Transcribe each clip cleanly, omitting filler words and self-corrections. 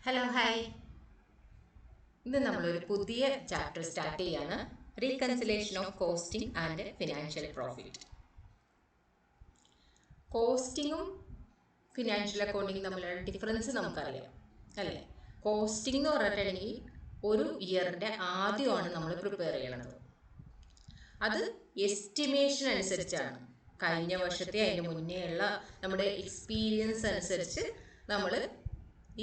Hello hi. ഇന്ന് നമ്മളൊരു പുതിയ ചാപ്റ്റർ സ്റ്റാർട്ട് ചെയ്യാണ്. Reconciliation of costing and financial profit. കോസ്റ്റിങ്ങും ഫിനാൻഷ്യൽ അക്കൗണ്ടിങ്ങും തമ്മിലുള്ള ഡിഫറൻസ് നമുക്കറിയാം അല്ലേ? കോസ്റ്റിംഗ് എന്ന് പറഞ്ഞിട്ടുണ്ടെങ്കിൽ ഒരു ഇയറിൻ്റെ ആദ്യമാണ് നമ്മൾ പ്രിപ്പയർ ചെയ്യണത്. അത് എസ്റ്റിമേഷൻ അനുസരിച്ചാണ്. കഴിഞ്ഞ വർഷത്തെ അതിന് മുന്നേ ഉള്ള നമ്മുടെ എക്സ്പീരിയൻസ് അനുസരിച്ച് നമ്മൾ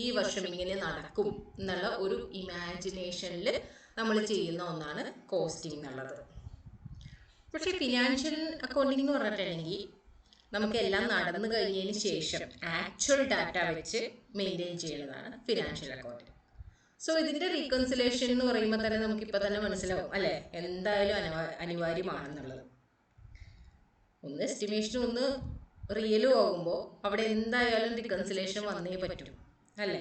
ഈ വർഷം ഇങ്ങനെ നടക്കും എന്നുള്ള ഒരു ഇമാജിനേഷനിൽ നമ്മൾ ചെയ്യുന്ന ഒന്നാണ് കോസ്റ്റിംഗ് എന്നുള്ളത്. പക്ഷേ ഫിനാൻഷ്യൽ അക്കൗണ്ടിംഗ് എന്ന് പറഞ്ഞിട്ടുണ്ടെങ്കിൽ നമുക്കെല്ലാം നടന്നു കഴിഞ്ഞതിന് ശേഷം ആക്ച്വൽ ഡാറ്റ വെച്ച് മെയിൻറ്റെയിൻ ചെയ്യുന്നതാണ് ഫിനാൻഷ്യൽ അക്കൗണ്ടിംഗ്. സോ ഇതിൻ്റെ റീകൺസിലേഷൻ എന്ന് പറയുമ്പോൾ തന്നെ നമുക്കിപ്പോൾ തന്നെ മനസ്സിലാവും അല്ലേ, എന്തായാലും അനിവാര്യമാണെന്നുള്ളത്. ഒന്ന് എസ്റ്റിമേഷനും ഒന്ന് റിയലും ആകുമ്പോൾ അവിടെ എന്തായാലും റീകൺസിലേഷൻ വന്നേ പറ്റും അല്ലേ?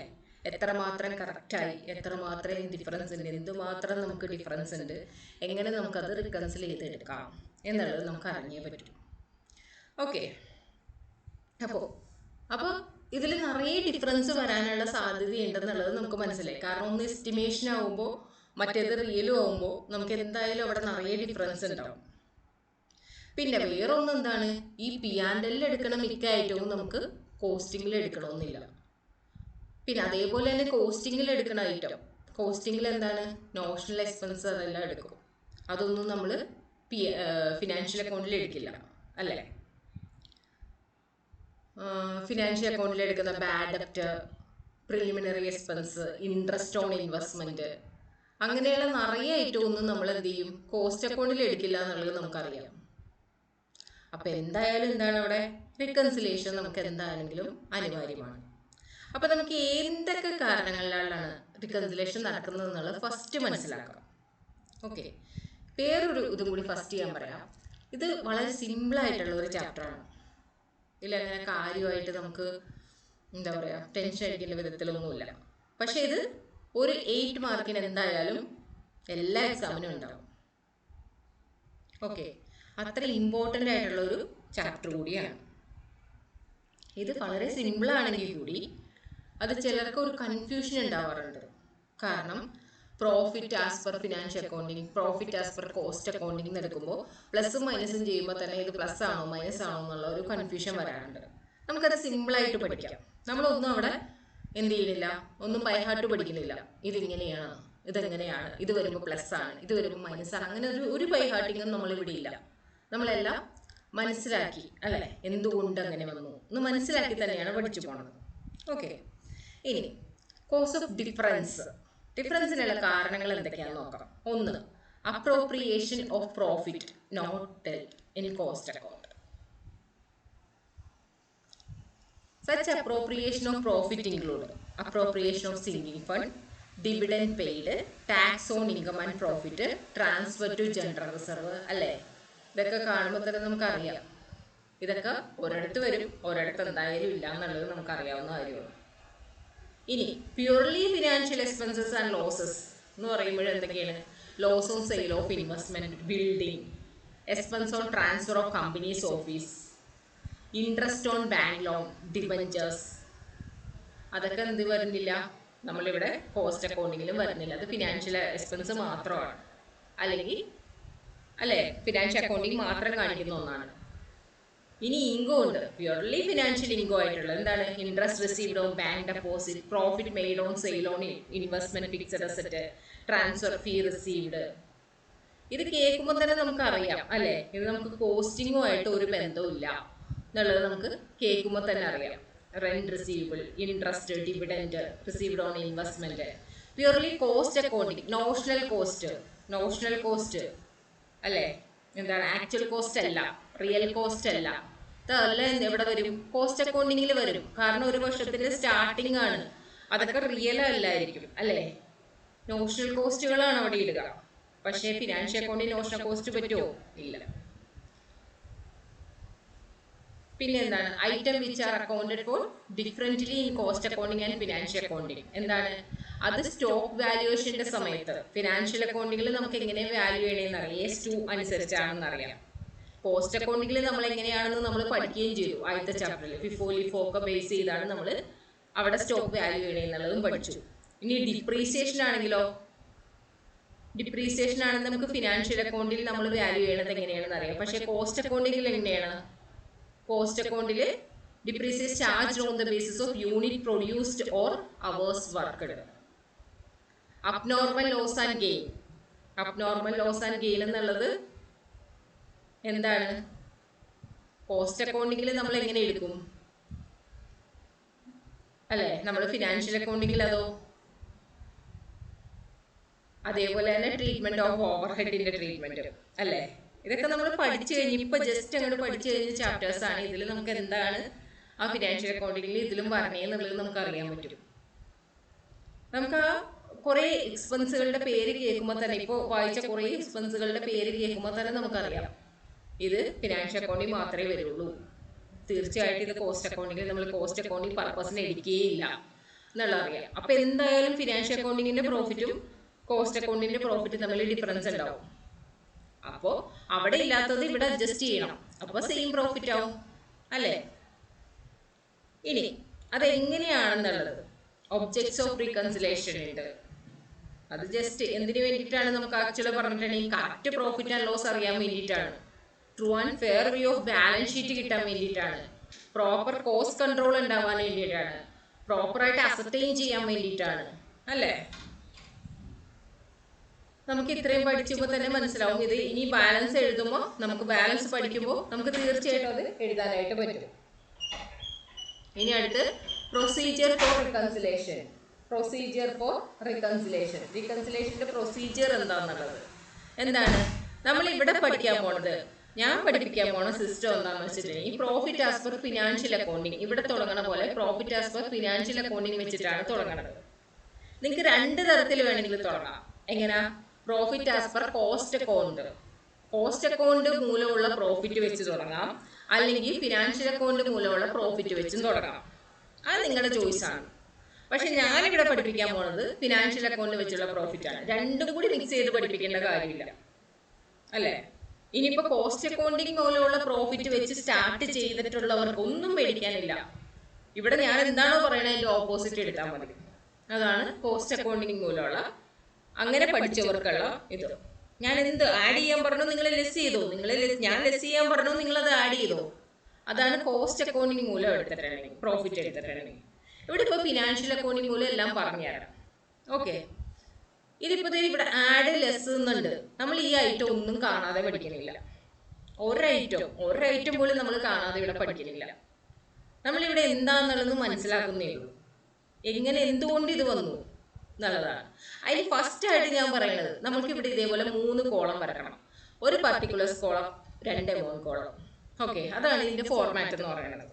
എത്രമാത്രം കറക്റ്റായി, എത്രമാത്രം ഡിഫറൻസ് ഉണ്ട്, എന്തുമാത്രം നമുക്ക് ഡിഫറൻസ് ഉണ്ട്, എങ്ങനെ നമുക്കത് റീകൺസിൽ ചെയ്തെടുക്കാം എന്നുള്ളത് നമുക്ക് അറിഞ്ഞേ പറ്റും. ഓക്കെ, അപ്പോൾ ഇതിൽ നിറയെ ഡിഫറൻസ് വരാനുള്ള സാധ്യതയുണ്ടെന്നുള്ളത് നമുക്ക് മനസ്സിലായി. കാരണം ഒന്ന് എസ്റ്റിമേഷൻ ആകുമ്പോൾ മറ്റേത് റിയലും ആകുമ്പോൾ നമുക്ക് എന്തായാലും അവിടെ നിറയെ ഡിഫറൻസ് ഉണ്ടാവും. പിന്നെ വേറൊന്നും എന്താണ്, ഈ P&L എടുക്കണ മിക്ക ഐറ്റവും നമുക്ക് കോസ്റ്റിങ്ങിൽ എടുക്കണമെന്നില്ല. പിന്നെ അതേപോലെ തന്നെ കോസ്റ്റിങ്ങിൽ എടുക്കുന്ന ഐറ്റം, കോസ്റ്റിങ്ങിൽ എന്താണ് നോഷണൽ എക്സ്പെൻസ് അതെല്ലാം എടുക്കും. അതൊന്നും നമ്മൾ ഫിനാൻഷ്യൽ അക്കൗണ്ടിൽ എടുക്കില്ല അല്ലേ? ഫിനാൻഷ്യൽ അക്കൗണ്ടിൽ എടുക്കുന്ന ബാഡ് ഡെപ്റ്റ്, preliminary expense, interest on investment, അങ്ങനെയുള്ള നിറയെ ഐറ്റം ഒന്നും നമ്മൾ എന്ത് ചെയ്യും, കോസ്റ്റ് അക്കൗണ്ടിൽ എടുക്കില്ല എന്നുള്ളത് നമുക്കറിയാം. അപ്പം എന്തായാലും എന്താണ് അവിടെ റീകൺസിലേഷൻ നമുക്ക് എന്താണെങ്കിലും അനിവാര്യമാണ്. അപ്പം നമുക്ക് എന്തൊക്കെ കാരണങ്ങളിലാണ് റീകൺസിലേഷൻ നടക്കുന്നത് എന്നുള്ളത് ഫസ്റ്റ് മനസ്സിലാക്കാം. ഓക്കെ, വേറൊരു ഇതും കൂടി ഫസ്റ്റ് ചെയ്യാൻ പറയാം. ഇത് വളരെ സിമ്പിളായിട്ടുള്ള ഒരു ചാപ്റ്ററാണ്. ഇതിലങ്ങനെ കാര്യമായിട്ട് നമുക്ക് എന്താ പറയുക ടെൻഷൻ അടിക്കേണ്ട വിധത്തിലൊന്നുമില്ല. പക്ഷേ ഇത് ഒരു 8 മാർക്കിന് എന്തായാലും എല്ലാ എക്സാമിനും ഉണ്ടാവും. ഓക്കെ, അത്ര ഇമ്പോർട്ടൻ്റ് ആയിട്ടുള്ള ഒരു ചാപ്റ്റർ കൂടിയാണ് ഇത്. വളരെ സിമ്പിളാണെങ്കിൽ കൂടി അത് ചിലർക്ക് ഒരു കൺഫ്യൂഷൻ ഉണ്ടാവാറുണ്ട്. കാരണം profit as per financial accounting, profit as per cost accounting എടുക്കുമ്പോൾ പ്ലസും മൈനസും ചെയ്യുമ്പോൾ തന്നെ ഇത് പ്ലസ് ആണോ മൈനസ് ആണോ എന്നുള്ള ഒരു കൺഫ്യൂഷൻ വരാറുണ്ട്. നമുക്കത് സിമ്പിളായിട്ട് പഠിക്കാം. നമ്മളൊന്നും അവിടെ എന്ത് ചെയ്യുന്നില്ല, ഒന്നും ബൈഹാർട്ട് പഠിക്കുന്നില്ല. ഇതിങ്ങനെയാണ്, ഇതെങ്ങനെയാണ്, ഇത് വരുമ്പോൾ പ്ലസ് ആണ്, ഇത് വരുമ്പോൾ മൈനസ് ആണ്, അങ്ങനെ ഒരു ബൈഹാർട്ടിങ്ങും നമ്മളിവിടെ ഇല്ല. നമ്മളെല്ലാം മനസ്സിലാക്കി അല്ലേ, എന്തുകൊണ്ട് അങ്ങനെ വന്നു എന്ന് മനസ്സിലാക്കി തന്നെയാണ് പഠിച്ചു പോണത്. ഓക്കെ, ഇനി കോസ് ഓഫ് ഡിഫറൻസിനുള്ള കാരണങ്ങൾ എന്തൊക്കെയാണെന്ന് നോക്കാം. ഒന്ന്, appropriation of profit not in cost account. Such appropriation of profit include appropriation of sinking fund, dividend paid, tax on income and profit, transfer to general reserve അല്ലേ? ഇതൊക്കെ കാണുമ്പോൾ തന്നെ നമുക്കറിയാം ഇതൊക്കെ ഒരിടത്ത് വരും, ഒരിടത്ത് എന്തായാലും ഇല്ല എന്നുള്ളത് നമുക്കറിയാവുന്ന കാര്യമാണ്. ഇനി purely financial expenses and losses എന്ന് പറയുമ്പോൾ എന്തൊക്കെയാണ്? Loss on sale of investment, building, expense on transfer of companies office, interest on bank loan, debentures, അതൊക്കെ എന്ത് വരുന്നില്ല, നമ്മളിവിടെ കോസ്റ്റ് അക്കൗണ്ടിങ്ങിലും വരുന്നില്ല. അത് ഫിനാൻഷ്യൽ എക്സ്പെൻസ് മാത്രമാണ്, അല്ലെങ്കിൽ അല്ലേ ഫിനാൻഷ്യൽ അക്കൗണ്ടിങ് മാത്രം കാണിക്കുന്ന ഒന്നാണ്. ഇനി ഇൻകോ ഉണ്ട്, പ്യൂർലി ഫിനാൻഷ്യൽ ഇൻകോ ആയിട്ടുള്ള എന്താണ്? Interest received on bank deposit, profit made on sale on investment, fixed asset, transfer fee received. ഇത് കേൾക്കുമ്പോൾ തന്നെ നമുക്കറിയാം അല്ലേ, ഇത് നമുക്ക് കോസ്റ്റിങ്ങുമായിട്ട് ഒരു ബന്ധവും ഇല്ല എന്നുള്ളത് നമുക്ക് കേൾക്കുമ്പോൾ തന്നെ അറിയാം. Rent receivable, interest, dividend received on investment, purely cost accounting, notional cost അല്ലേ, എന്താണ് ആക്ച്വൽ കോസ്റ്റ് അല്ല, റിയൽ കോസ്റ്റ് അല്ല. ഇതെല്ലാം എവിടെ വരും? കോസ്റ്റ് അക്കൗണ്ടിങ്ങിൽ വരും. കാരണം ഒരു വർഷത്തിന്റെ സ്റ്റാർട്ടിംഗ് ആണ്, അതൊക്കെ റിയൽ അല്ലായിരിക്കും അല്ലേ, നോഷണൽ കോസ്റ്റുകളാണ് അവിടെ ഇടുക. പക്ഷേ ഫിനാൻഷ്യൽ അക്കൗണ്ടിങ് നോഷണൽ കോസ്റ്റ് പറ്റുമോ? ഇല്ല. പിന്നെ എന്താണ്? Item which are accounted for differently in cost accounting and financial accounting. എന്താണ് അത്? സ്റ്റോക്ക് വാല്യുവേഷന്റെ സമയത്ത് ഫിനാൻഷ്യൽ അക്കൗണ്ടിങ്ങിൽ നമുക്ക് എങ്ങനെ വാല്യൂ ചെയ്യണമെന്ന് അറിയാം, S2 അനുസരിച്ചാണെന്ന് അറിയാം. കോസ്റ്റ് അക്കൗണ്ടിങ്ങിൽ നമ്മൾ എങ്ങനെയാണെന്ന് നമ്മൾ പഠിക്കുകയും ചെയ്തു ആദ്യത്തെ ചാപ്റ്ററിൽ. ഫിഫോ ലിഫോ ഒക്കെ ബേസ് ചെയ്താണ് നമ്മൾ അവിടെ സ്റ്റോക്ക് വാല്യൂ ചെയ്യണേ എന്നുള്ളതും പഠിച്ചു. ഇനി ഡിപ്രീസിയേഷൻ ആണെങ്കിലോ, ഡിപ്രീസിയേഷൻ ആണെങ്കിൽ നമുക്ക് ഫിനാൻഷ്യൽ അക്കൗണ്ടിൽ നമ്മൾ വാല്യൂ ചെയ്യണത് എങ്ങനെയാണെന്ന് അറിയാം. പക്ഷേ കോസ്റ്റ് അക്കൗണ്ടിൽ എങ്ങനെയാണ്? കോസ്റ്റ് അക്കൗണ്ടിൽ depreciation charge on the basis of unit produced or hours worked. Abnormal loss and gain, abnormal loss and gain എന്നുള്ളത് എന്താണ്? കോസ്റ്റ് അക്കൗണ്ടിങ്ങിൽ നമ്മൾ എങ്ങനെ എടുക്കും അല്ലേ? നമ്മൾ ഫിനാൻഷ്യൽ അക്കൗണ്ടിങ്ങിൽ അതോ അതേപോലെ തന്നെ ട്രീറ്റ്മെന്റ് ഓഫ് ഓവർ ഹെഡിന്റെ ട്രീറ്റ്മെന്റ് അല്ലേ? ഇതൊക്കെ നമ്മൾ പഠിച്ചു കഴിഞ്ഞ് ഇപ്പൊ ജസ്റ്റ് അങ്ങോട്ട് പഠിച്ചു കഴിഞ്ഞ ചാപ്റ്റേഴ്സ് ആണ്. ഇതിൽ നമുക്ക് എന്താണ് ആ ഫിനാൻഷ്യൽ അക്കൗണ്ടിങ്ങിൽ ഇതിലും പറഞ്ഞെന്നുള്ളത് നമുക്ക് അറിയാൻ പറ്റും. നമുക്ക് ആ കുറെ എക്സ്പെൻസുകളുടെ പേര് കേൾക്കുമ്പോൾ തന്നെ, ഇപ്പോൾ വായിച്ച കുറെ എക്സ്പെൻസുകളുടെ പേര് കേൾക്കുമ്പോൾ തന്നെ നമുക്കറിയാം ഇത് ഫിനാൻഷ്യൽ അക്കൗണ്ടിൽ മാത്രമേ വരുള്ളൂ. തീർച്ചയായിട്ടും ഇത് കോസ്റ്റ് അക്കൗണ്ടിങ്ങിൽ നമ്മൾ കോസ്റ്റ് അക്കൗണ്ടിങ് പർപ്പസിന് എടുക്കുകയില്ല എന്നുള്ളത് അറിയാം. അപ്പൊ എന്തായാലും ഫിനാൻഷ്യൽ അക്കൗണ്ടിങ്ങിന്റെ പ്രോഫിറ്റും കോസ്റ്റ് അക്കൗണ്ടിന്റെ പ്രോഫിറ്റും തമ്മിൽ ഡിഫറൻസ് ഉണ്ടാവും. അപ്പോൾ അവിടെ ഇല്ലാത്തത് ഇവിടെ അഡ്ജസ്റ്റ് ചെയ്യണം. അപ്പൊ സെയിം പ്രോഫിറ്റ് ആവും അല്ലേ? ഇനി അതെങ്ങനെയാണെന്നുള്ളത് ഒബ്ജക്ട്സ് ഓഫ് റീകൺസിലേഷൻ ഉണ്ട്. അത് ജസ്റ്റ് എന്തിനു വേണ്ടിയിട്ടാണ് നമുക്ക് ആക്ച്വലി പറഞ്ഞിട്ടുണ്ടെങ്കിൽ കറക്റ്റ് പ്രോഫിറ്റ് ആൻഡ് ലോസ് അറിയാൻ വേണ്ടിയിട്ടാണ്. True and fair view of balance sheet കിട്ടാൻ വേണ്ടിയിട്ടാണ്. പ്രോപ്പർ കോസ്റ്റ് കൺട്രോൾ ഉണ്ടാവാൻ വേണ്ടിയിട്ടാണ്. പ്രോപ്പറായിട്ട് അസർട്ടൈൻ ചെയ്യാൻ വേണ്ടിയിട്ടാണ് അല്ലേ? നമുക്ക് ഇത്രയും പഠിച്ചപ്പോൾ തന്നെ മനസ്സിലാവും ഇത്. ഇനി ബാലൻസ് എഴുതുമ്പോൾ നമുക്ക് ബാലൻസ് പഠിക്കുമ്പോൾ നമുക്ക് തീർച്ചയായിട്ടും അത് എഴുതാനായിട്ട് പറ്റും. ഇനി അടുത്ത് procedure for reconciliation. Procedure for reconciliation, റികൺസിലേഷന്റെ പ്രൊസീജിയർ എന്താണെന്നുള്ളത് എന്താണ് നമ്മൾ ഇവിടെ പഠിക്കാൻ പോണത്. ഞാൻ പഠിപ്പിക്കാൻ പോണ സിസ്റ്റം എന്താണെന്ന് വെച്ചിട്ടുണ്ടെങ്കിൽ ഈ profit as per financial accounting ഇവിടെ തുടങ്ങണ പോലെ profit as per financial accounting വെച്ചിട്ടാണ് തുടങ്ങണത്. നിങ്ങൾക്ക് രണ്ട് തരത്തിൽ വേണമെങ്കിൽ തുടങ്ങാം. എങ്ങനെയാ? Profit as per cost account, cost account മൂലമുള്ള പ്രോഫിറ്റ് വെച്ച് തുടങ്ങാം, അല്ലെങ്കിൽ ഫിനാൻഷ്യൽ അക്കൗണ്ട് മൂലമുള്ള പ്രോഫിറ്റ് വെച്ചും തുടങ്ങാം. അത് നിങ്ങളുടെ ചോയ്സ് ആണ്. പക്ഷെ ഞാനിവിടെ പഠിപ്പിക്കാൻ പോണത് ഫിനാൻഷ്യൽ അക്കൗണ്ട് വെച്ചുള്ള പ്രോഫിറ്റ് ആണ്. രണ്ടും കൂടി മിക്സ് ചെയ്ത് പഠിപ്പിക്കേണ്ട കാര്യമില്ല അല്ലേ? ഇനിയിപ്പോ കോസ്റ്റ് അക്കൗണ്ടിങ് മൂലമുള്ള പ്രോഫിറ്റ് വെച്ച് സ്റ്റാർട്ട് ചെയ്തിട്ടുള്ളവർക്ക് ഒന്നും പേടിക്കാനില്ല. ഇവിടെ ഞാൻ എന്താണോ പറയണത് അതിന്റെ ഓപ്പോസിറ്റ് എടുത്താൽ മതി. അതാണ് കോസ്റ്റ് അക്കൗണ്ടിങ് മൂലമുള്ള അങ്ങനെ പഠിച്ചവർക്കുള്ള ഇത്. ഞാൻ എന്ത് ആഡ് ചെയ്യാൻ പറഞ്ഞു നിങ്ങൾ ലെസ് ചെയ്തോ, ഞാൻ ലെസ് ചെയ്യാൻ പറഞ്ഞു നിങ്ങൾ അത് ആഡ് ചെയ്തോ. അതാണ് കോസ്റ്റ് അക്കൗണ്ടിങ് മൂലം എടുത്തിട്ടുണ്ടെങ്കിൽ പ്രോഫിറ്റ് എടുത്തിട്ടുണ്ടെങ്കിൽ. ഇവിടെ ഇപ്പോൾ ഫിനാൻഷ്യൽ അക്കൗണ്ടിങ് മൂലം എല്ലാം പറഞ്ഞു തരാം. ഓക്കെ, ഇതിപ്പോ ഇവിടെ ആഡ് ലെസ് എന്നുണ്ട്. നമ്മൾ ഈ ഐറ്റം ഒന്നും കാണാതെ പഠിക്കുന്നില്ല. ഒരൈറ്റം പോലും നമ്മൾ കാണാതെ ഇവിടെ പഠിക്കുന്നില്ല. നമ്മളിവിടെ എന്താന്നുള്ളത് മനസ്സിലാക്കുന്നേ ഉള്ളൂ. എങ്ങനെ എന്തുകൊണ്ട് ഇത് വന്നു എന്നുള്ളതാണ്. അതിന് ഫസ്റ്റ് ആയിട്ട് ഞാൻ പറയുന്നത് നമുക്ക് ഇവിടെ ഇതേപോലെ 3 കോളം വരക്കണം. ഒരു പർട്ടിക്കുലർ കോളം, 2 3 കോളം. ഓക്കെ, അതാണ് ഇതിന്റെ ഫോർമാറ്റ് എന്ന് പറയുന്നത്.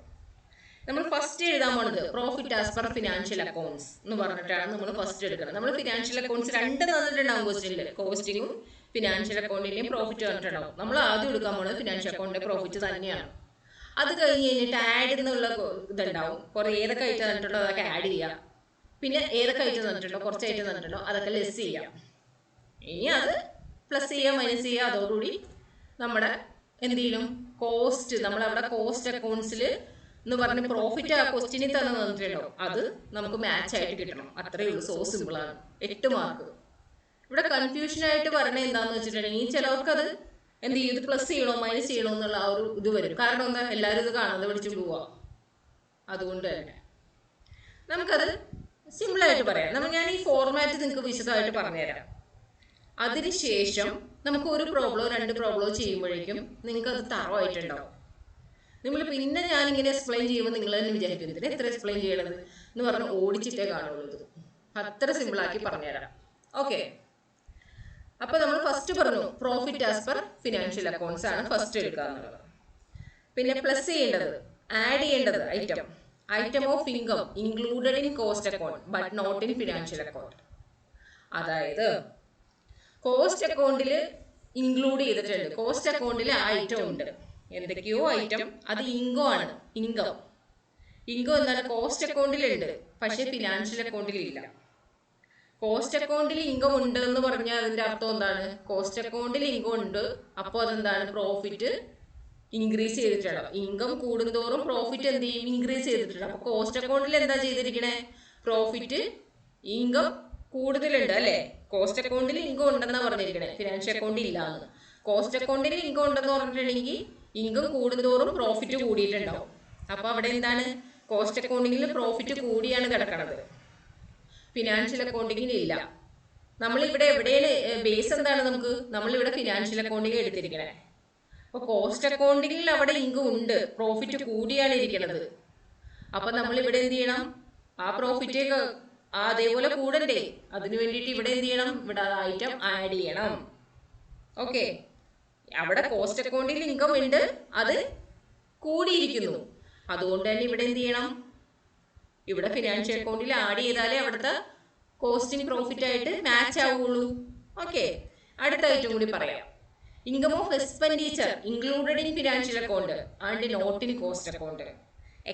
നമ്മൾ ഫസ്റ്റ് എഴുതാൻ പോണത് profit as per financial accounts എന്ന് പറഞ്ഞിട്ടാണ് നമ്മൾ ഫസ്റ്റ് എടുക്കുന്നത്. നമ്മൾ ഫിനാൻഷ്യൽ അക്കൗണ്ട്സ് 2 തന്നിട്ടുണ്ടാവും ക്വസ്റ്റ്യനിൽ. കോസ്റ്റിങ്ങും ഫിനാൻഷ്യൽ അക്കൗണ്ടിന്റെയും പ്രോഫിറ്റ് തന്നിട്ടുണ്ടാവും. നമ്മൾ ആദ്യം എടുക്കാൻ പോകുന്നത് ഫിനാൻഷ്യൽ അക്കൗണ്ടിന്റെ പ്രോഫിറ്റ് തന്നെയാണ്. അത് കഴിഞ്ഞ് കഴിഞ്ഞിട്ട് ആഡ് എന്നുള്ള ഇതുണ്ടാവും. കുറെ ഏതൊക്കെ ഐറ്റം തന്നിട്ടുണ്ടോ അതൊക്കെ ആഡ് ചെയ്യാം. പിന്നെ ഏതൊക്കെ ഐറ്റം തന്നിട്ടുണ്ടോ, കുറച്ച് ഐറ്റം തന്നിട്ടുണ്ടോ അതൊക്കെ ലെസ് ചെയ്യാം. ഇനി അത് പ്ലസ് ചെയ്യുക, മൈനസ് ചെയ്യുക. അതോടുകൂടി നമ്മുടെ എന്ത് ചെയ്യണം, കോസ്റ്റ് നമ്മളവിടെ കോസ്റ്റ് അക്കൗണ്ട്സിൽ എന്ന് പറഞ്ഞ് പ്രോഫിറ്റ് ആ ക്വസ്റ്റ്യനിൽ തന്നെ തന്നിട്ടുണ്ടോ അത് നമുക്ക് മാച്ച് ആയിട്ട് കിട്ടണം. അത്രയേ ഉള്ളൂ. സോ സിമ്പിളാണ്. 8 മാർക്ക്. ഇവിടെ കൺഫ്യൂഷൻ ആയിട്ട് പറഞ്ഞത് എന്താന്ന് വെച്ചിട്ടുണ്ടെങ്കിൽ ചിലവർക്ക് അത് എന്ത് ചെയ്യും, ഇത് പ്ലസ് ചെയ്യണോ മൈനസ് ചെയ്യണോ എന്നുള്ള ആ ഒരു ഇത് വരും. കാരണം എന്താ, എല്ലാവരും ഇത് കാണാതെ പഠിച്ചു പോവാ. അതുകൊണ്ട് തന്നെ നമുക്കത് സിമ്പിളായിട്ട് പറയാം. ഞാൻ ഈ ഫോർമാറ്റ് നിങ്ങൾക്ക് വിശദമായിട്ട് പറഞ്ഞുതരാം. അതിനുശേഷം നമുക്ക് ഒരു പ്രോബ്ലമോ 2 പ്രോബ്ലമോ ചെയ്യുമ്പോഴേക്കും നിങ്ങൾക്ക് അത് തറവായിട്ടുണ്ടാവും. നിങ്ങൾ പിന്നെ ഞാനിങ്ങനെ എക്സ്പ്ലെയിൻ ചെയ്യുമ്പോൾ നിങ്ങൾ തന്നെ വിചാരിക്കും ഇതിന് എത്ര എക്സ്പ്ലെയിൻ ചെയ്യണത് എന്ന് പറഞ്ഞ് ഓടിച്ചിട്ടേ കാണുള്ളൂ. ഇത് അത്ര സിമ്പിളാക്കി പറഞ്ഞുതരാം. ഓക്കെ, അപ്പൊ നമ്മൾ ഫസ്റ്റ് പറഞ്ഞു profit as per financial accounts ആണ് ഫസ്റ്റ് എടുക്കുക എന്നുള്ളത്. പിന്നെ പ്ലസ് ചെയ്യേണ്ടത്, ആഡ് ചെയ്യേണ്ടത് item of income included in cost account but not in financial account. അതായത് കോസ്റ്റ് അക്കൗണ്ടിൽ ഇൻക്ലൂഡ് ചെയ്തിട്ടുണ്ട്. കോസ്റ്റ് അക്കൗണ്ടിൽ ആ ഐറ്റം ഉണ്ട്, എന്തൊക്കെയോ ഐറ്റം. അത് ഇൻകം ആണ്. ഇൻകം എന്താണ്, കോസ്റ്റ് അക്കൗണ്ടിലുണ്ട് പക്ഷെ ഫിനാൻഷ്യൽ അക്കൗണ്ടിൽ ഇല്ല. കോസ്റ്റ് അക്കൗണ്ടിൽ ഇൻകം ഉണ്ട് എന്ന് പറഞ്ഞാൽ അതിന്റെ അർത്ഥം എന്താണ്, കോസ്റ്റ് അക്കൗണ്ടിൽ ഇൻകം ഉണ്ട്, അപ്പോൾ അതെന്താണ്, പ്രോഫിറ്റ് ഇൻക്രീസ് ചെയ്തിട്ടുണ്ടാവും. ഇൻകം കൂടുന്തോറും പ്രോഫിറ്റ് എന്ത് ചെയ്യും? ഇൻക്രീസ് ചെയ്തിട്ടുണ്ട്. അപ്പൊ കോസ്റ്റ് അക്കൗണ്ടിൽ എന്താ ചെയ്തിരിക്കണേ? പ്രോഫിറ്റ് ഇൻകം കൂടുതലുണ്ട് അല്ലെ? കോസ്റ്റ് അക്കൗണ്ടിൽ ഇൻകം ഉണ്ടെന്നാ പറഞ്ഞിരിക്കണേ, ഫിനാൻഷ്യൽ അക്കൗണ്ടിൽ ഇല്ലാന്ന്. കോസ്റ്റ് അക്കൗണ്ടിൽ ഇൻകം ഉണ്ടെന്ന് പറഞ്ഞിട്ടുണ്ടെങ്കിൽ ഇൻകം കൂടുന്തോറും പ്രോഫിറ്റ് കൂടിയിട്ടുണ്ടാവും. അപ്പൊ അവിടെ എന്താണ്? കോസ്റ്റ് അക്കൗണ്ടിങ്ങിൽ പ്രോഫിറ്റ് കൂടിയാണ് കിടക്കണത്, ഫിനാൻഷ്യൽ അക്കൗണ്ടിങ്ങിൽ ഇല്ല. നമ്മളിവിടെ എവിടെയാണ് ബേസ് എന്താണ്? നമ്മളിവിടെ ഫിനാൻഷ്യൽ അക്കൗണ്ടിങ് എടുത്തിരിക്കണേ. അപ്പൊ കോസ്റ്റ് അക്കൗണ്ടിങ്ങിൽ അവിടെ ഇൻകം ഉണ്ട്, പ്രോഫിറ്റ് കൂടിയാണ് ഇരിക്കുന്നത്. അപ്പൊ നമ്മൾ ഇവിടെ എന്ത് ചെയ്യണം? ആ പ്രോഫിറ്റ് അതേപോലെ കൂടണ്ടേ? അതിനു വേണ്ടിയിട്ട് ഇവിടെ എന്ത് ചെയ്യണം? ഇവിടെ ഐറ്റം ആഡ് ചെയ്യണം. ഓക്കെ, അവിടെ കോസ്റ്റ് അക്കൗണ്ടിൽ ഇൻകം ഉണ്ട്, അത് കൂടിയിരിക്കുന്നു. അതുകൊണ്ട് തന്നെ ഇവിടെ എന്ത് ചെയ്യണം? ഇവിടെ ഫിനാൻഷ്യൽ അക്കൗണ്ടിൽ ആഡ് ചെയ്താലേ അവിടുത്തെ കോസ്റ്റിംഗ് പ്രോഫിറ്റ് ആയിട്ട് മാച്ച് ആവുള്ളൂ. ഓക്കെ, അടുത്ത ഐറ്റം കൂടി പറയാം. Income of expenditure included in financial account and not in cost account.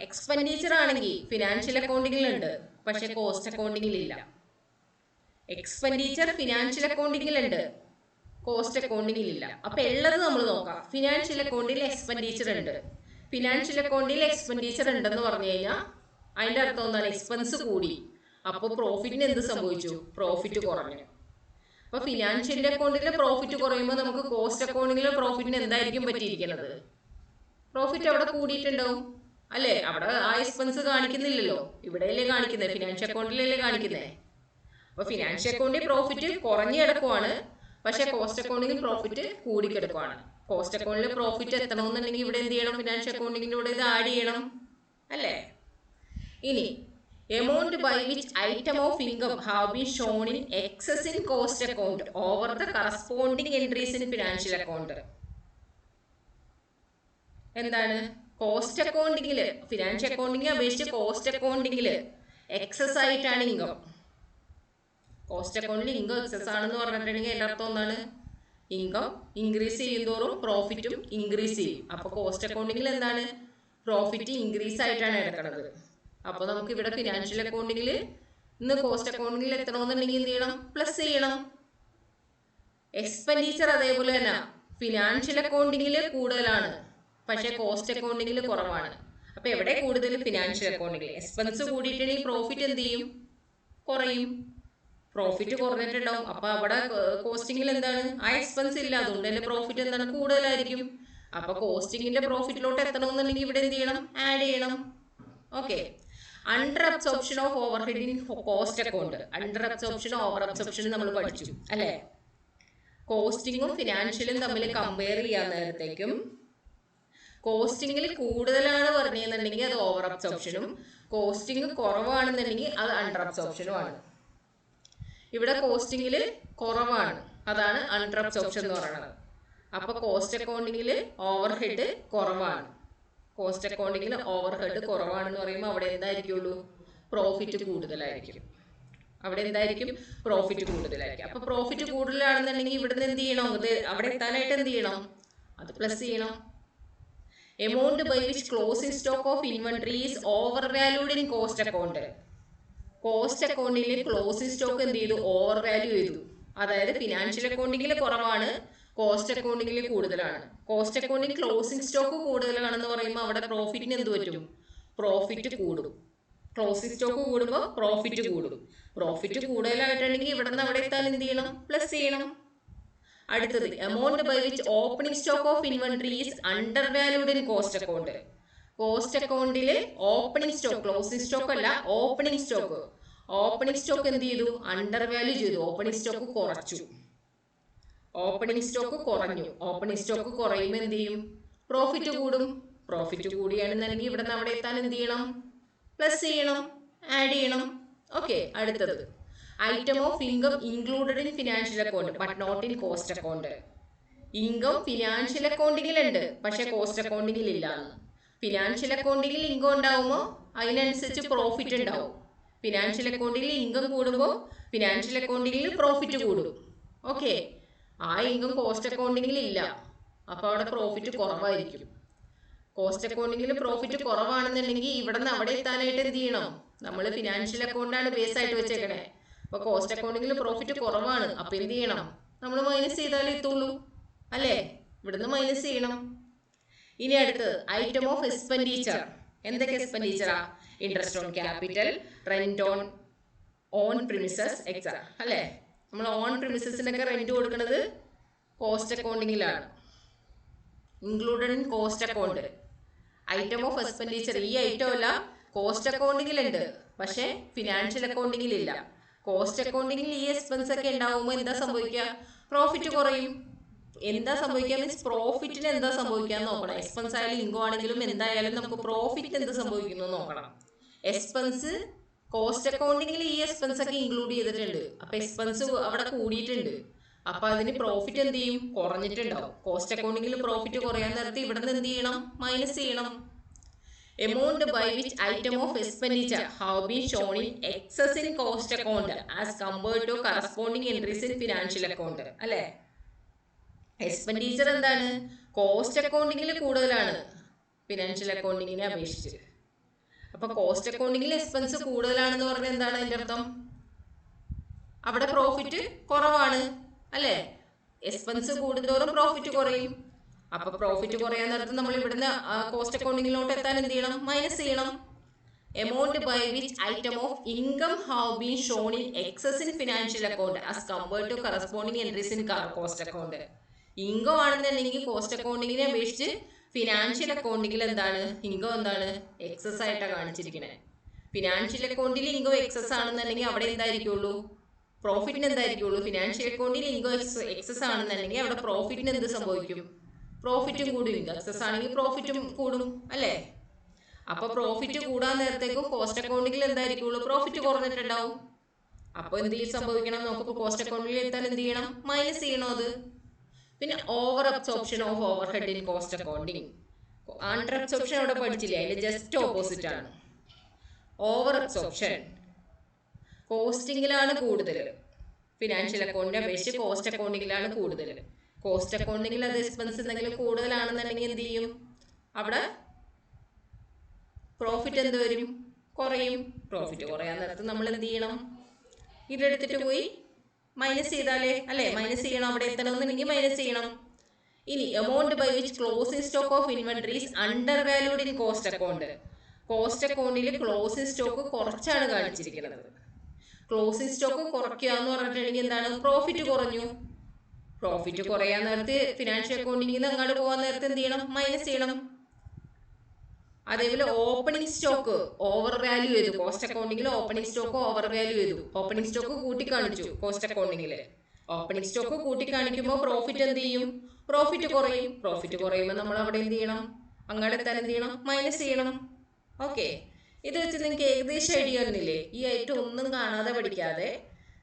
Expenditure ആണെങ്കിൽ ഫിനാൻഷ്യൽ അക്കൗണ്ടിങ്ങിൽ ഉണ്ട്, പക്ഷെ കോസ്റ്റ് അക്കൗണ്ടിങ്ങിൽ ഇല്ല. എക്സ്പെൻഡിച്ചർ ഫിനാൻഷ്യൽ അക്കൗണ്ടിങ്ങിൽ ഉണ്ട്, കോസ്റ്റ് അക്കൗണ്ടിങ്ങിൽ ഇല്ല. അപ്പൊ ഉള്ളത് നമ്മൾ നോക്കാം. ഫിനാൻഷ്യൽ അക്കൗണ്ടിൽ എക്സ്പെൻഡിച്ചർ ഉണ്ട്. ഫിനാൻഷ്യൽ അക്കൗണ്ടിൽ എക്സ്പെൻഡിച്ചർ ഉണ്ടെന്ന് പറഞ്ഞു കഴിഞ്ഞാൽ അതിന്റെ അർത്ഥം എന്താണ്? എക്സ്പെൻസ് കൂടി. അപ്പോൾ പ്രോഫിറ്റിന് എന്ത് സംഭവിച്ചു? പ്രോഫിറ്റ് കുറഞ്ഞു. അപ്പൊ ഫിനാൻഷ്യൽ അക്കൗണ്ടിലെ പ്രോഫിറ്റ് കുറയുമ്പോൾ നമുക്ക് കോസ്റ്റ് അക്കൗണ്ടിങ്ങിലെ പ്രോഫിറ്റിന് എന്തായിരിക്കും പറ്റിയിരിക്കുന്നത്? പ്രോഫിറ്റ് അവിടെ കൂടിയിട്ടുണ്ടാവും അല്ലേ? അവിടെ ആ എക്സ്പെൻസ് കാണിക്കുന്നില്ലല്ലോ, ഇവിടെയല്ലേ കാണിക്കുന്നത്, ഫിനാൻഷ്യൽ അക്കൗണ്ടിലല്ലേ കാണിക്കുന്നത്. അപ്പൊ ഫിനാൻഷ്യൽ അക്കൗണ്ടിൽ പ്രോഫിറ്റ് കുറഞ്ഞു കിടക്കുവാണ്, പക്ഷെ കോസ്റ്റ് അക്കൗണ്ടിങ്ങിൽ പ്രോഫിറ്റ് കൂടി കിടക്കുവാണ്. കോസ്റ്റ് അക്കൗണ്ടിൽ പ്രോഫിറ്റ് എത്തണമെന്നുണ്ടെങ്കിൽ ഇവിടെ എന്ത് ചെയ്യണം? ഫിനാൻഷ്യൽ അക്കൗണ്ടിങ്ങിലൂടെ ഇത് ആഡ് ചെയ്യണം അല്ലേ? ഇനി amount by which item of income have been shown in excess in cost account over the corresponding entries in financial account. എന്താണ്? കോസ്റ്റ് അക്കൗണ്ടിങ്ങില്, ഫിനാൻഷ്യൽ അക്കൗണ്ടിങ് അപേക്ഷിച്ച് കോസ്റ്റ് അക്കൗണ്ടിങ്ങില് എക്സസ് ആയിട്ടാണ് ഇൻകം. കോസ്റ്റ് അക്കൗണ്ടിൽ ഇൻകം എക്സസ് ആണെന്ന് പറഞ്ഞിട്ടുണ്ടെങ്കിൽ എൻ്റെ അർത്ഥം എന്താണ്? ഇൻകം ഇൻക്രീസ് ചെയ്യുന്നതോറും പ്രോഫിറ്റും ഇൻക്രീസ് ചെയ്യും. അപ്പൊ കോസ്റ്റ് അക്കൗണ്ടിങ്ങിൽ എന്താണ്? പ്രോഫിറ്റ് ഇൻക്രീസ് ആയിട്ടാണ് എടുക്കുന്നത്. അപ്പൊ നമുക്ക് ഇവിടെ ഫിനാൻഷ്യൽ അക്കൗണ്ടിങ്ങിൽ ഇന്ന് കോസ്റ്റ് അക്കൗണ്ടിങ്ങിൽ എത്തണമെന്നുണ്ടെങ്കിൽ എന്ത് ചെയ്യണം? പ്ലസ് ചെയ്യണം. എക്സ്പെൻഡിച്ചർ അതേപോലെ തന്നെ ഫിനാൻഷ്യൽ അക്കൗണ്ടിങ്ങിൽ കൂടുതലാണ്, പക്ഷെ കോസ്റ്റ് അക്കൗണ്ടിങ്ങിൽ കുറവാണ്. അപ്പൊ എവിടെ കൂടുതൽ? ഫിനാൻഷ്യൽ അക്കൗണ്ടിങ്ങിൽ. എക്സ്പെൻസ് കൂടിയിട്ടുണ്ടെങ്കിൽ പ്രോഫിറ്റ് എന്ത് ചെയ്യും? കുറയും. പ്രോഫിറ്റ് കുറഞ്ഞിട്ടുണ്ടാവും. അപ്പൊ അവിടെ കോസ്റ്റിങ്ങിൽ എന്താണ്? ആ എക്സ്പെൻസ് ഇല്ല, അതുകൊണ്ട് തന്നെ പ്രോഫിറ്റ് എന്താണ്? കൂടുതലായിരിക്കും. അപ്പൊ കോസ്റ്റിങ്ങിന്റെ പ്രോഫിറ്റിലോട്ട് എത്തണമെന്നുണ്ടെങ്കിൽ ഇവിടെ എന്ത് ചെയ്യണം? ആഡ് ചെയ്യണം. Okay, under absorption of overhead in cost account. Under absorption over absorption നമ്മൾ പഠിച്ചു അല്ലെ? കോസ്റ്റിങ്ങും ഫിനാൻഷ്യലും തമ്മിൽ കമ്പയർ ചെയ്യാൻ നേരത്തേക്കും കോസ്റ്റിങ്ങിൽ കൂടുതലാണ് പറഞ്ഞെന്നുണ്ടെങ്കിൽ അത് ഓവർ അബ്സോർപ്ഷനും, കോസ്റ്റിംഗ് കുറവാണെന്നുണ്ടെങ്കിൽ അത് അണ്ടർ അബ്സോർപ്ഷനും ആണ്. ഇവിടെ കോസ്റ്റിങ്ങിൽ കുറവാണ്, അതാണ് അണ്ടർ അബ്സോർപ്ഷൻ എന്ന് പറയുന്നത്. അപ്പൊ കോസ്റ്റ് അക്കൗണ്ടിങ്ങിൽ ഓവർഹെഡ് കുറവാണ്. കോസ്റ്റ് അക്കൗണ്ടിങ്ങിൽ ഓവർഹെഡ് കുറവാണെന്ന് പറയുമ്പോൾ അവിടെ എന്തായിരിക്കുള്ളൂ? പ്രോഫിറ്റ് കൂടുതലായിരിക്കും. അവിടെ എന്തായിരിക്കും? പ്രോഫിറ്റ് കൂടുതലായിരിക്കും. അപ്പൊ പ്രോഫിറ്റ് കൂടുതലാണെന്നുണ്ടെങ്കിൽ ഇവിടുന്ന് എന്ത് ചെയ്യണം? അവിടെ എത്താനായിട്ട് എന്ത് ചെയ്യണം? അത് പ്ലസ് ചെയ്യണം. Amount by which closing stock of inventory is over valued in cost account. Cost അക്കൗണ്ടിൽ ക്ലോസിംഗ് സ്റ്റോക്ക് എന്ത് ചെയ്തു? ഓവർ വാല്യൂ ചെയ്തു. അതായത് ഫിനാൻഷ്യൽ അക്കൗണ്ടിങ്ങിൽ കുറവാണ്, കോസ്റ്റ് അക്കൗണ്ടിങ്ങിൽ കൂടുതലാണ്. കോസ്റ്റ് അക്കൗണ്ടിങ് ക്ലോസിംഗ് സ്റ്റോക്ക് കൂടുതലാണെന്ന് പറയുമ്പോൾ അവിടെ പ്രോഫിറ്റിന് എന്ത് പറ്റും? പ്രോഫിറ്റ് കൂടും. ക്ലോസിംഗ് സ്റ്റോക്ക് കൂടുമ്പോൾ പ്രോഫിറ്റ് കൂടും. പ്രോഫിറ്റ് കൂടുതലായിട്ടുണ്ടെങ്കിൽ ഇവിടെ നിന്ന് അവിടെ എത്താൻ എന്ത് ചെയ്യണം? പ്ലസ് ചെയ്യണം. അടുത്തത് amount by which opening stock of inventory is under valued in cost account. Cost അക്കൗണ്ടില് ഓപ്പണിംഗ് സ്റ്റോക്ക്, ക്ലോസിംഗ് സ്റ്റോക്ക് അല്ല, ഓപ്പണിംഗ് സ്റ്റോക്ക്. ഓപ്പണിംഗ് സ്റ്റോക്ക് എന്ത് ചെയ്തു? അണ്ടർ വാല്യൂ ചെയ്തു. ഓപ്പണിംഗ് സ്റ്റോക്ക് കുറച്ചു. ഓപ്പണിംഗ് സ്റ്റോക്ക് കുറഞ്ഞു. ഓപ്പണിംഗ് സ്റ്റോക്ക് കുറയുമ്പോൾ എന്ത് ചെയ്യും? പ്രോഫിറ്റ് കൂടും. പ്രോഫിറ്റ് കൂടിയാണെന്നുണ്ടെങ്കിൽ ഇവിടെ നിന്ന് അവിടെ എത്താൻ എന്ത് ചെയ്യണം? പ്ലസ് ചെയ്യണം, ആഡ് ചെയ്യണം. ഓക്കെ, അടുത്തത് item of income included in financial account but not in cost account. Income financial അക്കൗണ്ടിങ്ങിൽ ഉണ്ട്, പക്ഷെ കോസ്റ്റ് അക്കൗണ്ടിങ്ങിൽ ഇല്ല. ഫിനാൻഷ്യൽ അക്കൗണ്ടിങ്ങിൽ ഇൻകം ഉണ്ടാവുമ്പോൾ അതിനനുസരിച്ച് പ്രോഫിറ്റ് ഉണ്ടാവും. ഫിനാൻഷ്യൽ അക്കൗണ്ടിങ്ങിൽ ഇൻകം കൂടുമ്പോൾ ഫിനാൻഷ്യൽ അക്കൗണ്ടിങ്ങിൽ പ്രോഫിറ്റ് കൂടും. ഓക്കെ, ആ ഇൻകം കോസ്റ്റ് അക്കൗണ്ടിങ്ങിൽ ഇല്ല, അപ്പൊ അവിടെ പ്രോഫിറ്റ് കുറവായിരിക്കും. കോസ്റ്റ് അക്കൗണ്ടിങ്ങിൽ പ്രോഫിറ്റ് കുറവാണെന്നുണ്ടെങ്കിൽ ഇവിടെ നിന്ന് അവിടെ എത്താനായിട്ട് എന്ത് ചെയ്യണം? നമ്മൾ ഫിനാൻഷ്യൽ അക്കൗണ്ടാണ് ബേസ് ആയിട്ട് വെച്ചേക്കണേ. അപ്പൊ കോസ്റ്റ് അക്കൗണ്ടിങ്ങിൽ പ്രോഫിറ്റ് കുറവാണ്, അപ്പൊ എന്ത് ചെയ്യണം? നമ്മൾ മൈനസ് ചെയ്താലേ എത്തുള്ളൂ അല്ലേ? ഇവിടുന്ന് മൈനസ് ചെയ്യണം. ഇനി അടുത്തത് ഐറ്റം ഓഫ് എക്സ്പെൻഡിച്ചർ. എന്തൊക്കെ എക്സ്പെൻഡിച്ചറാ? Interest on capital, rent on premises etcetera അല്ലേ? നമ്മൾ ഓൺ പ്രിമിസസിനൊക്കെ റെന്റ് കൊടുക്കുന്നത് കോസ്റ്റ് അക്കൗണ്ടിങ്ങിലാണ്, included in cost account. Item of expenditure ഈ ഐറ്റം അല്ല കോസ്റ്റ് അക്കൗണ്ടിങ്ങിലുണ്ട്, പക്ഷേ ഫിനാൻഷ്യൽ അക്കൗണ്ടിങ്ങിലില്ല. കോസ്റ്റ് അക്കൗണ്ടിങ്ങിൽ ഈ എക്സ്പെൻസ് ഒക്കെ ഉണ്ടാവുമ്പോൾ എന്താ സംഭവിക്കുക? പ്രോഫിറ്റ് കുറയും. എന്താ സംഭവിക്കുക മീൻസ് പ്രോഫിറ്റിന് എന്താ സംഭവിക്കാന്ന് നോക്കണം. എക്സ്പെൻസ് ആയാലും ഇൻകം ആണെങ്കിലും എന്തായാലും നമുക്ക് പ്രോഫിറ്റ് എന്ത് സംഭവിക്കുന്നു നോക്കണം. എക്സ്പെൻസ് കോസ്റ്റ് അക്കൗണ്ടിങ്ങിൽ ഈ എക്സ്പെൻസ് ഒക്കെ ഇൻക്ലൂഡ് ചെയ്തിട്ടുണ്ട്. അപ്പൊ എക്സ്പെൻസ് അവിടെ കൂടിയിട്ടുണ്ട്, അപ്പൊ അതിന് പ്രോഫിറ്റ് എന്ത് ചെയ്യും? കുറഞ്ഞിട്ടുണ്ടാവും. കോസ്റ്റ് അക്കൗണ്ടിങ്ങിൽ പ്രോഫിറ്റ് കുറയാൻ നേരത്തെ ഇവിടെ നിന്ന് എന്ത് ചെയ്യണം? മൈനസ് ചെയ്യണം. Amount by which item of expenditure have been shown in excess in cost account as compared to corresponding entries in financial account. അല്ലേ? എക്സ്പെൻഡിച്ചർ എന്താണ്? കോസ്റ്റ് അക്കൗണ്ടിങ്ങിൽ കൂടുതലാണ് ഫിനാൻഷ്യൽ അക്കൗണ്ടിങ്ങിനെ അപേക്ഷിച്ച്. അപ്പൊ കോസ്റ്റ് അക്കൗണ്ടിങ്ങിൽ എക്സ്പെൻസ് കൂടുതലാണെന്ന് പറഞ്ഞാൽ എന്താണ് അതിന്റെ അർത്ഥം? അവിടെ പ്രോഫിറ്റ് കുറവാണ് അല്ലേ? എക്സ്പെൻസ് കൂടുന്തോറും പ്രോഫിറ്റ് കുറയും. അപ്പൊ പ്രോഫിറ്റ് കുറയാൻ നേരത്ത് നമ്മൾ ഇവിടുന്ന് കോസ്റ്റ് അക്കൗണ്ടിങ്ങിലോട്ട് എത്താൻ എന്ത് ചെയ്യണം? മൈനസ് ചെയ്യണം. Amount by which item of income have been shown in excess in financial account as compared to corresponding entries in cost account. Income ആണെന്നുണ്ടെങ്കിൽ കോസ്റ്റ് അക്കൗണ്ടിങ്ങിനെ അപേക്ഷിച്ച് ഫിനാൻഷ്യൽ അക്കൗണ്ടിങ്ങിൽ എന്താണ്? ഇൻകം എന്താണ്? എക്സസ് ആയിട്ടാണ് കാണിച്ചിരിക്കുന്നത്. ഫിനാൻഷ്യൽ അക്കൗണ്ടിൽ ഇൻകം എക്സസ് ആണെന്നുണ്ടെങ്കിൽ അവിടെ എന്തായിരിക്കുള്ളൂ? പ്രോഫിറ്റിന് എന്തായിരിക്കുള്ളൂ? ഫിനാൻഷ്യൽ അക്കൗണ്ടിൽ ഇൻകം എക്സസ് ആണെന്നുണ്ടെങ്കിൽ അവിടെ പ്രോഫിറ്റിന് എന്ത് സംഭവിക്കും? പ്രോഫിറ്റും കൂടും. എക്സസ് ആണെങ്കിൽ പ്രോഫിറ്റും കൂടും അല്ലേ? അപ്പൊ പ്രോഫിറ്റ് കൂടാൻ നേരത്തേക്കും കോസ്റ്റ് അക്കൗണ്ടിങ്ങിൽ എന്തായിരിക്കുള്ളൂ? പ്രോഫിറ്റ് കുറഞ്ഞിട്ടുണ്ടാവും. അപ്പൊ എന്ത് സംഭവിക്കണം? നമുക്ക് കോസ്റ്റ് അക്കൗണ്ടിൽ എത്താൻ എന്ത് ചെയ്യണം? മൈനസ് ചെയ്യണം അത്. പിന്നെ over absorption of over head in cost accounting. Under absorption അവിടെ പഠിച്ചില്ലേ? അതിന്റെ ജസ്റ്റ് ഓപ്പോസിറ്റ് ആണ്. ഓവർ അബ്സോർപ്ഷൻ കോസ്റ്റിംഗിലാണ് കൂടുതൽ. ഫിനാൻഷ്യൽ അക്കൗണ്ടിനെ അപേക്ഷിച്ച് കോസ്റ്റ് അക്കൗണ്ടിങ്ങിലാണ് കൂടുതൽ. കോസ്റ്റ് അക്കൗണ്ടിങ്ങിൽ അത് എക്സ്പെൻസ് എന്തെങ്കിലും കൂടുതലാണെന്നുണ്ടെങ്കിൽ എന്ത് ചെയ്യും? അവിടെ പ്രോഫിറ്റ് എന്ത് വരും? കുറയും. പ്രോഫിറ്റ് കുറയാൻ നേരത്ത് നമ്മൾ എന്ത് ചെയ്യണം? ഇതെടുത്തിട്ട് പോയി മൈനസ് ചെയ്താലേ അല്ലേ? മൈനസ് ചെയ്യണം. അവിടെ എത്തണമെന്നുണ്ടെങ്കിൽ മൈനസ് ചെയ്യണം. ഇനി amount by which closing stock of inventories under valued in cost account. Cost അക്കൗണ്ടിൽ ക്ലോസിംഗ് സ്റ്റോക്ക് കുറച്ചാണ് കാണിച്ചിരിക്കുന്നത്. ക്ലോസിംഗ് സ്റ്റോക്ക് കുറയ്ക്കുക എന്ന് പറഞ്ഞിട്ടുണ്ടെങ്കിൽ എന്താണ്? പ്രോഫിറ്റ് കുറഞ്ഞു. പ്രോഫിറ്റ് കുറയാൻ നേരത്ത് ഫിനാൻഷ്യൽ അക്കൗണ്ടിങ്ങിൽ നിന്ന് അങ്ങോട്ട് പോകാൻ നേരത്തെ എന്ത് ചെയ്യണം? മൈനസ് ചെയ്യണം. അതേപോലെ ഓപ്പണിംഗ് സ്റ്റോക്ക് ഓവർ വാല്യൂ ചെയ്തു. കോസ്റ്റ് അക്കൗണ്ടിങ്ങിൽ ഓപ്പണിംഗ് സ്റ്റോക്ക് ഓവർ വാല്യൂ ചെയ്തു. ഓപ്പണിംഗ് സ്റ്റോക്ക് കൂട്ടിക്കാണിച്ചു കോസ്റ്റ് അക്കൗണ്ടിങ്ങിൽ. ഓപ്പണിംഗ് സ്റ്റോക്ക് കൂട്ടിക്കാണിക്കുമ്പോൾ പ്രോഫിറ്റ് എന്ത് ചെയ്യും? പ്രോഫിറ്റ് കുറയും. പ്രോഫിറ്റ് കുറയുമ്പോൾ നമ്മൾ അവിടെ എന്ത് ചെയ്യണം? അങ്ങോട്ട് എത്താൻ എന്ത് ചെയ്യണം? മൈനസ് ചെയ്യണം. ഓക്കെ, ഇത് വെച്ച് നിങ്ങൾക്ക് ഏകദേശം ഐഡിയ വരുന്നില്ലേ? ഈ ഐറ്റം ഒന്നും കാണാതെ പഠിക്കാതെ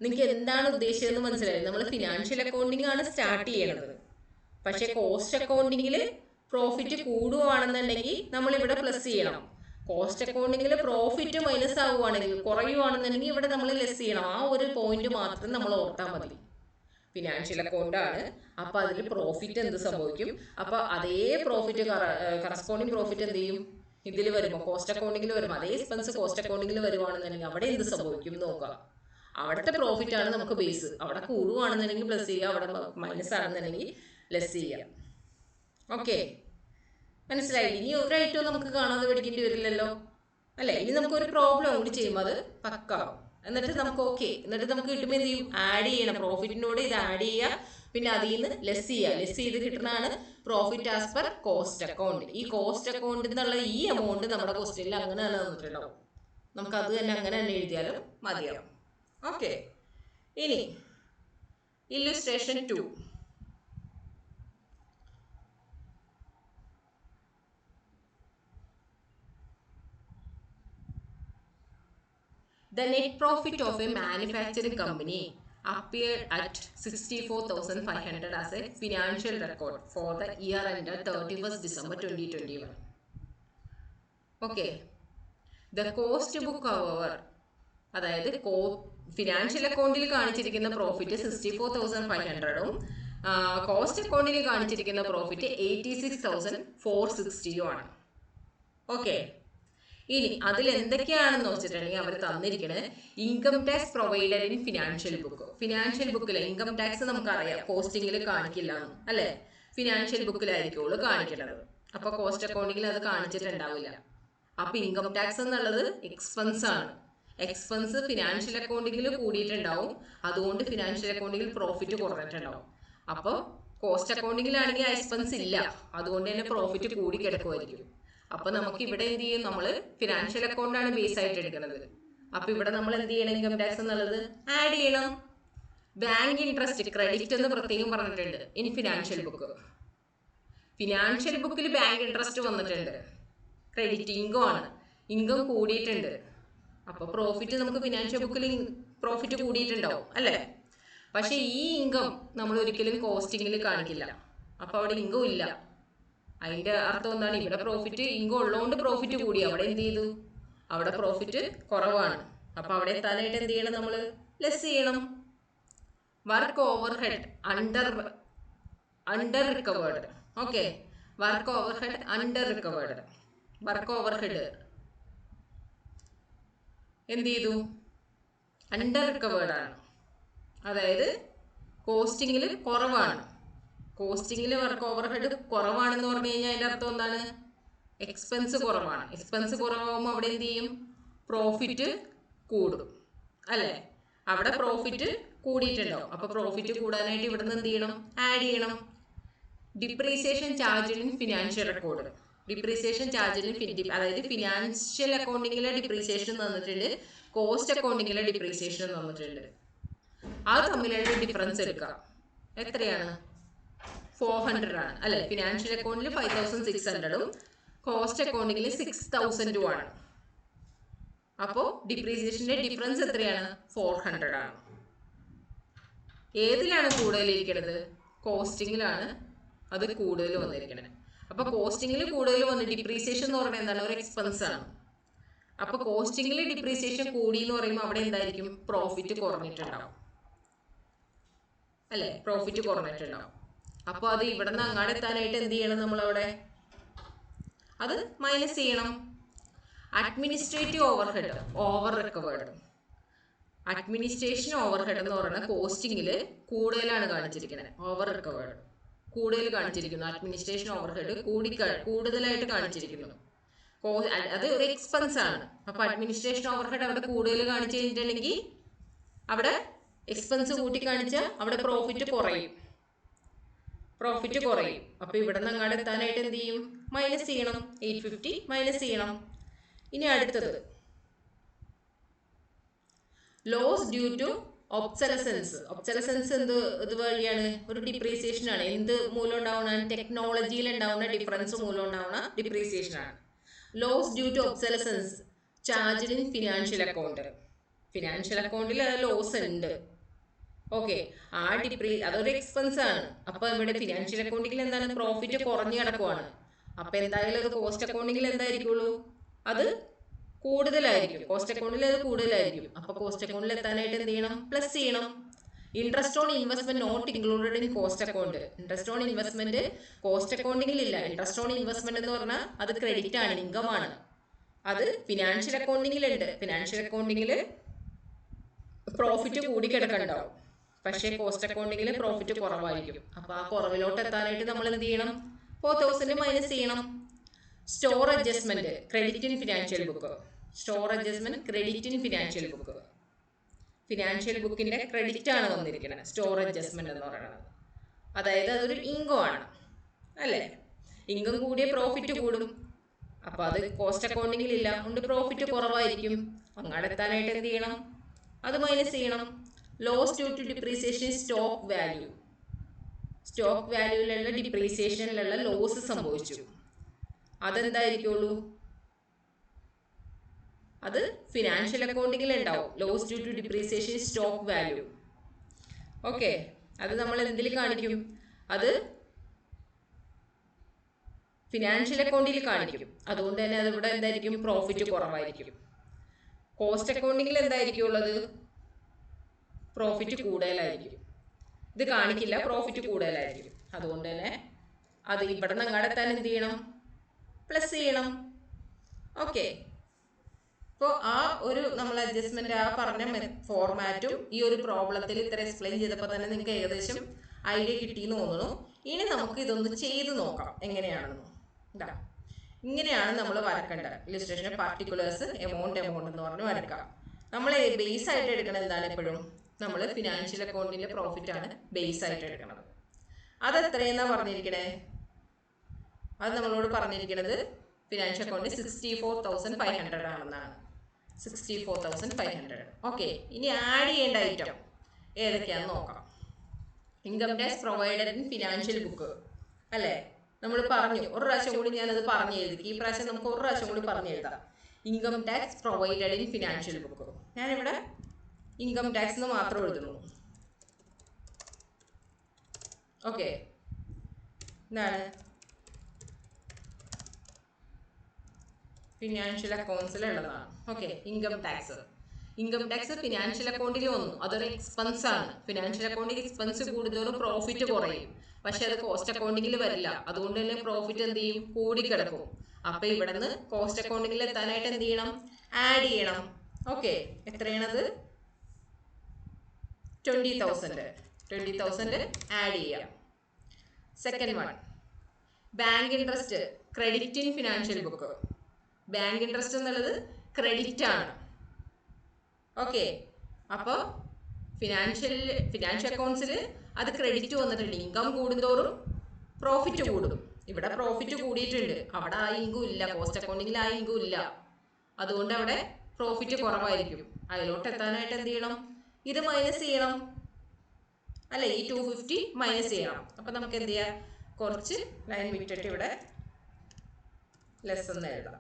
നിങ്ങൾക്ക് എന്താണ് ഉദ്ദേശിച്ചതെന്ന് മനസ്സിലായി. നമ്മൾ ഫിനാൻഷ്യൽ അക്കൗണ്ടിങ് ആണ് സ്റ്റാർട്ട് ചെയ്യണത്. പക്ഷെ കോസ്റ്റ് അക്കൗണ്ടിങ്ങിൽ പ്രോഫിറ്റ് കൂടുവാണെന്നുണ്ടെങ്കിൽ നമ്മൾ ഇവിടെ പ്ലസ് ചെയ്യണം. കോസ്റ്റ് അക്കൗണ്ടിങ്ങിൽ പ്രോഫിറ്റ് മൈനസ് ആവുകയാണെങ്കിൽ കുറയുവാണെന്നുണ്ടെങ്കിൽ ഇവിടെ നമ്മൾ ലെസ് ചെയ്യണം. ആ ഒരു പോയിന്റ് മാത്രം നമ്മൾ ഓർത്താൽ മതി. ഫിനാൻഷ്യൽ അക്കൗണ്ട് ആണ്, അപ്പൊ അതിൽ പ്രോഫിറ്റ് എന്ത് സംഭവിക്കും? അപ്പൊ അതേ പ്രോഫിറ്റ് കറസ്പോണ്ടിങ് പ്രോഫിറ്റ് എന്ത് ചെയ്യും? ഇതിൽ വരുമ്പോൾ കോസ്റ്റ് അക്കൗണ്ടിങ്ങിൽ വരുമ്പോൾ അതേ എക്സ്പെൻസ് കോസ്റ്റ് അക്കൗണ്ടിങ്ങിൽ വരുവാണെന്നുണ്ടെങ്കിൽ അവിടെ എന്ത് സംഭവിക്കും നോക്കുക. അവിടുത്തെ പ്രോഫിറ്റ് ആണ് നമുക്ക് ബേസ്. അവിടെ കൂടുവാണെന്നുണ്ടെങ്കിൽ പ്ലസ് ചെയ്യുക, അവിടെ മൈനസ് ആണെന്നുണ്ടെങ്കിൽ ലെസ് ചെയ്യുക. ഓക്കെ, മനസ്സിലായി? ഇനി ഒരു ഐറ്റവും നമുക്ക് കാണാതെ പഠിക്കേണ്ടി വരില്ലല്ലോ അല്ലെ? ഇനി നമുക്കൊരു പ്രോബ്ലം കൂടി ചെയ്യുമ്പോൾ അത് പക്കാവും. എന്നിട്ട് നമുക്ക് എന്നിട്ട് നമുക്ക് കിട്ടുമ്പോൾ എന്ത് ചെയ്യും? ആഡ് ചെയ്യണം. പ്രോഫിറ്റിനോട് ഇത് ആഡ് ചെയ്യുക, പിന്നെ അതിൽ നിന്ന് ലെസ് ചെയ്യുക. ലെസ് ചെയ്ത് കിട്ടുന്നതാണ് profit as per cost account. ഈ കോസ്റ്റ് അക്കൗണ്ടിൽ നിന്നുള്ള ഈ എമൗണ്ട് നമ്മുടെ ക്വസ്റ്റ്യനിൽ അങ്ങനെ തന്നെ തന്നിട്ടുണ്ടാവും. നമുക്ക് അത് തന്നെ അങ്ങനെ തന്നെ എഴുതിയാലും മതിയാവും. ഓക്കെ, ഇനി illustration 2. The net profit of a manufacturing company appeared at 64,500 as a financial record for the year ended 31st December 2021. Okay. The cost book, however, അതായത് ഫിനാൻഷ്യൽ അക്കൗണ്ടിൽ കാണിച്ചിരിക്കുന്ന പ്രോഫിറ്റ് 64,500ഉം കോസ്റ്റ് അക്കൗണ്ടിൽ കാണിച്ചിരിക്കുന്ന പ്രോഫിറ്റ് 86,460 ആണ്. ഓക്കെ, ഇനി അതിൽ എന്തൊക്കെയാണെന്ന് വെച്ചിട്ടുണ്ടെങ്കിൽ അവർ തന്നിരിക്കുന്നത് income tax provided in financial book. Financial ബുക്കിൽ ഇൻകം ടാക്സ് നമുക്കറിയാം കോസ്റ്റിംഗിൽ കാണിക്കില്ല അല്ലെ? ഫിനാൻഷ്യൽ ബുക്കിലായിരിക്കുള്ളൂ കാണിക്കുന്നത്. അപ്പോൾ കോസ്റ്റ് അക്കൗണ്ടിങ്ങിൽ അത് കാണിച്ചിട്ടുണ്ടാവില്ല. അപ്പോൾ ഇൻകം ടാക്സ് എന്നുള്ളത് എക്സ്പെൻസ് ആണ്. എക്സ്പെൻസ് ഫിനാൻഷ്യൽ അക്കൗണ്ടിങ്ങിൽ കൂടിയിട്ടുണ്ടാവും, അതുകൊണ്ട് ഫിനാൻഷ്യൽ അക്കൗണ്ടിങ്ങിൽ പ്രോഫിറ്റ് കുറഞ്ഞിട്ടുണ്ടാവും. അപ്പോൾ കോസ്റ്റ് അക്കൗണ്ടിങ്ങിലാണെങ്കിൽ എക്സ്പെൻസ് ഇല്ല, അതുകൊണ്ട് തന്നെ പ്രോഫിറ്റ് കൂടി കിടക്കുമായിരിക്കും. അപ്പോൾ നമുക്ക് ഇവിടെ എന്ത് ചെയ്യും, നമ്മൾ ഫിനാൻഷ്യൽ അക്കൗണ്ടാണ് ബേസ് ആയിട്ട് എടുക്കുന്നത്. അപ്പോൾ ഇവിടെ നമ്മൾ എന്ത് ചെയ്യണം, ഇൻകം ടാക്സ് എന്നുള്ളത് ആഡ് ചെയ്യണം. ബാങ്ക് ഇൻട്രസ്റ്റ് ക്രെഡിറ്റ് എന്ന് പ്രത്യേകം പറഞ്ഞിട്ടുണ്ട് ഇൻ ഫിനാൻഷ്യൽ ബുക്ക്. ഫിനാൻഷ്യൽ ബുക്കിൽ ബാങ്ക് ഇൻട്രസ്റ്റ് വന്നിട്ടുണ്ട്, ക്രെഡിറ്റ് ഇൻകം ആണ്, ഇൻകം കൂടിയിട്ടുണ്ട്. അപ്പോൾ പ്രോഫിറ്റ് നമുക്ക് ഫിനാൻഷ്യൽ ബുക്കിൽ പ്രോഫിറ്റ് കൂടിയിട്ടുണ്ടാവും അല്ലേ. പക്ഷെ ഈ ഇൻകം നമ്മൾ ഒരിക്കലും കോസ്റ്റിങ്ങിൽ കാണിക്കില്ല. അപ്പോൾ അവിടെ ഇൻകം ഇല്ല. അതിൻ്റെ അർത്ഥം എന്താണ്, ഇവിടെ പ്രോഫിറ്റ് ഇൻകം ഉള്ളതുകൊണ്ട് പ്രോഫിറ്റ് കൂടി, അവിടെ എന്ത് ചെയ്തു, അവിടെ പ്രോഫിറ്റ് കുറവാണ്. അപ്പോൾ അവിടെ എത്താനായിട്ട് എന്ത് ചെയ്യണം, നമ്മൾ ലെസ് ചെയ്യണം. Work over head under recovered. Okay, work over head under recovered. Work over head എന്ത് ചെയ്തു, അണ്ടർ റിക്കവേർഡ് ആണ്. അതായത് കോസ്റ്റിങ്ങിൽ കുറവാണ്. കോസ്റ്റിങ്ങിൽ വർക്ക് ഓവർ ഹെഡ് കുറവാണെന്ന് പറഞ്ഞു കഴിഞ്ഞാൽ അതിൻ്റെ അർത്ഥം എന്താണ്, എക്സ്പെൻസ് കുറവാണ്. എക്സ്പെൻസ് കുറവാകുമ്പോൾ അവിടെ എന്ത് ചെയ്യും, പ്രോഫിറ്റ് കൂടും അല്ലേ. അവിടെ പ്രോഫിറ്റ് കൂടിയിട്ടുണ്ടാവും. അപ്പോൾ പ്രോഫിറ്റ് കൂടാനായിട്ട് ഇവിടെ നിന്ന് എന്ത് ചെയ്യണം, ആഡ് ചെയ്യണം. ഡിപ്രീസിയേഷൻ ചാർജിനും ഫിനാൻഷ്യൽ റെക്കോർഡ്. ഡിപ്രീസിയേഷൻ ചാർജിനും അതായത് ഫിനാൻഷ്യൽ അക്കൗണ്ടിങ്ങിലെ ഡിപ്രീസിയേഷൻ തന്നിട്ടുണ്ട്, കോസ്റ്റ് അക്കൗണ്ടിങ്ങിലെ ഡിപ്രീസിയേഷൻ തന്നിട്ടുണ്ട്. അത് തമ്മിലുള്ള ഡിഫറൻസ് എടുക്കാം. എത്രയാണ്, 400 ആണ് അല്ലെ. ഫിനാൻഷ്യൽ അക്കൗണ്ടിൽ 5600ഉം കോസ്റ്റ് അക്കൗണ്ടിങ്ങിൽ 6000 ആണ്. അപ്പോൾ ഡിപ്രീസിയേഷന്റെ ഡിഫറൻസ് എത്രയാണ്, 400 ആണ്. ഏതിലാണ് കൂടുതലിരിക്കുന്നത്, കോസ്റ്റിങ്ങിലാണ് അത് കൂടുതൽ വന്നിരിക്കുന്നത്. അപ്പോൾ കോസ്റ്റിങ്ങിൽ കൂടുതൽ വന്ന് ഡിപ്രീസിയേഷൻ എന്ന് പറയുന്നത് എന്താണ്, ഒരു എക്സ്പെൻസ് ആണ്. അപ്പോൾ കോസ്റ്റിങ്ങിൽ ഡിപ്രീസിയേഷൻ കൂടി എന്ന് പറയുമ്പോൾ അവിടെ എന്തായിരിക്കും, പ്രോഫിറ്റ് കുറഞ്ഞിട്ടുണ്ടാവും അല്ലേ, പ്രോഫിറ്റ് കുറഞ്ഞിട്ടുണ്ടാവും. അപ്പോൾ അത് ഇവിടെ നിന്ന് അങ്ങാടെ എത്താനായിട്ട് എന്ത് ചെയ്യണം, നമ്മളവിടെ അത് മൈനസ് ചെയ്യണം. Administrative overhead over recovered. Administration overhead എന്ന് പറയുന്നത് കോസ്റ്റിങ്ങിൽ കൂടുതലാണ് കാണിച്ചിരിക്കുന്നത്, ഓവർ റിക്കവേർഡ് കൂടുതൽ കാണിച്ചിരിക്കുന്നു. അഡ്മിനിസ്ട്രേഷൻ ഓവർഹെഡ് കൂടുതലായിട്ട് കാണിച്ചിരിക്കുന്നു. അത് ഒരു എക്സ്പെൻസ് ആണ്. അപ്പോൾ അഡ്മിനിസ്ട്രേഷൻ ഓവർഹെഡ് അവിടെ കൂടുതൽ കാണിച്ചു കഴിഞ്ഞിട്ടുണ്ടെങ്കിൽ അവിടെ എക്സ്പെൻസ് കൂട്ടി കാണിച്ചാൽ അവിടെ പ്രോഫിറ്റ് കുറയും. അപ്പോൾ ഇവിടെ നിന്ന് അങ്ങോട്ട് എത്താനായിട്ട് എന്ത് ചെയ്യും, മൈനസ് ചെയ്യണം. 850 മൈനസ് ചെയ്യണം. ഇനി അടുത്തത് loss due to obsolescence. Obsolescence ഇത് വഴിയാണ്, ഒരു ഡിപ്രീസിയേഷൻ ആണ്. എന്ത് മൂലം ഉണ്ടാവുന്ന, ടെക്നോളജിയിൽ ഉണ്ടാവുന്ന ഡിഫറൻസ് മൂലം ഉണ്ടാവുന്ന ഡിപ്രീസിയേഷൻ ആണ്. Loss due to obsolescence charge in financial account. Financial അക്കൗണ്ടിൽ ലോസ് ഉണ്ട്. ഓക്കെ, അതൊരു എക്സ്പെൻസ് ആണ്. അപ്പൊ ഇവിടെ ഫിനാൻഷ്യൽ അക്കൗണ്ടിങ്ങിൽ എന്താണ്, പ്രോഫിറ്റ് കുറഞ്ഞു കിടക്കുവാണ്. അപ്പൊ എന്തായാലും അത് കോസ്റ്റ് അക്കൗണ്ടിങ്ങിൽ എന്തായിരിക്കുള്ളൂ, അത് കൂടുതലായിരിക്കും. കോസ്റ്റ് അക്കൗണ്ടിൽ അത് കൂടുതലായിരിക്കും. അപ്പൊ കോസ്റ്റ് അക്കൗണ്ടിൽ എത്താനായിട്ട് എന്ത് ചെയ്യണം, പ്ലസ് ചെയ്യണം. Interest on investment not included in cost account. Interest on investment cost അക്കൗണ്ടിങ്ങിൽ ഇല്ല. ഇൻട്രസ്റ്റ് ഓൺ ഇൻവെസ്റ്റ്മെന്റ് എന്ന് പറഞ്ഞാൽ അത് ക്രെഡിറ്റ് ആണ്, ഇൻകം ആണ്. അത് ഫിനാൻഷ്യൽ അക്കൗണ്ടിങ്ങിൽ ഉണ്ട്. ഫിനാൻഷ്യൽ അക്കൗണ്ടിങ്ങിൽ പ്രോഫിറ്റ് കൂടി കിടക്കണ്ടാവും, പക്ഷേ കോസ്റ്റ് അക്കൗണ്ടിങ്ങിൽ പ്രോഫിറ്റ് കുറവായിരിക്കും. അപ്പൊ ആ കുറവിലോട്ട് എത്താനായിട്ട് നമ്മൾ എന്ത് ചെയ്യണം, 4000 മൈനസ് ചെയ്യണം. Store adjustment credit in financial book. Store adjustment credit in financial book. Financial ബുക്കിന്റെ ക്രെഡിറ്റ് ആണ് വന്നിരിക്കുന്നത് സ്റ്റോർ അഡ്ജസ്റ്റ്മെന്റ് എന്ന് പറയുന്നത്. അതായത് അതൊരു ഇൻകം ആണ് അല്ലേ. ഇൻകം കൂടിയ പ്രോഫിറ്റ് കൂടും. അപ്പൊ അത് കോസ്റ്റ് അക്കൗണ്ടിങ്ങിൽ ഇല്ല, അതുകൊണ്ട് പ്രോഫിറ്റ് കുറവായിരിക്കും. അങ്ങോട്ട് എത്താനായിട്ട് എന്ത് ചെയ്യണം, അത് മൈനസ് ചെയ്യണം. Loss due to depreciation stock value. Stock വാല്യൂവിലുള്ള ഡിപ്രീസിയേഷനിലുള്ള ലോസ് സംഭവിച്ചു. അതെന്തായിരിക്കുള്ളൂ, അത് ഫിനാൻഷ്യൽ അക്കൗണ്ടിങ്ങിൽ ഉണ്ടാവും. Loss due to depreciation stock value. Okay, അത് നമ്മൾ എന്തിൽ കാണിക്കും, അത് ഫിനാൻഷ്യൽ അക്കൗണ്ടിൽ കാണിക്കും. അതുകൊണ്ട് തന്നെ അതിവിടെ എന്തായിരിക്കും, പ്രോഫിറ്റ് കുറവായിരിക്കും. കോസ്റ്റ് അക്കൗണ്ടിങ്ങിൽ എന്തായിരിക്കും ഉള്ളത്, പ്രോഫിറ്റ് കൂടുതലായിരിക്കും. ഇത് കാണിക്കില്ല, പ്രോഫിറ്റ് കൂടുതലായിരിക്കും. അതുകൊണ്ട് തന്നെ അത് ഇവിടെ നിന്ന് അങ്ങോട്ട് എത്താൻ എന്ത് ചെയ്യണം, പ്ലസ് ചെയ്യണം. ഓക്കെ, അപ്പോൾ ആ ഒരു നമ്മൾ അഡ്ജസ്റ്റ്മെന്റ് ആ പറഞ്ഞ ഫോർമാറ്റും ഈ ഒരു പ്രോബ്ലത്തിൽ ഇത്ര എക്സ്പ്ലെയിൻ ചെയ്തപ്പോൾ തന്നെ നിങ്ങൾക്ക് ഏകദേശം ഐഡിയ കിട്ടിയെന്ന് തോന്നുന്നു. ഇനി നമുക്ക് ഇതൊന്ന് ചെയ്ത് നോക്കാം എങ്ങനെയാണെന്ന്. ഇതാ ഇങ്ങനെയാണ് നമ്മൾ വരക്കേണ്ടത്. ഇലിസ്ട്രേഷൻ പാർട്ടിക്കുലേഴ്സ് എമൗണ്ട് എന്ന് പറഞ്ഞ് വരക്കാം. നമ്മൾ ബേസ് ആയിട്ട് എടുക്കുന്നത് എന്താണ്? എപ്പോഴും നമ്മൾ ഫിനാൻഷ്യൽ അക്കൗണ്ടിന്റെ പ്രോഫിറ്റ് ആണ് ബേസ് ആയിട്ട് എടുക്കുന്നത്. അത് എത്രയെന്നാ പറഞ്ഞിരിക്കണേ? അത് നമ്മളോട് പറഞ്ഞിരിക്കുന്നത് ഫിനാൻഷ്യൽ അക്കൗണ്ട് 64,500 ആണെന്നാണ്. 64,500. ഓക്കെ, ഇനി ആഡ് ചെയ്യേണ്ട ഐറ്റം ഏതൊക്കെയാണെന്ന് നോക്കാം. Income tax provided in financial book അല്ലേ? നമ്മൾ പറഞ്ഞു, ഒരു പ്രാവശ്യം കൂടി ഞാനത് പറഞ്ഞു എഴുതി. ഈ പ്രാവശ്യം നമുക്ക് ഒരു പ്രാവശ്യം കൂടി പറഞ്ഞു എഴുതാം. Income tax provided in financial book. ഞാനിവിടെ ഇൻകം ടാക്സ് എന്ന് മാത്രം എഴുതുന്നു. ഓക്കെ, എന്താണ് ഫിനാൻഷ്യൽ അക്കൗണ്ട്സിലുള്ളതാണ്. Okay, income tax. Income tax financial അക്കൗണ്ടിൽ വന്നു, അതൊരു എക്സ്പെൻസ് ആണ്. ഫിനാൻഷ്യൽ അക്കൗണ്ടിൽ എക്സ്പെൻസ് കൂടുതലും പ്രോഫിറ്റ് കുറയും. പക്ഷെ അത് കോസ്റ്റ് അക്കൗണ്ടിങ്ങിൽ വരില്ല. അതുകൊണ്ട് തന്നെ പ്രോഫിറ്റ് എന്ത് ചെയ്യും? കൂടിക്കിടക്കും. അപ്പൊ ഇവിടെ നിന്ന് കോസ്റ്റ് അക്കൗണ്ടിങ്ങിൽ എത്താനായിട്ട് എന്ത് ചെയ്യണം? ആഡ് ചെയ്യണം. ഓക്കെ, എത്രയാണത്? 20,000 ആഡ് ചെയ്യാം. Second one, bank interest credit in financial book. Bank interest എന്നുള്ളത് ക്രെഡിറ്റ് ആണ്. ഓക്കെ, അപ്പോൾ ഫിനാൻഷ്യൽ അക്കൗണ്ട്സിൽ അത് ക്രെഡിറ്റ് വന്നിട്ടുണ്ട്. ഇൻകം കൂടുന്തോറും പ്രോഫിറ്റ് കൂടും. ഇവിടെ പ്രോഫിറ്റ് കൂടിയിട്ടുണ്ട്, അവിടെ ആ ഇൻകം ഇല്ല. കോസ്റ്റ് അക്കൗണ്ടിങ്ങിൽ ആ ഇൻകം ഇല്ല. അതുകൊണ്ട് അവിടെ പ്രോഫിറ്റ് കുറവായിരിക്കും. അതിലോട്ട് എത്താനായിട്ട് എന്ത് ചെയ്യണം? ഇത് മൈനസ് ചെയ്യണം അല്ലെ? ഈ 250 മൈനസ് ചെയ്യണം. അപ്പൊ നമുക്ക് എന്ത് ചെയ്യാം? കുറച്ച് ലൈൻ വിട്ടിട്ട് ഇവിടെ ലെസ് എന്ന് എഴുതാം.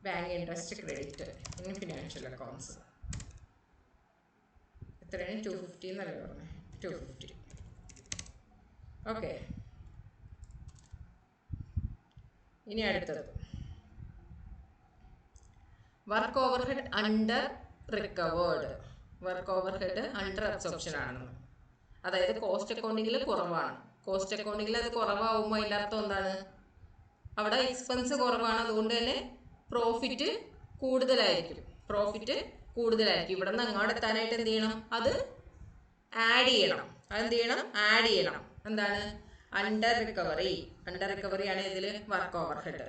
Bank interest credit in financial accounts എത്രയാണ്? 250 എന്നല്ലേ പറഞ്ഞത്? 250. ഓക്കെ, ഇനി അടുത്തത് work over head under recovered. Work over head under absorption ആണ്. അതായത് കോസ്റ്റ് അക്കൗണ്ടിങ്ങിൽ കുറവാണ്. കോസ്റ്റ് അക്കൗണ്ടിങ്ങിൽ അത് കുറവാകുമ്പോൾ അതിൻ്റെ അർത്ഥം എന്താണ്? അവിടെ എക്സ്പെൻസ് കുറവാണ്. അതുകൊണ്ട് തന്നെ പ്രോഫിറ്റ് കൂടുതലായിരിക്കും. ഇവിടെ നിന്ന് അങ്ങോട്ട് എത്താനായിട്ട് എന്ത് ചെയ്യണം? അത് ആഡ് ചെയ്യണം. അതെന്ത് ചെയ്യണം? ആഡ് ചെയ്യണം. എന്താണ്? Under recovery. അണ്ടർ റിക്കവറി ആണ് ഇതിൽ വർക്ക് ഓവർ ഹെഡ്.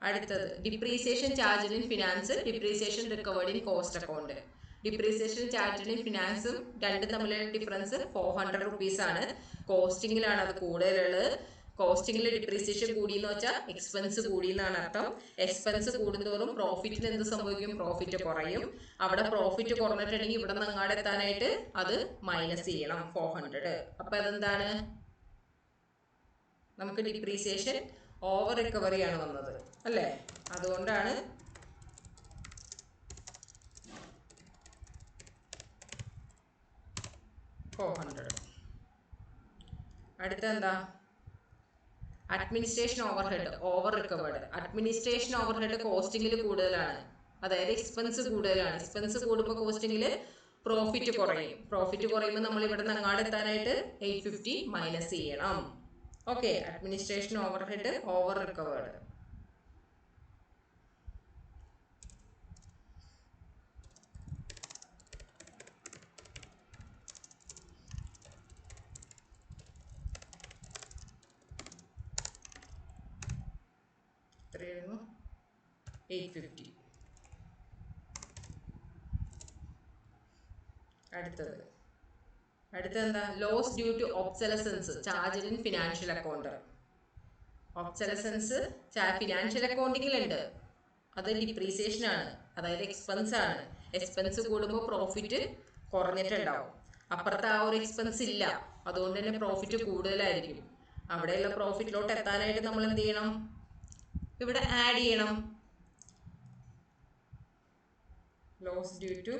അടുത്തത് depreciation charge in finance, depreciation recovered in cost account. Depreciation charge in ഫിനാൻസും രണ്ടും തമ്മിലുള്ള ഡിഫറൻസ് 400 rupees ആണ്. കോസ്റ്റിംഗിലാണ് അത് കൂടുതലുള്ളത്. കോസ്റ്റിംഗിൽ ഡിപ്രീസിയേഷൻ കൂടി എന്ന് വെച്ചാൽ എക്സ്പെൻസ് കൂടി എന്നാണ് അർത്ഥം. എക്സ്പെൻസ് കൂടുന്തോറും പ്രോഫിറ്റിന് എന്ത് സംഭവിക്കും? പ്രോഫിറ്റ് കുറയും. അവിടെ പ്രോഫിറ്റ് കുറഞ്ഞിട്ടുണ്ടെങ്കിൽ ഇവിടെ നിന്ന് അങ്ങാടെ എത്താനായിട്ട് അത് മൈനസ് ചെയ്യണം 400. അപ്പൊ അതെന്താണ്? നമുക്ക് ഡിപ്രീസിയേഷൻ ഓവർ റിക്കവറി ആണ് വന്നത് അല്ലേ? അതുകൊണ്ടാണ് അടുത്ത എന്താ? Administration overhead over recovered. Administration overhead കോസ്റ്റിംഗിൽ കൂടുതലാണ്. അതായത് എക്സ്പെൻസ് കൂടുതലാണ്. എക്സ്പെൻസ് കൂടുമ്പോൾ കോസ്റ്റിംഗിൽ പ്രോഫിറ്റ് കുറയും. പ്രോഫിറ്റ് കുറയുമ്പോൾ നമ്മൾ ഇവിടെ നിന്ന് അങ്ങാടെ എത്താനായിട്ട് 850 മൈനസ് ചെയ്യണം. Okay, administration overhead over recovered. എത്രയായിരുന്നു? 850. അടുത്തെന്താ? Loss due to obsolescence charge in financial account. Obsolescence financial അക്കൗണ്ടിങ്ങിലുണ്ട്, അത് ഡിപ്രീസിയേഷൻ ആണ്. അതായത് എക്സ്പെൻസ് ആണ്. എക്സ്പെൻസ് കൂടുമ്പോൾ പ്രോഫിറ്റ് കുറഞ്ഞിട്ടുണ്ടാവും. അപ്പുറത്ത് ആ ഒരു എക്സ്പെൻസ് ഇല്ല. അതുകൊണ്ട് തന്നെ പ്രോഫിറ്റ് കൂടുതലായിരിക്കും. അവിടെയുള്ള പ്രോഫിറ്റിലോട്ട് എത്താനായിട്ട് നമ്മൾ എന്ത് ചെയ്യണം? ഇവിടെ ആഡ് ചെയ്യണം. ലോസ് ഡ്യൂ ടു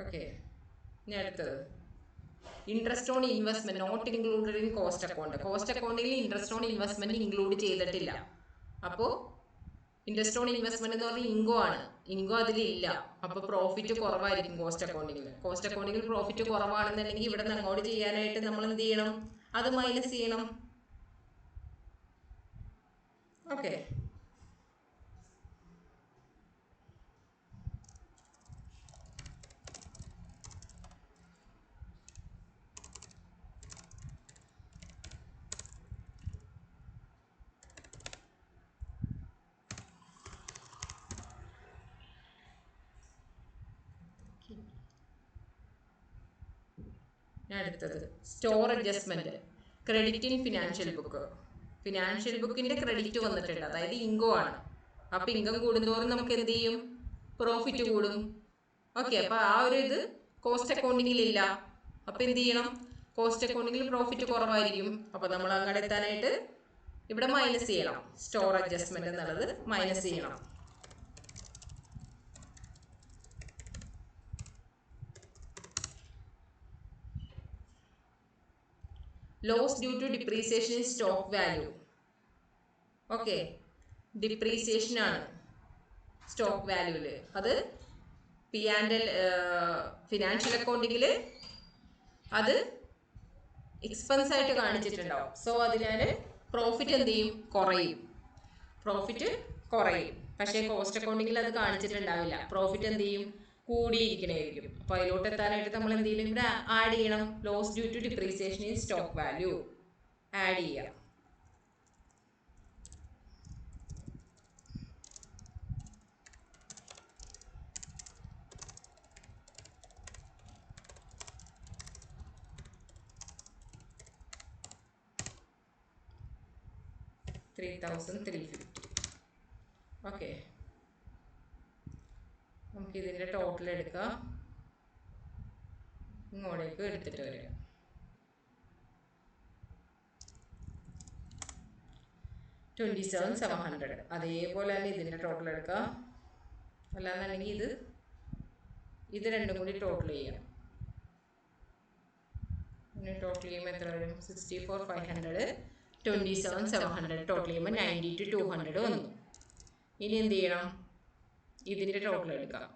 ഓക്കെ, ഇനി അടുത്തത് interest on investment not included in cost account. Cost അക്കൗണ്ടിൽ ഇൻട്രസ്റ്റ് ഓൺ ഇൻവെസ്റ്റ്മെന്റ് ഇൻക്ലൂഡ് ചെയ്തിട്ടില്ല. അപ്പോൾ ഇൻട്രസ്റ്റ് ഓൺ ഇൻവെസ്റ്റ്മെന്റ് എന്ന് പറഞ്ഞാൽ ഇൻകോ ആണ്, ഇൻകോ അതിലില്ല. അപ്പോൾ പ്രോഫിറ്റ് കുറവായിരിക്കും കോസ്റ്റ് അക്കൗണ്ടിങ്ങിൽ. കോസ്റ്റ് അക്കൗണ്ടിങ്ങിൽ പ്രോഫിറ്റ് കുറവാണെന്നുണ്ടെങ്കിൽ ഇവിടെ നിന്ന് അങ്ങോട്ട് ചെയ്യാനായിട്ട് നമ്മൾ എന്ത് ചെയ്യണം? അത് മൈനസ് ചെയ്യണം. ഓക്കെ, അടുത്തത് store adjustment credit in financial book. Financial ബുക്കിന്റെ ക്രെഡിറ്റ് വന്നിട്ടുണ്ട്, അതായത് ഇൻകോ ആണ്. അപ്പൊ ഇൻകം കൂടുന്തോറും നമുക്ക് എന്ത് ചെയ്യും? പ്രോഫിറ്റ് കൂടും. ഓക്കെ, അപ്പൊ ആ ഒരു ഇത് കോസ്റ്റ് അക്കൗണ്ടിങ്ങിൽ ഇല്ല. അപ്പൊ എന്ത് ചെയ്യണം? കോസ്റ്റ് അക്കൗണ്ടിങ്ങിൽ പ്രോഫിറ്റ് കുറവായിരിക്കും. അപ്പൊ നമ്മൾ അങ്ങോട്ട് എത്താനായിട്ട് ഇവിടെ മൈനസ് ചെയ്യണം. സ്റ്റോർ അഡ്ജസ്റ്റ്മെന്റ് എന്നുള്ളത് മൈനസ് ചെയ്യണം. Loss due to depreciation in stock value. Okay, depreciation ആണ് സ്റ്റോക്ക് വാല്യൂല്. അത് ഫിനാൻഷ്യൽ അക്കൗണ്ടിങ്ങിൽ അത് എക്സ്പെൻസ് ആയിട്ട് കാണിച്ചിട്ടുണ്ടാവും. സോ അതിനാൽ പ്രോഫിറ്റ് എന്ത് ചെയ്യും? കുറയും. പ്രോഫിറ്റ് കുറയും. പക്ഷേ കോസ്റ്റ് അക്കൗണ്ടിങ്ങിൽ അത് കാണിച്ചിട്ടുണ്ടാവില്ല. പ്രോഫിറ്റ് എന്ത് ചെയ്യും? കൂടിയിരിക്കണായിരിക്കും. അപ്പൊ അതിലോട്ട് എത്താനായിട്ട് നമ്മൾ എന്ത് ചെയ്യണം? ഇവിടെ ആഡ് ചെയ്യണം. Loss due to depreciation in stock value add ചെയ്യാം. ഓക്കെ, നമുക്ക് ഇതിന്റെ ടോട്ടൽ എടുക്കാം. ഇങ്ങോട്ടേക്ക് എടുത്തിട്ട് വരിക. 27,700. അതേപോലെ തന്നെ ഇതിന്റെ ടോട്ടൽ എടുക്കാം. അല്ലാന്നുണ്ടെങ്കിൽ ഇത് രണ്ടും കൂടി ടോട്ടൽ ചെയ്യാം. ടോട്ടൽ ചെയ്യുമ്പോൾ എത്ര വരും? 64,500. 27,700 ടോട്ടൽ ചെയ്യുമ്പോൾ 92,200 വന്നു. ഇനി എന്ത് ചെയ്യണം? ഇതിന്റെ ടോട്ടൽ എടുക്കാം.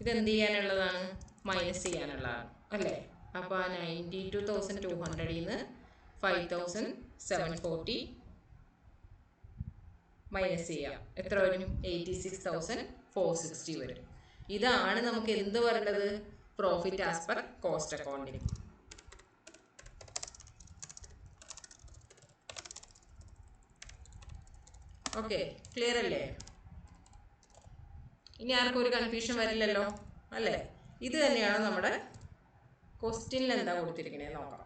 ഇതെന്ത് ചെയ്യാനുള്ളതാണ്? മൈനസ് ചെയ്യാനുള്ളതാണ് അല്ലേ? അപ്പോൾ 92,200 നിന്ന് 5,740 മൈനസ് ചെയ്യാം. എത്ര വരും? 86,460 വരും. ഇതാണ് നമുക്ക് എന്ത് പറയുന്നത്? Profit as per cost accounting. Okay, clear അല്ലേ? ഇനി ആർക്കും ഒരു കൺഫ്യൂഷൻ വരില്ലല്ലോ അല്ലേ? ഇത് തന്നെയാണ് നമ്മുടെ ക്വസ്റ്റ്യനിൽ എന്താ കൊടുത്തിരിക്കണേ നോക്കാം.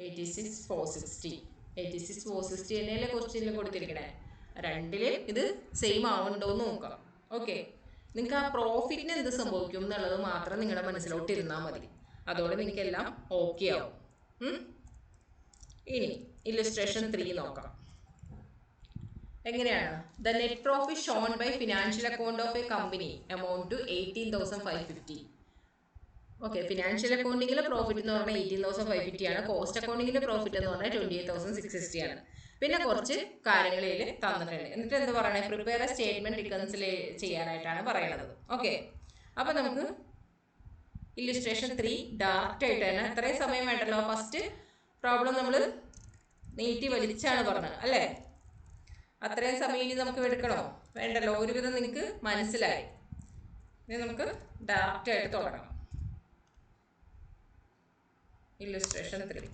$86,460 തന്നെയല്ലേ ക്വസ്റ്റ്യനിൽ കൊടുത്തിരിക്കണേ. രണ്ടിലും ഇത് സെയിം ആവുന്നുണ്ടോന്ന് നോക്കാം. ഓക്കെ, നിങ്ങൾക്ക് ആ പ്രോഫിറ്റിന് എന്ത് സംഭവിക്കും എന്നുള്ളത് മാത്രം നിങ്ങളുടെ മനസ്സിലോട്ട് ഇരുന്നാൽ മതി. അതോടെ നിങ്ങൾക്ക് എല്ലാം ഓക്കെ ആവും. ഇനി ഇല്ലസ്ട്രേഷൻ 3 നോക്കാം. എങ്ങനെയാണ്? The net profit shown by financial account of a company amount to 18,550. Okay, financial അക്കൗണ്ടിങ്ങിലെ പ്രോഫിറ്റ് എന്ന് പറഞ്ഞാൽ 18,550 ആണ്. കോസ്റ്റ് അക്കൗണ്ടിങ്ങിന്റെ പ്രോഫിറ്റ് എന്ന് പറഞ്ഞാൽ 28,660 ആണ്. പിന്നെ കുറച്ച് കാര്യങ്ങളിൽ തന്നിട്ടുണ്ട്. എന്നിട്ട് എന്ത് പറയണേ? പ്രിപ്പയർ എ സ്റ്റേറ്റ്മെന്റ് റിക്കൺസിൽ ചെയ്യാനായിട്ടാണ് പറയണത്. ഓക്കെ, അപ്പൊ നമുക്ക് ഇല്ലസ്ട്രേഷൻ 3 ഡയറക്റ്റ് ആയിട്ട് തന്നെ അത്രയും സമയം വേണ്ടല്ലോ. ഫസ്റ്റ് പ്രോബ്ലം നമ്മൾ നീട്ടി വലിച്ചാണ് പറഞ്ഞത് അല്ലേ? അത്രയും സമയം ഇനി നമുക്ക് എടുക്കണോ? വേണ്ടല്ലോ. ഒരുവിധം നിങ്ങൾക്ക് മനസ്സിലായി. ഇനി നമുക്ക് ഡയറക്റ്റ് ആയിട്ട് തുടങ്ങാം. ഇല്ലസ്ട്രേഷൻ 3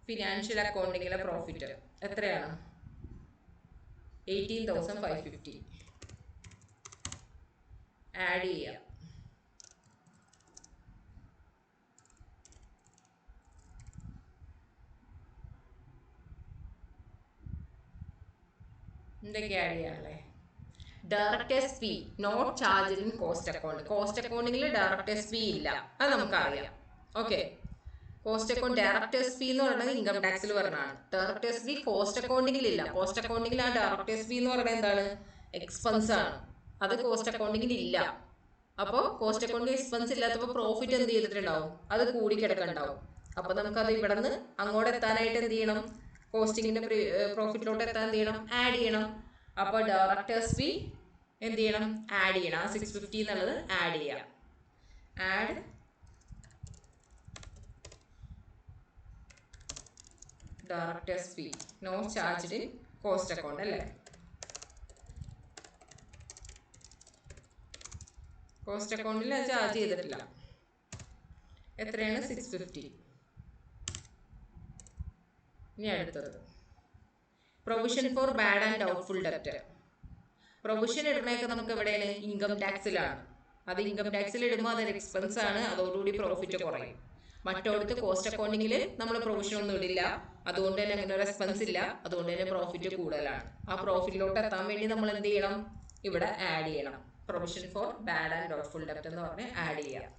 ഫിനാൻഷ്യൽ അക്കൗണ്ടിങ്ങിലെ പ്രോഫിറ്റ് എത്രയാണ്? 18,550 ആഡ് ചെയ്യാം. എന്തൊക്കെ ആഡ് ചെയ്യാനല്ലേ? Directors fee not charge in cost account. Cost അക്കൗണ്ടിങ്ങിൽ ഡയറക്ടേഴ്സ് ഫീ ഇല്ല, അത് നമുക്കറിയാം. Okay, cost account directors fee എന്ന് പറയുന്നത് ഇൻകം ടാക്സിൽ പറഞ്ഞതാണ്. ഡയറക്ടേഴ്സ് ഫീ കോസ്റ്റ് അക്കൗണ്ടിങ്ങിൽ ഇല്ല. കോസ്റ്റ് അക്കൗണ്ടിങ്ങിൽ ആ ഡയറക്ടേഴ്സ് ഫീ എന്ന് പറയുന്നത് എന്താണ്? എക്സ്പെൻസ് ആണ്. അത് കോസ്റ്റ് അക്കൗണ്ടിങ്ങിൽ ഇല്ല. അപ്പോൾ കോസ്റ്റ് അക്കൗണ്ടിൽ എക്സ്പെൻസ് ഇല്ലാത്തപ്പോൾ പ്രോഫിറ്റ് എന്ത് ചെയ്തിട്ടുണ്ടാവും? അത് കൂടി കിടക്കുന്നുണ്ടാവും. അപ്പോൾ നമുക്കത് ഇവിടെ നിന്ന് അങ്ങോട്ട് എത്താനായിട്ട് എന്ത് ചെയ്യണം? കോസ്റ്റിങ്ങിന്റെ പ്രോഫിറ്റിലോട്ട് എത്താൻ എന്ത് ചെയ്യണം? ആഡ് ചെയ്യണം. അപ്പോൾ ഡയറക്ടേഴ്സ് ഫീ എന്ത് ചെയ്യണം? ആഡ് ചെയ്യണം. 650 എന്നുള്ളത് ആഡ് ചെയ്യാം. Add directors fee no charged in cost account അല്ലേ? കോസ്റ്റ് അക്കൗണ്ടിൽ അത് ചാർജ് ചെയ്തിട്ടില്ല. എത്രയാണ്? 650. ഇനി അടുത്തത് provision for bad and doubtful ഡെപ്റ്റ്. പ്രൊവിഷൻ ഇടുന്നതൊക്കെ നമുക്ക് എവിടെയാണ്? ഇൻകം ടാക്സിലാണ്. അത് ഇൻകം ടാക്സിൽ ഇടുമ്പോൾ അതൊരു എക്സ്പെൻസ് ആണ്. അതോടുകൂടി പ്രോഫിറ്റ് കുറയും. മറ്റോടത്ത് കോസ്റ്റ് അക്കൗണ്ടിങ്ങിൽ നമ്മൾ പ്രൊവിഷൻ ഒന്നും ഇടില്ല. അതുകൊണ്ട് തന്നെ അങ്ങനെ ഒരു എക്സ്പെൻസ് ഇല്ല. അതുകൊണ്ട് തന്നെ പ്രോഫിറ്റ് കൂടുതലാണ്. ആ പ്രോഫിറ്റിലോട്ട് എത്താൻ വേണ്ടി നമ്മൾ എന്ത് ചെയ്യണം? ഇവിടെ ആഡ് ചെയ്യണം. Provision for bad and doubtful ഡെപ്റ്റ് എന്ന് പറഞ്ഞ് ആഡ് ചെയ്യാം.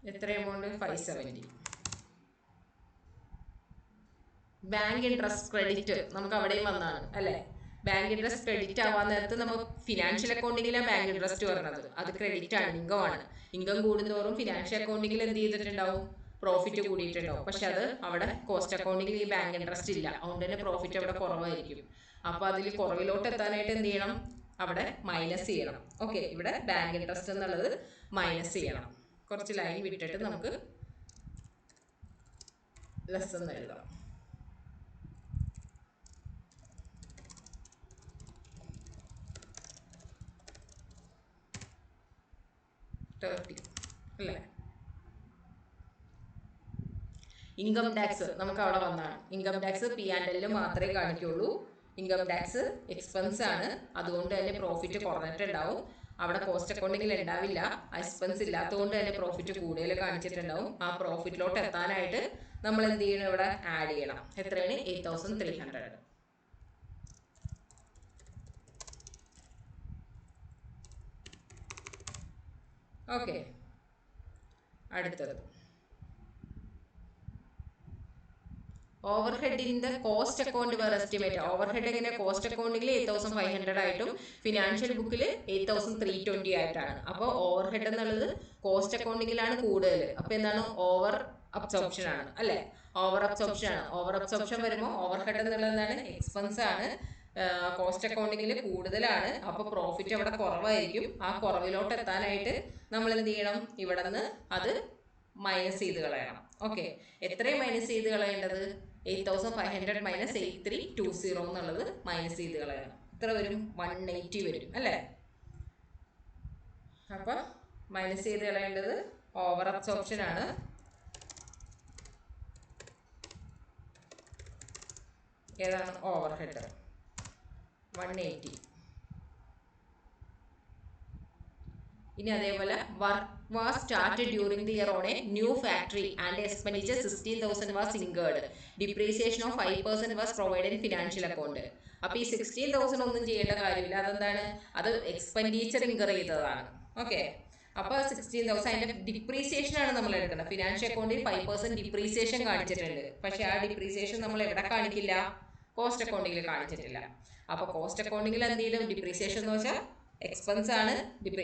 എത്ര എമൗണ്ട്? 570. ബാങ്ക് ഇൻട്രസ്റ്റ് ക്രെഡിറ്റ് നമുക്ക് അവിടെയും വന്നാണ് അല്ലേ? ബാങ്ക് ഇൻട്രസ്റ്റ് ക്രെഡിറ്റ് ആവാൻ നേരത്ത് നമ്മൾ ഫിനാൻഷ്യൽ അക്കൗണ്ടിങ്ങിലാണ് ബാങ്ക് ഇൻട്രസ്റ്റ് വരുന്നത്. അത് ക്രെഡിറ്റ് ആണ്, ഇൻകം ആണ്. ഇൻകം കൂടുന്നതോറും ഫിനാൻഷ്യൽ അക്കൗണ്ടിങ്ങിൽ എന്ത് ചെയ്തിട്ടുണ്ടാവും? പ്രോഫിറ്റ് കൂടിയിട്ടുണ്ടാവും. പക്ഷെ അത് അവിടെ കോസ്റ്റ് അക്കൗണ്ടിങ്ങിൽ ഈ ബാങ്ക് ഇൻട്രസ്റ്റ് ഇല്ല. അതുകൊണ്ട് തന്നെ പ്രോഫിറ്റ് അവിടെ കുറവായിരിക്കും. അപ്പോൾ അതിൽ കുറവിലോട്ട് എത്താനായിട്ട് എന്ത് ചെയ്യണം? അവിടെ മൈനസ് ചെയ്യണം. ഓക്കെ, ഇവിടെ ബാങ്ക് ഇൻട്രസ്റ്റ് എന്നുള്ളത് മൈനസ് ചെയ്യണം. കുറച്ച് ലൈൻ വിട്ടിട്ട് നമുക്ക് ലെസൺ എഴുതാം. അല്ലേ? ഇൻകം ടാക്സ് നമുക്ക് അവിടെ വന്നാണ്. ഇൻകം ടാക്സ് P&L മാത്രമേ കാണിക്കുള്ളൂ. ഇൻകം ടാക്സ് എക്സ്പെൻസ് ആണ്. അതുകൊണ്ട് തന്നെ പ്രോഫിറ്റ് കുറഞ്ഞിട്ടുണ്ടാവും. അവിടെ കോസ്റ്റ് അക്കൗണ്ടിങ്ങിൽ ഉണ്ടാവില്ല. എക്സ്പെൻസ് ഇല്ലാത്തതുകൊണ്ട് തന്നെ പ്രോഫിറ്റ് കൂടുതൽ കാണിച്ചിട്ടുണ്ടാവും. ആ പ്രോഫിറ്റിലോട്ട് എത്താനായിട്ട് നമ്മൾ എന്ത് ചെയ്യണം? ഇവിടെ ആഡ് ചെയ്യണം. എത്രയാണ്? 8300. ഓക്കെ, അടുത്തത് overhead in the cost account where estimate. Overhead എങ്ങനെ? കോസ്റ്റ് അക്കൗണ്ടിങ്ങിൽ 8500 ആയിട്ടും ഫിനാൻഷ്യൽ ബുക്കിൽ 8320 ആയിട്ടാണ്. അപ്പോൾ ഓവർഹെഡ് എന്നുള്ളത് കോസ്റ്റ് അക്കൗണ്ടിങ്ങിലാണ് കൂടുതൽ. അപ്പോൾ എന്താണ്? ഓവർ അബ്സോർപ്ഷൻ ആണ് അല്ലേ? ഓവർ അബ്സോർപ്ഷൻ ആണ്. ഓവർ അബ്സോർപ്ഷൻ വരുമ്പോൾ ഓവർഹെഡ് എന്നുള്ളത് എന്താണ്? എക്സ്പെൻസ് ആണ്. കോസ്റ്റ് അക്കൗണ്ടിങ്ങിൽ കൂടുതലാണ്. അപ്പോൾ പ്രോഫിറ്റ് അവിടെ കുറവായിരിക്കും. ആ കുറവിലോട്ട് എത്താനായിട്ട് നമ്മൾ എന്ത് ചെയ്യണം? ഇവിടെ നിന്ന് അത് മൈനസ് ചെയ്ത് കളയണം. ഓക്കെ, എത്രയും മൈനസ് ചെയ്ത് കളയേണ്ടത്? 8500 മൈനസ് 8320 എന്നുള്ളത് മൈനസ് ചെയ്ത് കളയണം. എത്ര വരും? 180 വരും അല്ലേ? അപ്പൊ മൈനസ് ചെയ്ത് കളയേണ്ടത് ഓവർ അബ്സോർപ്ഷൻ ആണ്. ഏതാണ്? ഓവർഹെഡ് 180. ഇനി അതേപോലെ work was started during the year on A new factory and expenditure 16,000 was incurred. Depreciation of 5% was provided in financial account. അപ്പോൾ ഈ 16,000 ഒന്നും ചെയ്യേണ്ട കാര്യമില്ല. അതെന്താണ്? അത് എക്സ്പെൻഡിച്ചർ ഇൻകർ ചെയ്തതാണ്. ഓക്കെ, അപ്പോൾ 16,000 അതിന്റെ ഡിപ്രീസിയേഷൻ ആണ് നമ്മൾ എടുക്കുന്നത്. ഫിനാൻഷ്യൽ അക്കൗണ്ടിൽ 5% ഡിപ്രീസിയേഷൻ കാണിച്ചിട്ടുണ്ട്. പക്ഷെ ആ ഡിപ്രീസിയേഷൻ നമ്മൾ എവിടെ കാണിക്കില്ല? കോസ്റ്റ് അക്കൗണ്ടിങ്ങിൽ കാണിച്ചിട്ടില്ല. അപ്പോൾ കോസ്റ്റ് അക്കൗണ്ടിങ്ങിൽ എന്ത് ചെയ്യും? ഡിപ്രീസിയേഷൻ എന്ന് വെച്ചാൽ എക്സ്പെൻസ് ആണ്.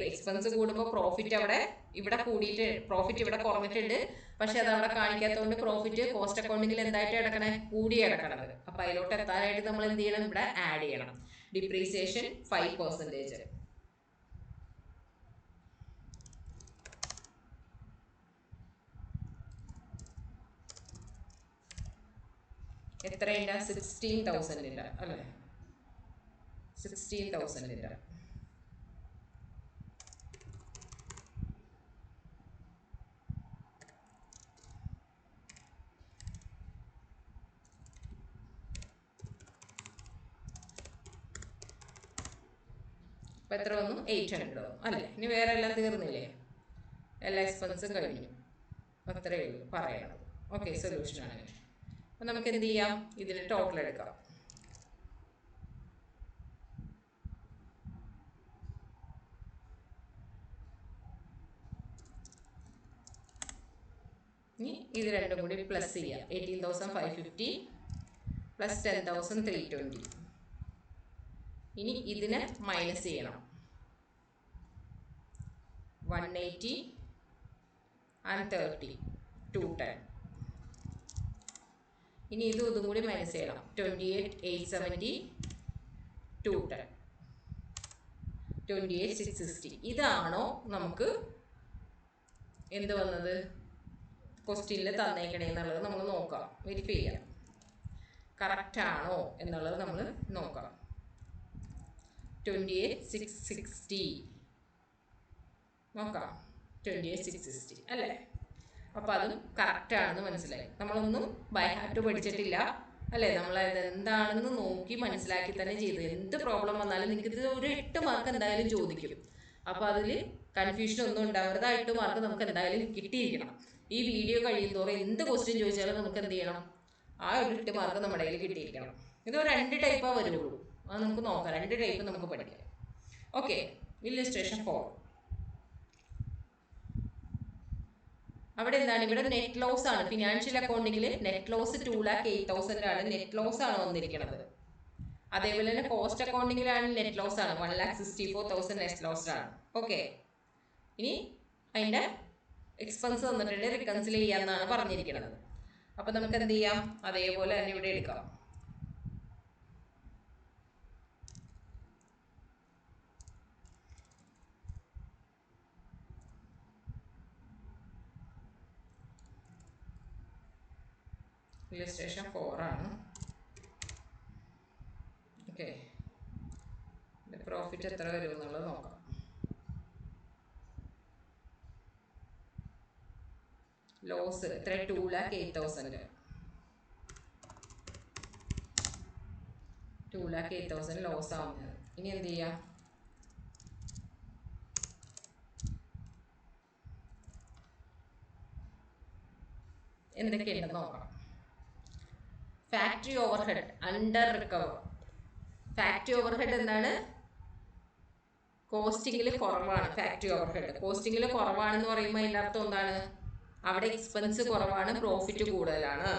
എക്സ്പെൻസ് കൂടുമ്പോൾ പ്രോഫിറ്റ് ഇവിടെ കൂടിയിട്ട് പ്രോഫിറ്റ് ഇവിടെ കുറഞ്ഞിട്ടുണ്ട്. പക്ഷെ അത് അവിടെ കാണിക്കാത്തതുകൊണ്ട് പ്രോഫിറ്റ് കോസ്റ്റ് അക്കൗണ്ടിങ്ങിൽ എന്തായിട്ട് കിടക്കണേ? കൂടി കിടക്കണത്. അപ്പൊ അതിലോട്ട് എത്താനായിട്ട് നമ്മൾ എന്ത് ചെയ്യണം? ഇവിടെ ആഡ് ചെയ്യണം. ഡിപ്രീസിയേഷൻ 5%. എത്രയുണ്ട്? 16,000 അല്ലേ? 16,000. അപ്പോൾ എത്ര വന്നു? 800 അല്ലേ? ഇനി വേറെ എല്ലാം തീർന്നില്ലേ? എല്ലാ എക്സ്പെൻസും കഴിഞ്ഞു. അത്രയേ ഉള്ളൂ പറയണം. ഓക്കെ, സൊല്യൂഷനാണ്. അപ്പം നമുക്ക് എന്ത് ചെയ്യാം? ഇതിന് ടോട്ടൽ എടുക്കാം. ഇനി ഇത് രണ്ടും കൂടി പ്ലസ് ചെയ്യാം. 18,550 പ്ലസ് 10,320. ഇനി ഇതിനെ മൈനസ് ചെയ്യണം. 180 and 30 210. ഇനി ഇതും കൂടി മൈനസ് ചെയ്യണം. 28,870 210 28,660. ഇതാണോ നമുക്ക് എന്ത് വന്നത് ക്വസ്റ്റ്യനിൽ തന്നേക്കണേ എന്നുള്ളത് നമ്മൾ നോക്കാം, വെരിഫൈ ചെയ്യാം. കറക്റ്റ് ആണോ എന്നുള്ളത് നമ്മൾ നോക്കാം. 28,660 നോക്കാം. 28,660 അല്ലേ? അപ്പോൾ അതും കറക്റ്റ് ആണെന്ന് മനസ്സിലായി. നമ്മളൊന്നും ബൈ ഹാർട്ട് പഠിച്ചിട്ടില്ല അല്ലേ? നമ്മളത് എന്താണെന്ന് നോക്കി മനസ്സിലാക്കി തന്നെ ചെയ്തു. എന്ത് പ്രോബ്ലം വന്നാലും നിങ്ങൾക്ക് ഇത് ഒരു 8 മാർക്ക് എന്തായാലും ചോദിക്കും. അപ്പോൾ അതിൽ കൺഫ്യൂഷൻ ഒന്നും ഉണ്ടാവരുത്. 8 മാർക്ക് നമുക്ക് എന്തായാലും കിട്ടിയിരിക്കണം. ഈ വീഡിയോ കഴിയുന്നതോറും എന്ത് ക്വസ്റ്റ്യൻ ചോദിച്ചാലും നമുക്ക് എന്ത് ചെയ്യണം? ആ ഒരു 8 മാർക്ക് നമ്മുടെ കയ്യിൽ കിട്ടിയിരിക്കണം. ഇത് 2 ടൈപ്പാണ് വരുള്ളൂ. അത് നമുക്ക് നോക്കാം. 2 ടൈപ്പ് നമുക്ക് പഠിക്കാം. Okay, illustration 4. അവിടെ എന്താണ്? ഇവിടെ നെറ്റ് ലോസ് ആണ്. ഫിനാൻഷ്യൽ അക്കൗണ്ടിങ്ങിൽ നെറ്റ് ലോസ് 2,08,000 ആണ്. നെറ്റ് ലോസ് ആണ് വന്നിരിക്കുന്നത്. അതേപോലെ തന്നെ കോസ്റ്റ് അക്കൗണ്ടിങ്ങിലാണ് നെറ്റ് ലോസ് ആണ്. 1,64,000 നെറ്റ് ലോസ് ആണ്. ഓക്കെ, ഇനി അതിൻ്റെ എക്സ്പെൻസ് വന്നിട്ടുണ്ട്, റിക്കൺസിൽ ചെയ്യാമെന്നാണ് പറഞ്ഞിരിക്കുന്നത്. അപ്പം നമുക്ക് എന്ത് ചെയ്യാം? അതേപോലെ തന്നെ ഇവിടെ എടുക്കാം. ഇല്ലസ്ട്രേഷൻ 4 ആണ്. ഓക്കെ, പ്രോഫിറ്റ് എത്ര വരും എന്നുള്ളത് നോക്കാം. ലോസ് എത്ര? 2,08,000. 2,08,000 ലോസ് ആവുന്നത്. ഇനി എന്ത് ചെയ്യാം? എന്തൊക്കെയുണ്ടെന്ന് നോക്കാം. Factory overhead under recover. Factory overhead എന്താണ്? കോസ്റ്റിംഗിൽ കുറവാണ്. ഫാക്ടറി ഓവർഹെഡ് കോസ്റ്റിംഗിൽ കുറവാണെന്ന് പറയുമ്പോൾ അതിൻ്റെ അർത്ഥം എന്താണ്? അവിടെ എക്സ്പെൻസ് കുറവാണ്, പ്രോഫിറ്റ് കൂടുതലാണ്.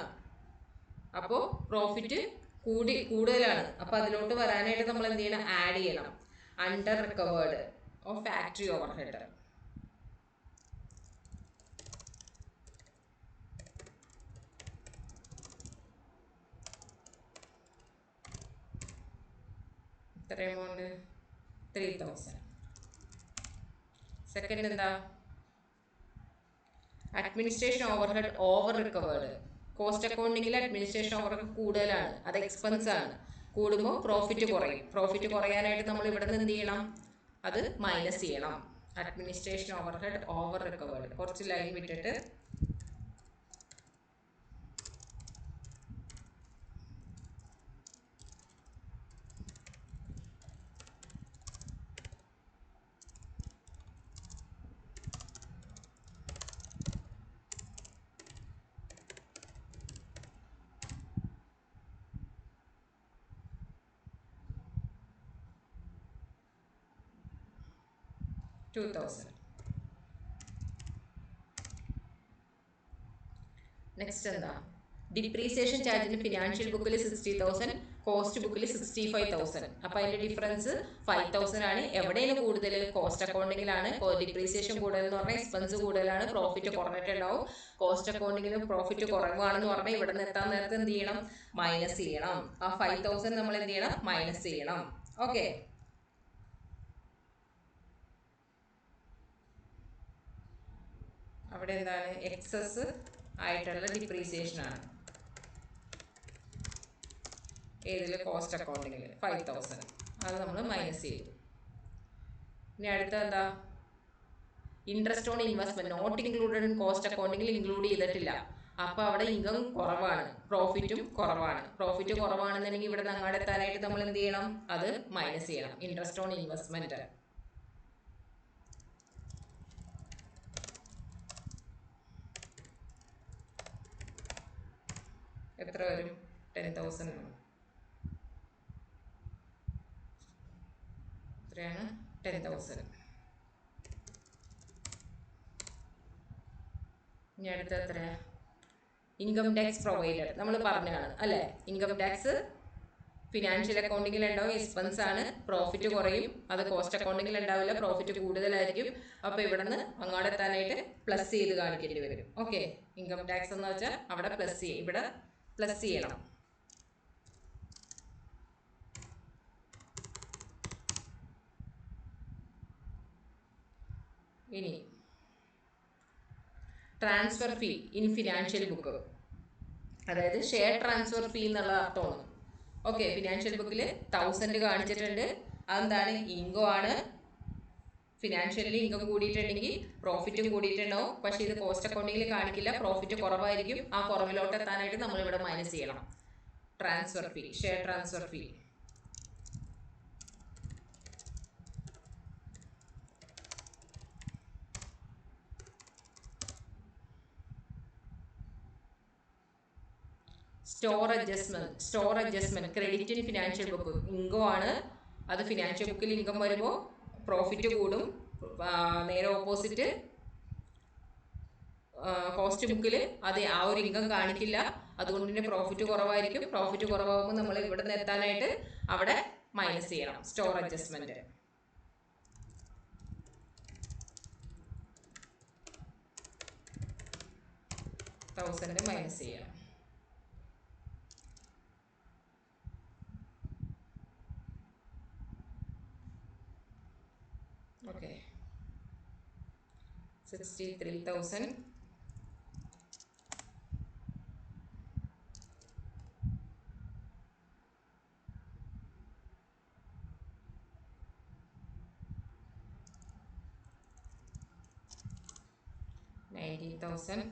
അപ്പോൾ പ്രോഫിറ്റ് കൂടുതലാണ്. അപ്പോൾ അതിലോട്ട് വരാനായിട്ട് നമ്മൾ എന്ത് ചെയ്യണം? ആഡ് ചെയ്യണം. Under recovered of factory overhead. എത്ര എമൗണ്ട്? 3,000. സെക്കൻഡ് എന്താ? Administration overhead over recovered. Cost അക്കൗണ്ടിങ്ങിൽ അഡ്മിനിസ്ട്രേഷൻ ഓവർഹെഡ് കൂടുതലാണ്. അത് എക്സ്പെൻസ് ആണ്. കൂടുമ്പോൾ പ്രോഫിറ്റ് കുറയും. പ്രോഫിറ്റ് കുറയാനായിട്ട് നമ്മൾ ഇവിടെ നിന്ന് എന്ത് ചെയ്യണം? അത് മൈനസ് ചെയ്യണം. Administration overhead over recovered. കുറച്ച് ലൈൻ വിട്ടിട്ട് $2,000. നെക്സ്റ്റ് എന്താ? ഡിപ്രീസിയേഷൻ ചാർജിന് ഫിനാൻഷ്യൽ ബുക്കിൽ 60,000, കോസ്റ്റ് ബുക്കിൽ 65,000. അപ്പോൾ അതിൻ്റെ ഡിഫറൻസ് 5,000 ആണ്. എവിടെയാണ് കൂടുതൽ? കോസ്റ്റ് അക്കൗണ്ടിങ്ങിലാണ്. ഡിപ്രീസിയേഷൻ കൂടുതൽ എന്ന് പറഞ്ഞാൽ എക്സ്പെൻസ് കൂടുതലാണ്, പ്രോഫിറ്റ് കുറഞ്ഞിട്ടുണ്ടാവും. കോസ്റ്റ് അക്കൗണ്ടിങ്ങിൽ പ്രോഫിറ്റ് കുറവാണെന്ന് പറഞ്ഞാൽ ഇവിടെ നിന്ന് എത്താൻ നേരത്തെ എന്ത് ചെയ്യണം? മൈനസ് ചെയ്യണം. ആ 5,000 നമ്മൾ എന്ത് ചെയ്യണം? മൈനസ് ചെയ്യണം. ഓക്കെ, അവിടെ എന്താണ്? എക്സസ് ആയിട്ടുള്ള ഡിപ്രീസിയേഷൻ ആണ്. ഏതിൽ? കോസ്റ്റ് അക്കൗണ്ടിങ്ങിൽ 5,000. അത് നമ്മൾ മൈനസ് ചെയ്തു. ഇനി അടുത്ത എന്താ? Interest on investment not included in cost അക്കൗണ്ടിങ്ങിൽ ഇൻക്ലൂഡ് ചെയ്തിട്ടില്ല. അപ്പോൾ അവിടെ ഇൻകം കുറവാണ്, പ്രോഫിറ്റും കുറവാണ്. പ്രോഫിറ്റ് കുറവാണെന്നുണ്ടെങ്കിൽ ഇവിടെ അങ്ങോട്ട് എത്താനായിട്ട് നമ്മൾ എന്ത് ചെയ്യണം? അത് മൈനസ് ചെയ്യണം. ഇൻട്രസ്റ്റ് ഓൺ ഇൻവെസ്റ്റ്മെന്റ് എത്ര വരും? 10,000 ആണ്. എത്രയാണ്? 10,000. ഇനി അടുത്ത എത്രയാ? ഇൻകം ടാക്സ് പ്രൊവൈഡഡ് നമ്മൾ പറഞ്ഞതാണ് അല്ലേ. ഇൻകം ടാക്സ് ഫിനാൻഷ്യൽ അക്കൗണ്ടിങ്ങിൽ ഉണ്ടാവും, എക്സ്പെൻസ് ആണ്, പ്രോഫിറ്റ് കുറയും. അത് കോസ്റ്റ് അക്കൗണ്ടിങ്ങിൽ ഉണ്ടാവില്ല, പ്രോഫിറ്റ് കൂടുതലായിരിക്കും. അപ്പോൾ ഇവിടെ നിന്ന് അങ്ങോട്ട് എത്താനായിട്ട് പ്ലസ് ചെയ്ത് കാണിക്കേണ്ടി വരും. ഓക്കെ, ഇൻകം ടാക്സ് എന്ന് വെച്ചാൽ അവിടെ പ്ലസ് ചെയ്യും, ഇവിടെ പ്ലസ് ചെയ്യണം. ഇനി transfer fee in financial book, അതായത് ഷെയർ ട്രാൻസ്ഫർ ഫീ എന്നുള്ള അർത്ഥമാണ്. ഓക്കെ, ഫിനാൻഷ്യൽ ബുക്കിൽ 1000 കാണിച്ചിട്ടുണ്ട്. അതെന്താണ്? ഇൻകം ആണ്. ഫിനാൻഷ്യലി ഇൻകം കൂടിയിട്ടുണ്ടെങ്കിൽ പ്രോഫിറ്റും കൂടിയിട്ടുണ്ടാവും. പക്ഷേ ഇത് കോസ്റ്റ് അക്കൗണ്ടിങ്ങിൽ കാണിക്കില്ല, പ്രോഫിറ്റ് കുറവായിരിക്കും. ആ കുറവിലോട്ട് എത്താനായിട്ട് നമ്മൾ ഇവിടെ മൈനസ് ചെയ്യണം. Transfer fee, share transfer fee. Store adjustment credit in financial book. Income ആണ്, അത് ഫിനാൻഷ്യൽ ബുക്കിൽ ഇൻകം വരുമ്പോൾ പ്രോഫിറ്റ് കൂടും. നേരെ ഓപ്പോസിറ്റ് കോസ്റ്റ് ബുക്കിൽ അത് ആ ഒരു ഇൻകം കാണിക്കില്ല, അതുകൊണ്ട് തന്നെ പ്രോഫിറ്റ് കുറവായിരിക്കും. പ്രോഫിറ്റ് കുറവാകുമ്പോൾ നമ്മൾ ഇവിടെ നിന്ന് എത്താനായിട്ട് അവിടെ മൈനസ് ചെയ്യണം. സ്റ്റോർ അഡ്ജസ്റ്റ്മെന്റ് 1000 മൈനസ് ചെയ്യാം. ഓക്കെ, 63,000 90,000.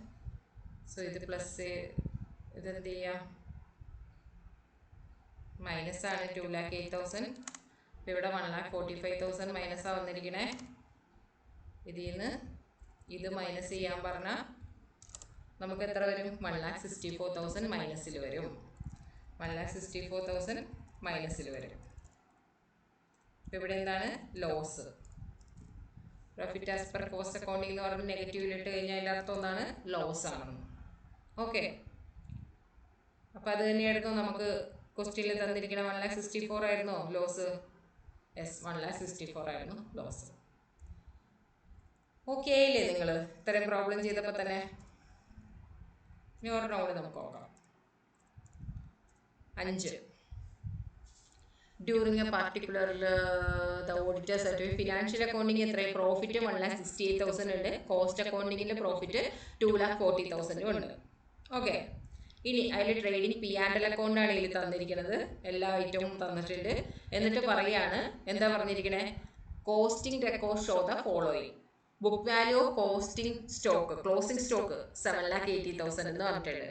സോ ഇത് പ്ലസ്, ഇതെന്ത് ചെയ്യാം? മൈനസ് ആണ് 2,08,000. അപ്പോൾ ഇവിടെ 1,45,000 മൈനസാണ് വന്നിരിക്കണേ. ഇതിൽ നിന്ന് ഇത് മൈനസ് ചെയ്യാൻ പറഞ്ഞാൽ നമുക്ക് എത്ര വരും? 1,64,000 മൈനസിൽ വരും. 1,64,000 മൈനസിൽ വരും. അപ്പോൾ ഇവിടെ എന്താണ്? Loss. Profit as per cost accounting എന്ന് പറഞ്ഞ് നെഗറ്റീവിലിട്ട് കഴിഞ്ഞാൽ അതിൻ്റെ അർത്ഥം എന്താണ്? ലോസ് ആണ്. ഓക്കെ, അപ്പോൾ അത് തന്നെയായിരുന്നു നമുക്ക് ക്വസ്റ്റ്യനിൽ തന്നിരിക്കണം. 1,64,000 ആയിരുന്നോ ലോസ്? യെസ്, 1,64,000 ആയിരുന്നു ലോസ്. ഓക്കെ അല്ലേ നിങ്ങൾ? ഇത്രയും പ്രോബ്ലം ചെയ്തപ്പോൾ തന്നെ. ഇനി ഒരെണ്ണോട് നമുക്ക് നോക്കാം. 5. During A particular the auditor certificate financial accounting എത്ര? പ്രോഫിറ്റ് 1,68,000 ഉണ്ട്. കോസ്റ്റ് അക്കൗണ്ടിങ്ങിൻ്റെ പ്രോഫിറ്റ് 2,40,000 ഉണ്ട്. ഓക്കെ, ഇനി അതിൽ ട്രേഡിംഗ് P&L അക്കൗണ്ടാണ് ഇതിൽ തന്നിരിക്കുന്നത്. എല്ലാ ഐറ്റവും തന്നിട്ടുണ്ട്. എന്നിട്ട് പറയാണ്, എന്താ പറഞ്ഞിരിക്കണേ? Costing record show the following. Book value of costing stock, closing stock 7,80,000 എന്ന് പറഞ്ഞിട്ടുണ്ട്.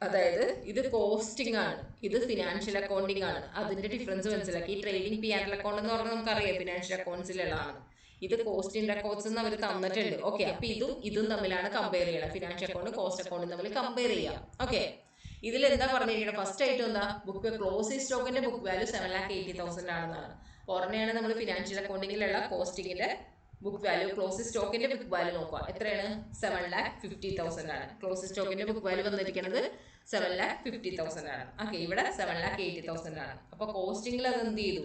അതായത് ഇത് കോസ്റ്റിംഗ് ആണ്, ഇത് ഫിനാൻഷ്യൽ അക്കൗണ്ടിങ് ആണ്. അതിന്റെ ഡിഫറൻസ് മനസ്സിലാക്കി. ഈ ട്രേഡിംഗ് P&L അക്കൗണ്ട് എന്ന് പറഞ്ഞാൽ നമുക്കറിയാം ഫിനാൻഷ്യൽ അക്കൗണ്ട്സിലുള്ളതാണ്. ഇത് കോസ്റ്റിംഗ് റെക്കോർഡ്സ് എന്ന് അവർ തന്നിട്ടുണ്ട്. ഓക്കെ, അപ്പൊ ഇതും തമ്മിലാണ് കമ്പയർ ചെയ്യണം. ഫിനാൻഷ്യൽ അക്കൗണ്ട് കോസ്റ്റ് അക്കൗണ്ട് തമ്മിൽ കമ്പയർ ചെയ്യാം. ഓക്കെ, ഇതിൽ എന്താ പറഞ്ഞിരിക്കുന്നത്? ഫസ്റ്റ് ആയിട്ട് എന്താ? ബുക്ക് ക്ലോസിംഗ് സ്റ്റോക്കിന്റെ ബുക്ക് വാല്യൂ 7,80,000 ആണെന്നാണ്. പുറമെയാണ് നമ്മൾ ഫിനാൻഷ്യൽ അക്കൗണ്ടിങ്ങിലുള്ള കോസ്റ്റിംഗിന്റെ ബുക്ക് വാല്യൂ. ക്ലോസിംഗ് സ്റ്റോക്കിന്റെ ബുക്ക് വാല്യൂ നോക്കുക, എത്രയാണ്? 7,50,000 ആണ്. ക്ലോസിംഗ് സ്റ്റോക്കിന്റെ ബുക്ക് വാല്യൂ വന്നിരിക്കുന്നത് 7,50,000 ആണ്. ഓക്കെ, ഇവിടെ 7,80,000 ആണ്. അപ്പൊ കോസ്റ്റിംഗിൽ അത് എന്ത് ചെയ്തു?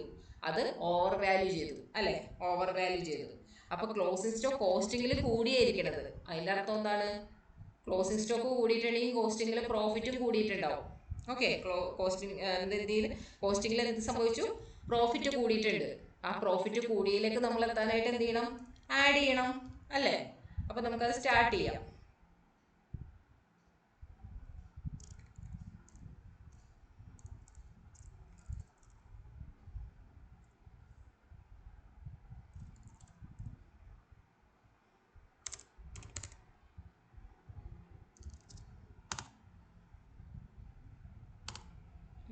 അത് ഓവർ വാല്യൂ ചെയ്തു അല്ലെ? ഓവർ വാല്യൂ ചെയ്തു. അപ്പൊ ക്ലോസിംഗ് സ്റ്റോക്ക് കോസ്റ്റിംഗിൽ കൂടിയായിരിക്കണത്. അതിന്റെ അർത്ഥം എന്താണ്? ക്ലോസിംഗ് സ്റ്റോക്ക് കൂടിയിട്ടുണ്ടെങ്കിൽ കോസ്റ്റിംഗിൽ പ്രോഫിറ്റും കൂടിയിട്ടുണ്ടാവും. ഓക്കെ, കോസ്റ്റിംഗിൽ എന്ത് സംഭവിച്ചു? പ്രോഫിറ്റ് കൂടിയിട്ടുണ്ട്. ആ പ്രോഫിറ്റ് കൂടിയിലേക്ക് നമ്മൾ എത്താനായിട്ട് എന്ത് ചെയ്യണം? ആഡ് ചെയ്യണം അല്ലേ? അപ്പൊ നമുക്കത് സ്റ്റാർട്ട് ചെയ്യാം.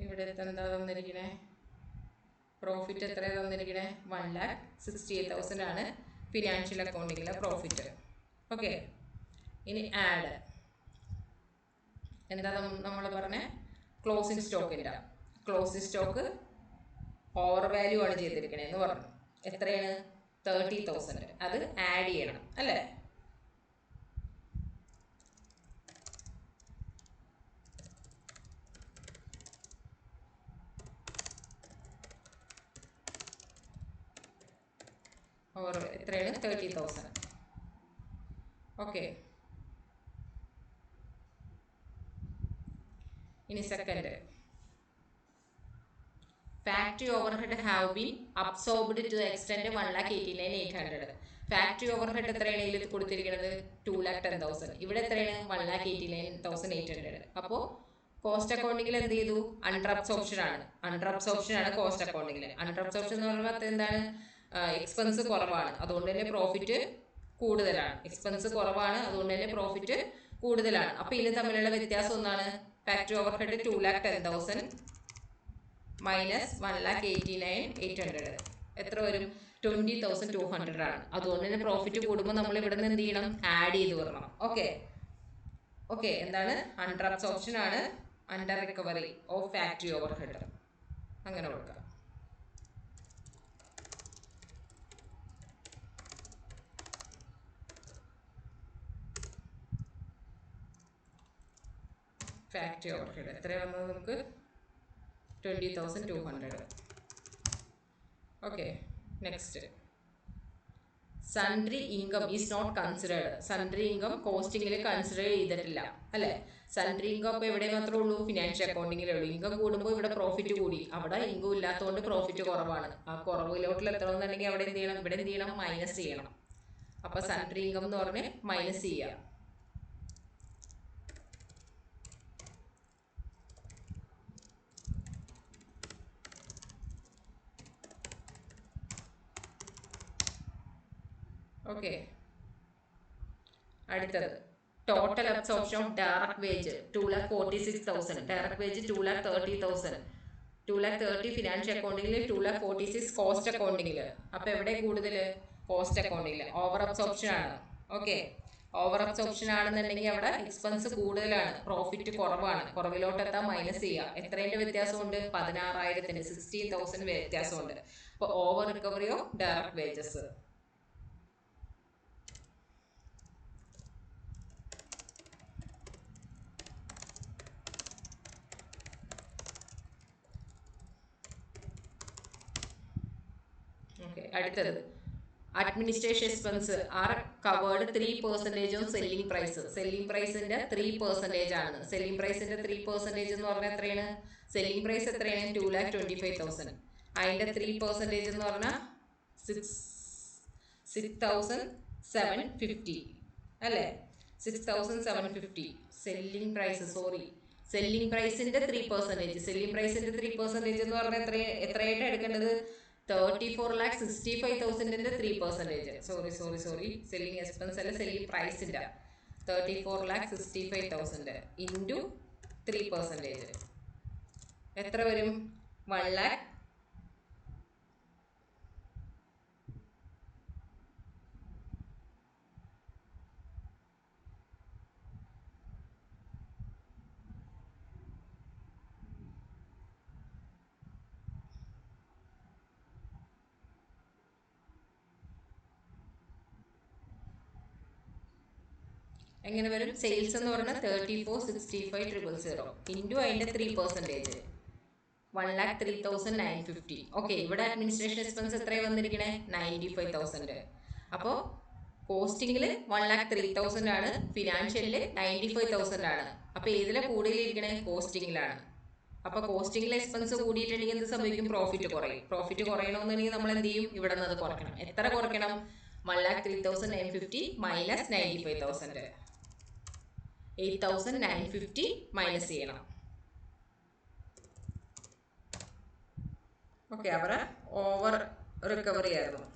ഇവിടെ എന്താ തന്നിരിക്കണേ? പ്രോഫിറ്റ് എത്ര തന്നിരിക്കണേ? 1,68,000 ആണ് ഫിനാൻഷ്യൽ അക്കൗണ്ടിങ്ങിലെ പ്രോഫിറ്റ്. ഓക്കെ, ഇനി ആഡ് എന്താ നമ്മൾ പറഞ്ഞേ? ക്ലോസിംഗ് സ്റ്റോക്കിൻ്റെ ക്ലോസിംഗ് സ്റ്റോക്ക് ഓവർ വാല്യൂ ആണ് ചെയ്തിരിക്കണേന്ന് പറഞ്ഞു. എത്രയാണ്? 30,000. അത് ആഡ് ചെയ്യണം അല്ലേ? ഓവർ എത്രയാണ് 30,000. ഓക്കെ, ഇനി second, factory overhead have been absorbed to the extent 1,89,800. Factory overhead എത്രയാണ് ഇതിൽ കൊടുത്തിരിക്കുന്നത്? 2,10,000. ഇവിടെ എത്രയാണ്? 1,89,800. അപ്പോൾ കോസ്റ്റ് അക്കൗണ്ടിങ്ങിൽ എന്ത് ചെയ്തു? അണ്ടർ അബ്സോർപ്ഷൻ ആണ്. അണ്ടർ അബ്സോർപ്ഷൻ ആണ് കോസ്റ്റ് അക്കൗണ്ടിങ്ങിൽ. അണ്ടർ അബ്സോർപ്ഷൻ എന്ന് പറയുമ്പോൾ എന്താണ്? എക്സ്പെൻസ് കുറവാണ്, അതുകൊണ്ട് തന്നെ പ്രോഫിറ്റ് കൂടുതലാണ്. എക്സ്പെൻസ് കുറവാണ്, അതുകൊണ്ട് തന്നെ പ്രോഫിറ്റ് കൂടുതലാണ്. അപ്പോൾ ഇതിന് തമ്മിലുള്ള വ്യത്യാസം ഒന്നാണ്. ഫാക്ടറി ഓവർഹെഡ് 2,10,000 മൈനസ് 1,89,800 എത്ര വരും? 20,200 ആണ്. അതുകൊണ്ട് തന്നെ പ്രോഫിറ്റ് കൂടുമ്പോൾ നമ്മൾ ഇവിടെ നിന്ന് എന്ത് ചെയ്യണം? ആഡ് ചെയ്ത് വരണം. ഓക്കെ ഓക്കെ, എന്താണ്? അണ്ടർ അബ്സോർപ്ഷൻ ആണ്, under recovery of factory overhead, അങ്ങനെ കൊടുക്കാം. ഫാക്ടറി ഓവർഹെഡ് എത്രയാണ് വന്നത് നമുക്ക്? 20,200. Okay, next, sundry income is not considered. Sundry income കോസ്റ്റിംഗിൽ കൺസിഡർ ചെയ്തിട്ടില്ല അല്ലേ? സൺട്രി ഇൻകം അപ്പോൾ എവിടെ മാത്രമേ ഉള്ളൂ? ഫിനാൻഷ്യൽ അക്കൗണ്ടിങ്ങിലേ ഉള്ളൂ. ഇൻകം കൂടുമ്പോൾ ഇവിടെ പ്രോഫിറ്റ് കൂടി, അവിടെ ഇൻകം ഇല്ലാത്തതുകൊണ്ട് പ്രോഫിറ്റ് കുറവാണ്. ആ കുറവിലോട്ടിൽ എത്തണമെന്നുണ്ടെങ്കിൽ അവിടെ എന്ത് ചെയ്യണം? ഇവിടെ എന്ത് ചെയ്യണം? മൈനസ് ചെയ്യണം. അപ്പോൾ സൺട്രി ഇൻകം എന്ന് പറഞ്ഞ് മൈനസ് ചെയ്യാം. ഓക്കെ, അടുത്തത് total absorption of direct wage 2,46,000. Direct wage 2,30,000. 2,30,000 financial അക്കൗണ്ടിങ്ങിൽ, 2,46,000 കോസ്റ്റ് അക്കൗണ്ടിങ്ങിൽ. അപ്പോൾ എവിടെ കൂടുതൽ? കോസ്റ്റ് അക്കൗണ്ടിങ്ങിൽ. ഓവർ അബ്സോർപ്ഷൻ ആണ്. ഓക്കെ, ഓവർ അബ്സോർപ്ഷൻ ആണെന്നുണ്ടെങ്കിൽ അവിടെ എക്സ്പെൻസ് കൂടുതലാണ്, പ്രോഫിറ്റ് കുറവാണ്. കുറവിലോട്ടെത്താൻ മൈനസ് ചെയ്യുക. എത്രേൻ്റെ വ്യത്യാസമുണ്ട്? 16,000, 16,000 വ്യത്യാസമുണ്ട്. അപ്പോൾ over recovery of direct wages. അടുത്തത്, administration expense are covered 3% of selling price. Selling പ്രൈസിന്റെ 3% ആണ്. സെല്ലിംഗ് പ്രൈസിന്റെ 3% എന്ന് പറഞ്ഞാൽ എത്രയാണ്? സെല്ലിംഗ് പ്രൈസ് എത്രയാണ്? 2,25,000. അതിന്റെ 3% എന്ന് പറഞ്ഞാൽ 6,750 അല്ലേ? 6,750 സെല്ലിംഗ് പ്രൈസ്. സെല്ലിംഗ് പ്രൈസിന്റെ 3%. സെല്ലിംഗ് പ്രൈസിന്റെ 3% എന്ന് പറഞ്ഞാൽ എത്രയായിട്ട് എടുക്കേണ്ടത്? 34,65,000 3%. സോറി, സെല്ലിംഗ് എക്സ്പെൻസ് അല്ല, സെല്ലിംഗ് പ്രൈസിന്റെ 34,65,000 ഇൻറ്റു 3% എത്ര വരും? 1 lakh. എങ്ങനെ വരും? സെയിൽസ് എന്ന് പറഞ്ഞാൽ 34,65,000 ഇൻറ്റു അതിൻ്റെ 3% 1,03,950. ഓക്കെ, ഇവിടെ അഡ്മിനിസ്ട്രേഷൻ എക്സ്പെൻസ് എത്രയാണ് വന്നിരിക്കണേ? 95,000. അപ്പോൾ കോസ്റ്റിംഗിൽ 1,03,000 ആണ്, ഫിനാൻഷ്യലിൽ 95,000 ആണ്. അപ്പോൾ ഏതിലാണ് കൂടുതലിരിക്കണേ? കോസ്റ്റിംഗിലാണ്. അപ്പോൾ കോസ്റ്റിംഗിലെ എക്സ്പെൻസ് കൂടിയിട്ടുണ്ടെങ്കിൽ എന്ത് സംഭവിക്കും? പ്രോഫിറ്റ് കുറയും. പ്രോഫിറ്റ് കുറയണമെന്നുണ്ടെങ്കിൽ നമ്മൾ എന്ത് ചെയ്യും? ഇവിടെ നിന്ന് അത് കുറയ്ക്കണം. എത്ര കുറയ്ക്കണം? 1,03,950 മൈനസ് 95,000. 8,950 മൈനസ് ചെയ്യണം. ഓക്കെ, അവരെ ഓവർ റിക്കവറി ആയിരുന്നു.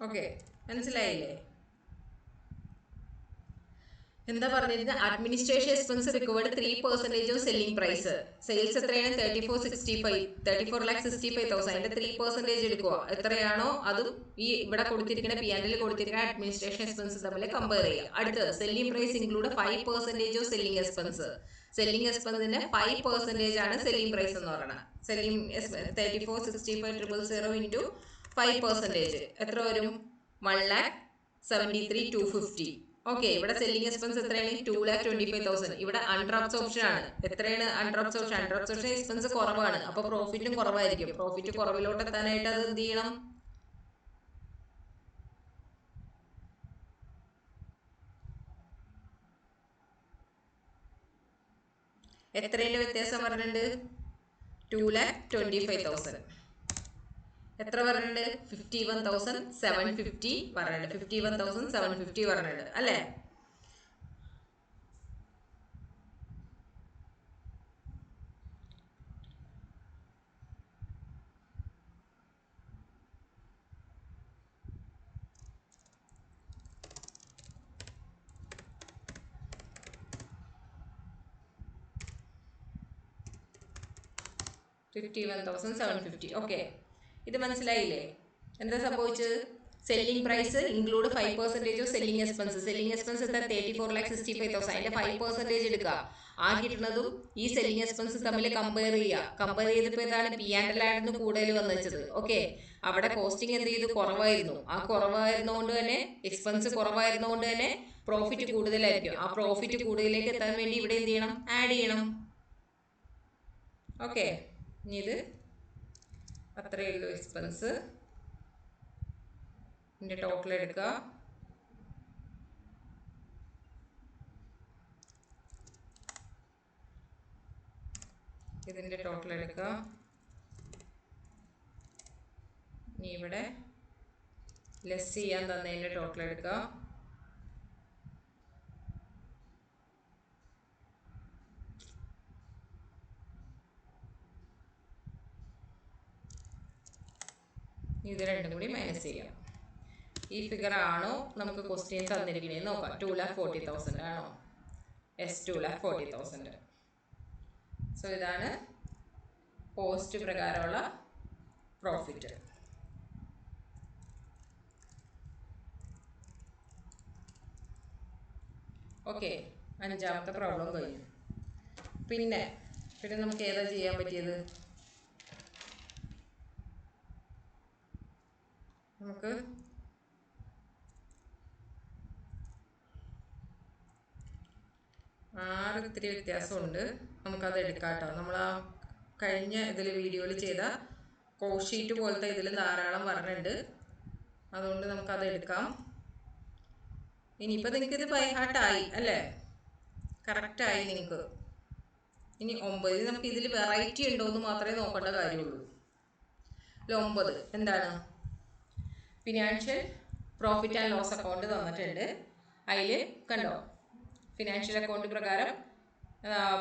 ഓക്കെ, മനസ്സിലായില്ലേ? എന്താ പറഞ്ഞിരുന്നത്? Administration expense recovered 3% of selling price. Sales എത്രയാണ്? 34,65,000. അതിന്റെ 3% എടുക്കുക. എത്രയാണോ അതും ഈ ഇവിടെ കൊടുത്തിരിക്കുന്ന P&L കൊടുത്തിരിക്കുന്ന അഡ്മിനിസ്ട്രേഷൻ എക്സ്പെൻസ് തമ്മിൽ കമ്പയർ ചെയ്യുക. അടുത്തത് selling price include 5% of selling expense. Selling എക്സ്പെൻസിന്റെ 5% ആണ് സെല്ലിംഗ് പ്രൈസ് എന്ന് പറയുന്നത്. സെല്ലിംഗ് 34,65,000 ഇൻറ്റു 5% എത്ര വരും? 1,73,250. ഓക്കെ, ഇവിടെ സെല്ലിംഗ് എക്സ്പെൻസ് എത്രയാണ്? 2,25,000. ഇവിടെ അണ്ടർ അബ്സോർപ്ഷൻ ആണ്. എത്രയാണ് under absorption? Under absorption expense കുറവാണ്, അപ്പൊ പ്രോഫിറ്റും കുറവായിരിക്കും. പ്രോഫിറ്റ് കുറവിലോട്ട് എത്താനായിട്ട് അത് എന്ത് ചെയ്യണം? എത്രയുടെ വ്യത്യാസം പറഞ്ഞിട്ടുണ്ട്? 2,25,000. എത്ര പറഞ്ഞിട്ടുണ്ട്? 51,750 പറഞ്ഞിട്ടുണ്ട്. 51,750 പറഞ്ഞിട്ടുണ്ട് അല്ലേ? ഓക്കെ, ഇത് മനസ്സിലായില്ലേ? എന്താ സംഭവിച്ചത്? Selling price include 5% of selling expense. Selling expense എത്ര? 34,65,000. അതിന്റെ 5% എടുക്കുക. ആ കിട്ടുന്നതും ഈ സെല്ലിംഗ് എക്സ്പെൻസ് തമ്മിൽ കമ്പയർ ചെയ്യുക. കമ്പയർ ചെയ്തപ്പോൾ ഏതാണ്? P&L ആയിരുന്നു കൂടുതൽ വന്നത്. ഓക്കെ, അവിടെ കോസ്റ്റിംഗ് എന്ത് ചെയ്തു? കുറവായിരുന്നു. ആ കുറവായിരുന്നതുകൊണ്ട് തന്നെ, എക്സ്പെൻസ് കുറവായിരുന്നതുകൊണ്ട് തന്നെ പ്രോഫിറ്റ് കൂടുതലായിരിക്കും. ആ പ്രോഫിറ്റ് കൂടുതലേക്ക് എത്താൻ വേണ്ടി ഇവിടെ എന്ത് ചെയ്യണം? ആഡ് ചെയ്യണം. ഓക്കെ, ഇനി ഇത് അത്രയേ ഉള്ളൂ എക്സ്പെൻസ്. ഇതിന്റെ ടോട്ടൽ എടുക്കുക. ഇതിന്റെ ടോട്ടൽ എടുക്കുക. ഇനി ഇവിടെ ലെസ് ചെയ്യാൻ തന്നതിന്റെ ടോട്ടൽ എടുക്കുക. ഇത് രണ്ടും കൂടി മൈനസ് ചെയ്യാം. ഈ ഫിഗർ ആണോ നമുക്ക് ക്വസ്റ്റ്യൻ തന്നിരിക്കുന്നത് നോക്കാം. 2,40,000 ആണോ? യെസ്, 2,40,000. സോ ഇതാണ് കോസ്റ്റ് പ്രകാരമുള്ള പ്രോഫിറ്റ്. ഓക്കെ, അഞ്ചാമത്തെ പ്രോബ്ലം കഴിഞ്ഞു. പിന്നെ നമുക്ക് ഏതാ ചെയ്യാൻ പറ്റിയത്? നമുക്ക് ഇത്തിരി വ്യത്യാസമുണ്ട്, നമുക്കത് എടുക്കാം കേട്ടോ. നമ്മൾ ആ കഴിഞ്ഞ ഇതിൽ വീഡിയോയിൽ ചെയ്ത കോസ്റ്റ് ഷീറ്റ് പോലത്തെ ഇതിൽ ധാരാളം പറഞ്ഞിട്ടുണ്ട്, അതുകൊണ്ട് നമുക്കത് എടുക്കാം. ഇനിയിപ്പോൾ നിങ്ങൾക്കിത് ബൈ ഹാർട്ടായി അല്ലേ? കറക്റ്റായി നിങ്ങൾക്ക്. ഇനി 9 നമുക്ക് ഇതിൽ വെറൈറ്റി ഉണ്ടോ എന്ന് മാത്രമേ നോക്കേണ്ട കാര്യമുള്ളൂ. 9 എന്താണ്? Financial profit and loss account തന്നിട്ടുണ്ട്. അതിൽ കണ്ടോ, ഫിനാൻഷ്യൽ അക്കൗണ്ട് പ്രകാരം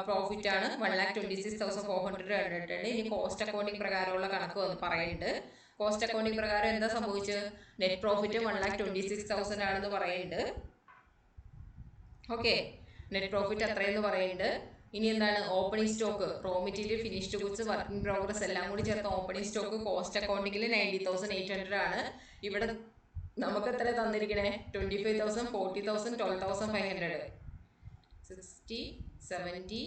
പ്രോഫിറ്റ് ആണ് 1,26,400 കണ്ടിട്ടുണ്ട്. ഇനി കോസ്റ്റ് അക്കൗണ്ടിങ് പ്രകാരമുള്ള കണക്ക് പറയുന്നുണ്ട്. കോസ്റ്റ് അക്കൗണ്ടിങ് പ്രകാരം എന്താ സംഭവിച്ചത്? നെറ്റ് പ്രോഫിറ്റ് 1,26,000 ആണെന്ന് പറയുന്നുണ്ട്. ഓക്കെ, നെറ്റ് പ്രോഫിറ്റ് അത്രയെന്ന് പറയുന്നുണ്ട്. ഇനി എന്താണ്? Opening stock, raw material, finished goods, working progress എല്ലാം കൂടി ചേർത്ത് ഓപ്പണിംഗ് സ്റ്റോക്ക് കോസ്റ്റ് അക്കൗണ്ടിങ്ങിൽ 90,800 ആണ്. ഇവിടെ നമുക്ക് എത്ര തന്നിരിക്കണേ? 25,000, 40,000, 12,500, 60, 70,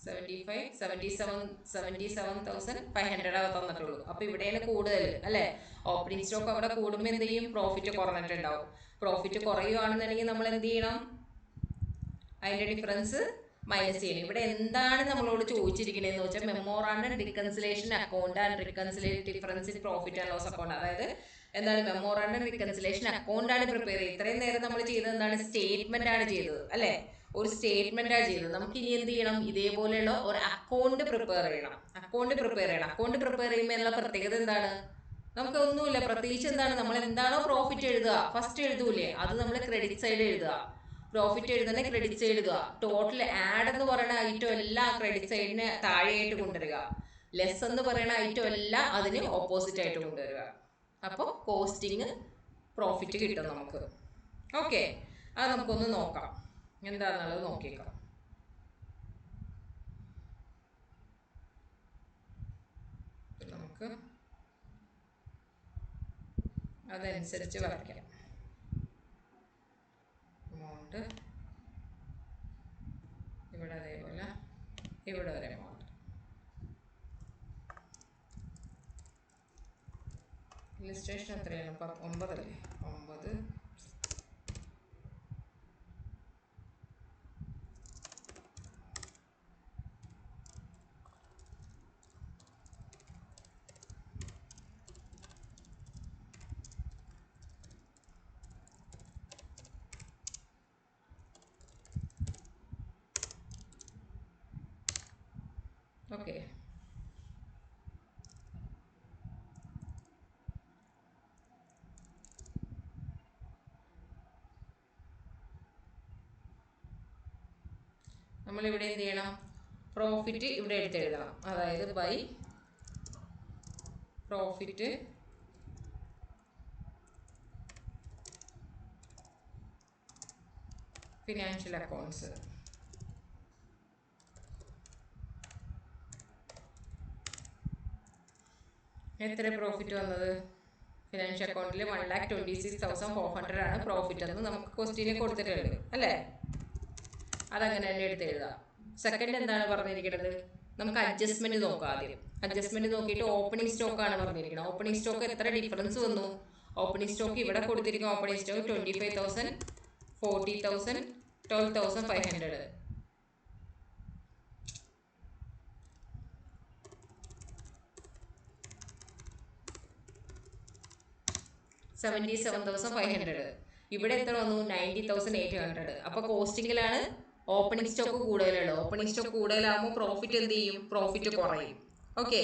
75, 77,500 തന്നിട്ടുള്ളൂ. അപ്പൊ ഇവിടെയാണ് കൂടുതൽ അല്ലെ? ഓപ്പണിംഗ് സ്റ്റോക്ക് അവിടെ കൂടുമ്പോൾ എന്ത് ചെയ്യും? പ്രോഫിറ്റ് കുറഞ്ഞിട്ടുണ്ടാവും. പ്രോഫിറ്റ് കുറയുകയാണെന്നുണ്ടെങ്കിൽ നമ്മൾ എന്ത് ചെയ്യണം? അതിന്റെ ഡിഫറൻസ് മൈനസ് ചെയ്യണം. ഇവിടെ എന്താണ് നമ്മളോട് ചോദിച്ചിരിക്കണേന്ന് വെച്ചാൽ memorandum reconciliation account and reconciliation difference in profit and loss account. അതായത് എന്താണ്? മെമ്മോറാണ്ടം റിക്കൺസിലേഷൻ അക്കൗണ്ട് ആണ് പ്രിപ്പയർ ചെയ്തത്. ഇത്രയും നേരം നമ്മൾ ചെയ്തത് എന്താണ്? സ്റ്റേറ്റ്മെന്റ് ആണ് ചെയ്തത് അല്ലെ? ഒരു സ്റ്റേറ്റ്മെന്റ് ആണ് ചെയ്തത്. നമുക്ക് ഇനി എന്ത് ചെയ്യണം? ഇതേപോലെയുള്ള ഒരു അക്കൗണ്ട് പ്രിപ്പയർ ചെയ്യണം. അക്കൗണ്ട് പ്രിപ്പയർ ചെയ്യുമ്പോൾ ഉള്ള പ്രത്യേകത എന്താണ്? നമുക്ക് ഒന്നുമില്ല, പ്രത്യേകിച്ച് എന്താണ്? നമ്മൾ എന്താണോ പ്രോഫിറ്റ് എഴുതുക, ഫസ്റ്റ് എഴുതൂലേ, അത് നമ്മൾ ക്രെഡിറ്റ് സൈഡ് എഴുതുക. പ്രോഫിറ്റ് എഴുതുന്ന ക്രെഡിറ്റ് സൈഡ് എഴുതുക. ടോട്ടൽ ആഡ് എന്ന് പറയുന്ന ഐറ്റം എല്ലാം ക്രെഡിറ്റ് സൈഡിന് താഴെയായിട്ട് കൊണ്ടുവരിക. ലെസ് എന്ന് പറയുന്ന ഐറ്റം എല്ലാം അതിന് ഓപ്പോസിറ്റ് ആയിട്ട് കൊണ്ടുവരിക. അപ്പോൾ കോസ്റ്റിംഗ് പ്രോഫിറ്റ് കിട്ടും നമുക്ക്. ഓക്കെ, അത് നമുക്കൊന്ന് നോക്കാം, എന്താണെന്നുള്ളത് നോക്കിയേക്കാം. നമുക്ക് അതനുസരിച്ച് വരയ്ക്കാം. എമൗണ്ട് ഇവിടെ അതേപോലെ ഇവിടെ ഒരു എമൗണ്ട്. ഇല്ലസ്ട്രേഷൻ എത്രയാണ്? 9 അല്ലേ? 9 ഓക്കെ, നമ്മളിവിടെ എന്ത് ചെയ്യണം? പ്രോഫിറ്റ് ഇവിടെ എടുത്തെഴുതണം. അതായത് ബൈ പ്രോഫിറ്റ് ഫിനാൻഷ്യൽ അക്കൗണ്ട്സ്. എത്ര പ്രോഫിറ്റ് വന്നത്? ഫിനാൻഷ്യൽ അക്കൗണ്ടിൽ 1,26,400 ആണ് പ്രോഫിറ്റ് എന്ന് നമുക്ക് ക്വസ്റ്റ്യന് കൊടുത്തിട്ടുണ്ട് അല്ലേ? അതങ്ങനെ തന്നെ എടുത്തെഴുതാം. സെക്കൻഡ് എന്താണ് പറഞ്ഞിരിക്കുന്നത്? നമുക്ക് അഡ്ജസ്റ്റ്മെന്റ് നോക്കാം. ആദ്യം അഡ്ജസ്റ്റ്മെന്റ് നോക്കിയിട്ട് ഓപ്പണിംഗ് സ്റ്റോക്ക് ആണ് പറഞ്ഞിരിക്കുന്നത്. ഓപ്പണിംഗ് സ്റ്റോക്ക് എത്ര ഡിഫറൻസ് വന്നു? ഓപ്പണിംഗ് സ്റ്റോക്ക് ഇവിടെ കൊടുത്തിരിക്കുന്ന ഓപ്പണിംഗ് സ്റ്റോക്ക് 25,000, 40,000, 12,500. $77,500. ഇവിടെ എത്ര വന്നു? 90,800. അപ്പൊ കോസ്റ്റിംഗിലാണ് ഓപ്പണിംഗ് സ്റ്റോക്ക് കൂടുതലുള്ളത്. ഓപ്പണിംഗ് സ്റ്റോക്ക് കൂടുതലാകുമ്പോൾ പ്രോഫിറ്റ് എന്ത് ചെയ്യും? പ്രോഫിറ്റ് കുറയും. ഓക്കെ,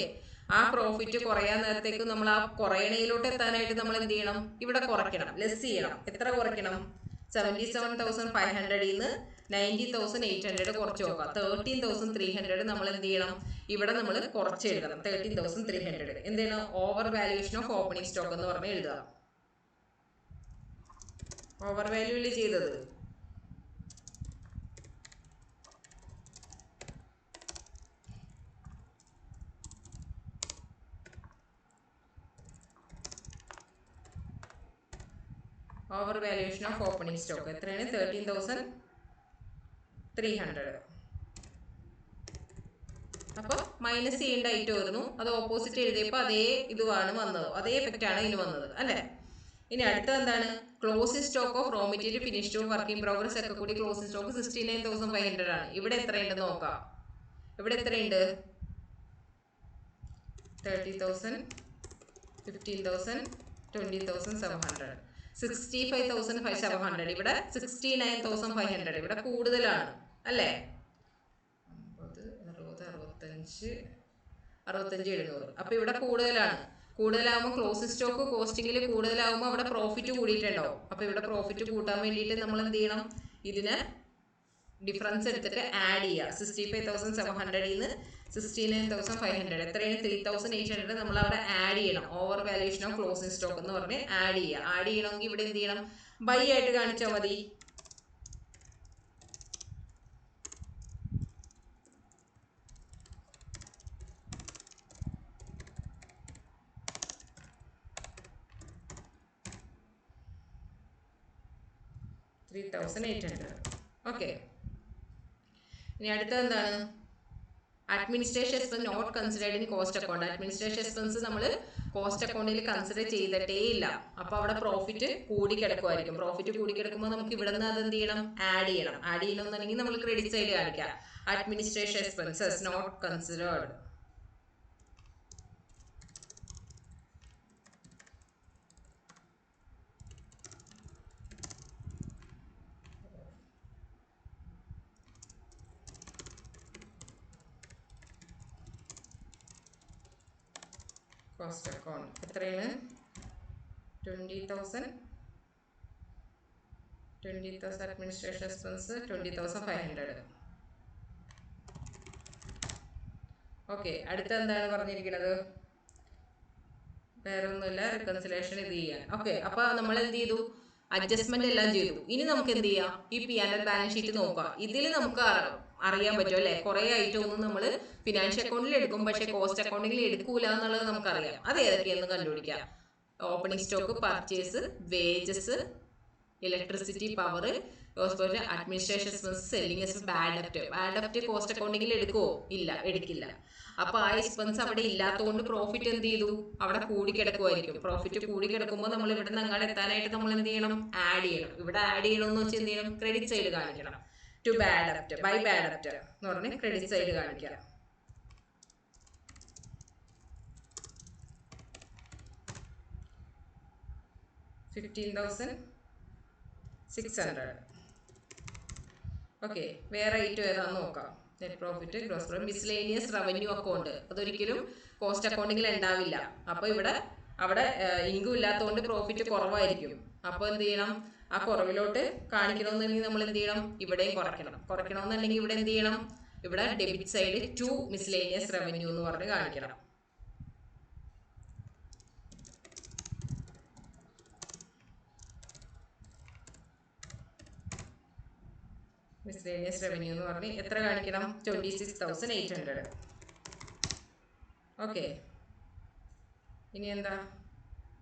ആ പ്രോഫിറ്റ് കുറയാൻ നേരത്തേക്ക് നമ്മൾ ആ കുറയണയിലോട്ട് എത്താനായിട്ട് നമ്മൾ എന്ത് ചെയ്യണം? ഇവിടെ കുറയ്ക്കണം, ലെസ് ചെയ്യണം. എത്ര കുറയ്ക്കണം? 77,500 നിന്ന് 90,800 കുറച്ച് നോക്കാം. 13,300 നമ്മൾ എന്ത് ചെയ്യണം? ഇവിടെ നമ്മൾ കുറച്ച് എഴുതണം. 13,300 എന്ത് ചെയ്യണം? Over valuation of opening stock എന്ന് പറഞ്ഞ് എഴുതുക. ഓവർ വാല്യൂല് ചെയ്തത് over valuation of opening stock എത്രയാണ്? 13,300. അപ്പൊ മൈനസ് ചെയ്യേണ്ട ഐറ്റം വരുന്നു. അത് ഓപ്പോസിറ്റ് എഴുതിയപ്പോൾ അതേ ഇതുമാണ് വന്നത്, അതേ എഫക്റ്റ് ആണ് ഇതിന് വന്നത് അല്ലെ? ഇനി അടുത്ത എന്താണ്? Closing stock of raw material, finished work in progress ഒക്കെ കൂടി ക്ലോസിംഗ് സ്റ്റോക്ക് 69,500 ആണ്. ഇവിടെ എത്രയുണ്ട് നോക്കാം. ഇവിടെ എത്രയുണ്ട്? 30,000, 15,000, 20,700, 65,700. ഇവിടെ 69,500. ഇവിടെ കൂടുതലാണ് അല്ലേ? 50, 60, 65, 700. അപ്പൊ ഇവിടെ കൂടുതലാണ്. കൂടുതലാകുമ്പോൾ ക്ലോസിംഗ് സ്റ്റോക്ക് കോസ്റ്റിംഗിൽ കൂടുതലാകുമ്പോൾ അവിടെ പ്രോഫിറ്റ് കൂടിയിട്ടുണ്ടാവും. അപ്പൊ ഇവിടെ പ്രോഫിറ്റ് കൂട്ടാൻ വേണ്ടിയിട്ട് നമ്മൾ എന്ത് ചെയ്യണം? ഇതിന് ഡിഫറൻസ് എടുത്തിട്ട് ആഡ് ചെയ്യുക. 65,700 നിന്ന് 69,500 എത്രയാണ്? 3,800 നമ്മൾ അവിടെ ആഡ് ചെയ്യണം. Over valuation of closing stock എന്ന് പറഞ്ഞ് ആഡ് ചെയ്യുക. ആഡ് ചെയ്യണമെങ്കിൽ ഇവിടെ എന്ത് ചെയ്യണം? ബൈ ആയിട്ട് കാണിച്ചാൽ മതി. ഓക്കെ, ഇനി അടുത്തത് എന്താണ്? Administration expense not considered in cost account. Administration expense നമ്മൾ കോസ്റ്റ് അക്കൗണ്ടിൽ കൺസിഡർ ചെയ്തിട്ടേ ഇല്ല. അപ്പൊ അവിടെ പ്രോഫിറ്റ് കൂടി കിടക്കുമായിരിക്കും. പ്രോഫിറ്റ് കൂടി കിടക്കുമ്പോൾ നമുക്ക് ഇവിടെ നിന്ന് അത് എന്ത് ചെയ്യണം? ആഡ് ചെയ്യണം. ആഡ് ചെയ്യണമെന്നുണ്ടെങ്കിൽ നമ്മൾ ക്രെഡിറ്റ് സൈഡ് കാണിക്കാം. Administration expenses not considered. Cost account എത്രയാണ്? 20,000 അഡ്മിനിസ്ട്രേഷൻ എക്സ്പെൻസ് 20,500. ഓക്കെ, അടുത്ത എന്താണ് പറഞ്ഞിരിക്കുന്നത്? വേറെ ഒന്നുമില്ല, റിക്കൺസിലേഷൻ ഇത് ചെയ്യാൻ. ഓക്കെ, അപ്പൊ നമ്മൾ എന്ത് ചെയ്തു? അഡ്ജസ്റ്റ്മെന്റ് എല്ലാം ചെയ്തു. ഇനി നമുക്ക് എന്ത് ചെയ്യാം? ഈ P&L ബാലൻസ് ഷീറ്റ് നോക്കാം. ഇതിൽ നമുക്ക് അറിയാൻ പറ്റും അല്ലെ? കുറെ ഐറ്റം ഒന്നും നമ്മൾ ഫിനാൻഷ്യൽ അക്കൗണ്ടിൽ എടുക്കും, പക്ഷെ കോസ്റ്റ് അക്കൗണ്ടിൽ എടുക്കൂല എന്നുള്ളത് നമുക്കറിയാം. അത് ഏതൊക്കെയെന്ന് കണ്ടുപിടിക്കാം. Opening stock, purchase, wages, electricity, power, administration expense, selling expense, bad ഡെപ്റ്റ്. Bad ഡെപ്റ്റ് cost അക്കൗണ്ടിൽ എടുക്കുവോ? ഇല്ല, എടുക്കില്ല. അപ്പൊ ആ എക്സ്പെൻസ് അവിടെ ഇല്ലാത്തതുകൊണ്ട് പ്രോഫിറ്റ് എന്ത് ചെയ്തു? അവിടെ കൂടി കിടക്കുമായിരിക്കും. പ്രോഫിറ്റ് കൂടി കിടക്കുമ്പോൾ നമ്മൾ ഇവിടെ നിന്ന് അങ്ങോട്ട് എത്താനായിട്ട് നമ്മൾ എന്ത് ചെയ്യണം? ആഡ് ചെയ്യണം. ഇവിടെ ആഡ് ചെയ്യണമെന്ന് വെച്ചാൽ എന്ത് ചെയ്യണം? ക്രെഡിറ്റ് സൈഡ് കാണിക്കണം. ടു ബാഡ് ഡെപ്റ്റ്, ബൈ ബാഡ് ഡെപ്റ്റ് എന്ന് പറഞ്ഞ് ക്രെഡിറ്റ് സൈഡ് കാണിക്കാം. $15,600. ഓക്കെ, വേറെ ഐറ്റം ഏതാന്ന് നോക്കാം. Net profit, gross profit, miscellaneous revenue account അതൊരിക്കലും കോസ്റ്റ് അക്കൗണ്ടിങ്ങിൽ ഉണ്ടാവില്ല. അപ്പോൾ അവിടെ ഇൻകം ഇല്ലാത്തതുകൊണ്ട് പ്രോഫിറ്റ് കുറവായിരിക്കും. അപ്പോൾ എന്ത് ചെയ്യണം, ആ കുറവിലോട്ട് കാണിക്കണമെന്നുണ്ടെങ്കിൽ നമ്മൾ എന്ത് ചെയ്യണം, ഇവിടെയും കുറയ്ക്കണമെന്നുണ്ടെങ്കിൽ ഇവിടെ എന്ത് ചെയ്യണം, ഇവിടെ debit side to miscellaneous revenue എന്ന് പറഞ്ഞ് കാണിക്കണം. മിസ്ലേനിയസ് റവന്യൂ എന്ന് പറഞ്ഞ് എത്ര കാണിക്കണം, 26,800. ഓക്കെ, ഇനി എന്താ,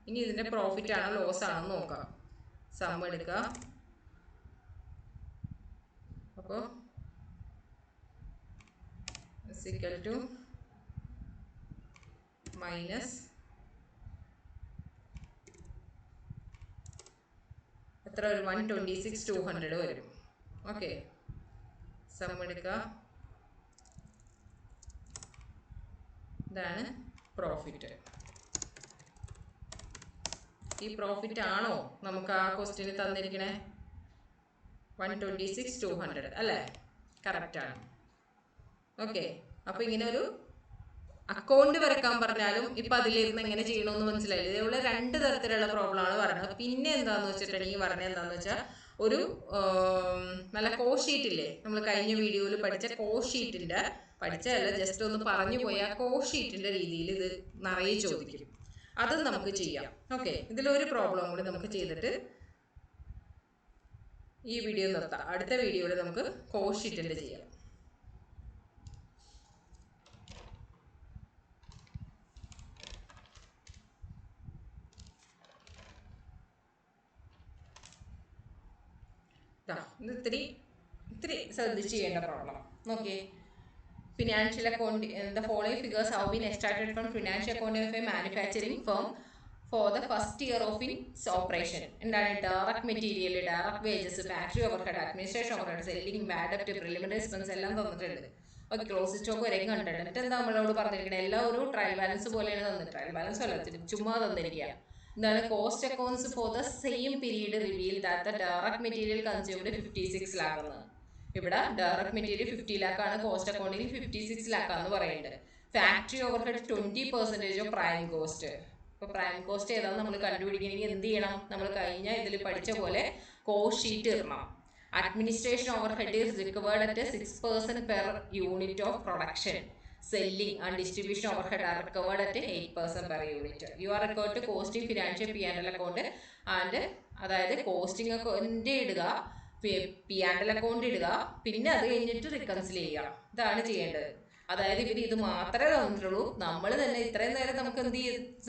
ഇനി ഇതിന്റെ പ്രോഫിറ്റ് ആണോ ലോസ് ആണോ നോക്കാം. സം എടുക്കുക. അപ്പോൾ ഈക്വൽ ടു മൈനസ് എത്ര വരും, 126,200 വരും. ഓക്കെ, സം എടുക്കുക. ഇതാണ് പ്രോഫിറ്റ്. ഈ പ്രോഫിറ്റ് ആണോ നമുക്ക് ആ ക്വസ്റ്റ്യന് തന്നിരിക്കണേ, 126,200 അല്ലേ, കറക്റ്റ് ആണ്. ഓക്കെ, അപ്പൊ ഇങ്ങനെ ഒരു അക്കൗണ്ട് വരക്കാൻ പറഞ്ഞാലും ഇപ്പൊ അതിലിരുന്ന് എങ്ങനെ ചെയ്യണമെന്ന് മനസ്സിലായില്ല. ഇതേപോലെ 2 തരത്തിലുള്ള പ്രോബ്ലം ആണ് പറയുന്നത്. പിന്നെ എന്താന്ന് വെച്ചിട്ടുണ്ടെങ്കിൽ പറഞ്ഞ എന്താന്ന് വെച്ചാൽ, ഒരു നല്ല കോസ്റ്റ് ഷീറ്റ് ഇല്ലേ, നമ്മൾ കഴിഞ്ഞ വീഡിയോയിൽ പഠിച്ച കോസ്റ്റ് ഷീറ്റിന്റെ, പഠിച്ചതല്ല ജസ്റ്റ് ഒന്ന് പറഞ്ഞു പോയി, ആ കോസ്റ്റ് ഷീറ്റിന്റെ രീതിയിൽ ഇത് നിറയെ ചോദിക്കും. അത് നമുക്ക് ചെയ്യാം. ഓക്കെ, ഇതിലൊരു പ്രോബ്ലം കൂടി നമുക്ക് ചെയ്തിട്ട് ഈ വീഡിയോ നിർത്താം. അടുത്ത വീഡിയോയിൽ നമുക്ക് കോസ്റ്റ് ഷീറ്റിന്റെ ചെയ്യാം. ഇത് ഇത്തിരി ശ്രദ്ധിച്ച് ചെയ്യേണ്ട പ്രോബ്ലം. നോക്കിയേ, financial account, the following figures have been extracted from financial account of a manufacturing firm for the first year of its operation. എന്താണ്, direct material, direct wages, factory overhead, administration overhead, selling, bad ഡെപ്റ്റ്, preliminary expense എല്ലാം തന്നിട്ടുണ്ട്. Okay, close stock വരെയും കണ്ടിട്ടുണ്ട്. എന്നിട്ട് എന്താ നമ്മളോട് പറഞ്ഞിരിക്കുന്നത്, എല്ലാം ഒരു ട്രയൽ ബാലൻസ് പോലെയാണ് തന്നിട്ട്, ട്രയൽ ബാലൻസ് അല്ല, ചുമ്മാ തന്നിരിക്കുക. എന്താണ്, cost accounts for the same period reveal that the direct material consumed 56 lakh എന്ന്. ഇവിടെ ഡയറക്റ്റ് മെറ്റീരിയൽ 50 lakh ആണ്, കോസ്റ്റ് അക്കൗണ്ടിങ് 56 lakh ആണെന്ന് പറയുന്നുണ്ട്. Factory overhead 20% of prime cost. ഇപ്പൊ പ്രൈം കോസ്റ്റ് ഏതാണെന്ന് നമ്മൾ കണ്ടുപിടിക്കണമെങ്കിൽ എന്ത് ചെയ്യണം, നമ്മൾ കഴിഞ്ഞ ഇതിൽ പഠിച്ച പോലെ കോസ്റ്റ് ഷീറ്റ് ഇടണം. Administration overhead is recovered at 6% per unit of production. Selling and distribution overhead are recovered at 8% per unit. You are required to costing financial P&L account and അതായത് കോസ്റ്റിംഗ് അക്കൗണ്ട് ഇടുക, P&L account ഇടുക, പിന്നെ അത് കഴിഞ്ഞിട്ട് റിക്കൺസിൽ ചെയ്യുക. ഇതാണ് ചെയ്യേണ്ടത്. അതായത് ഇവർ ഇത് മാത്രമേ തന്നിട്ടുള്ളൂ. നമ്മൾ തന്നെ ഇത്രയും നേരം നമുക്ക് എന്ത്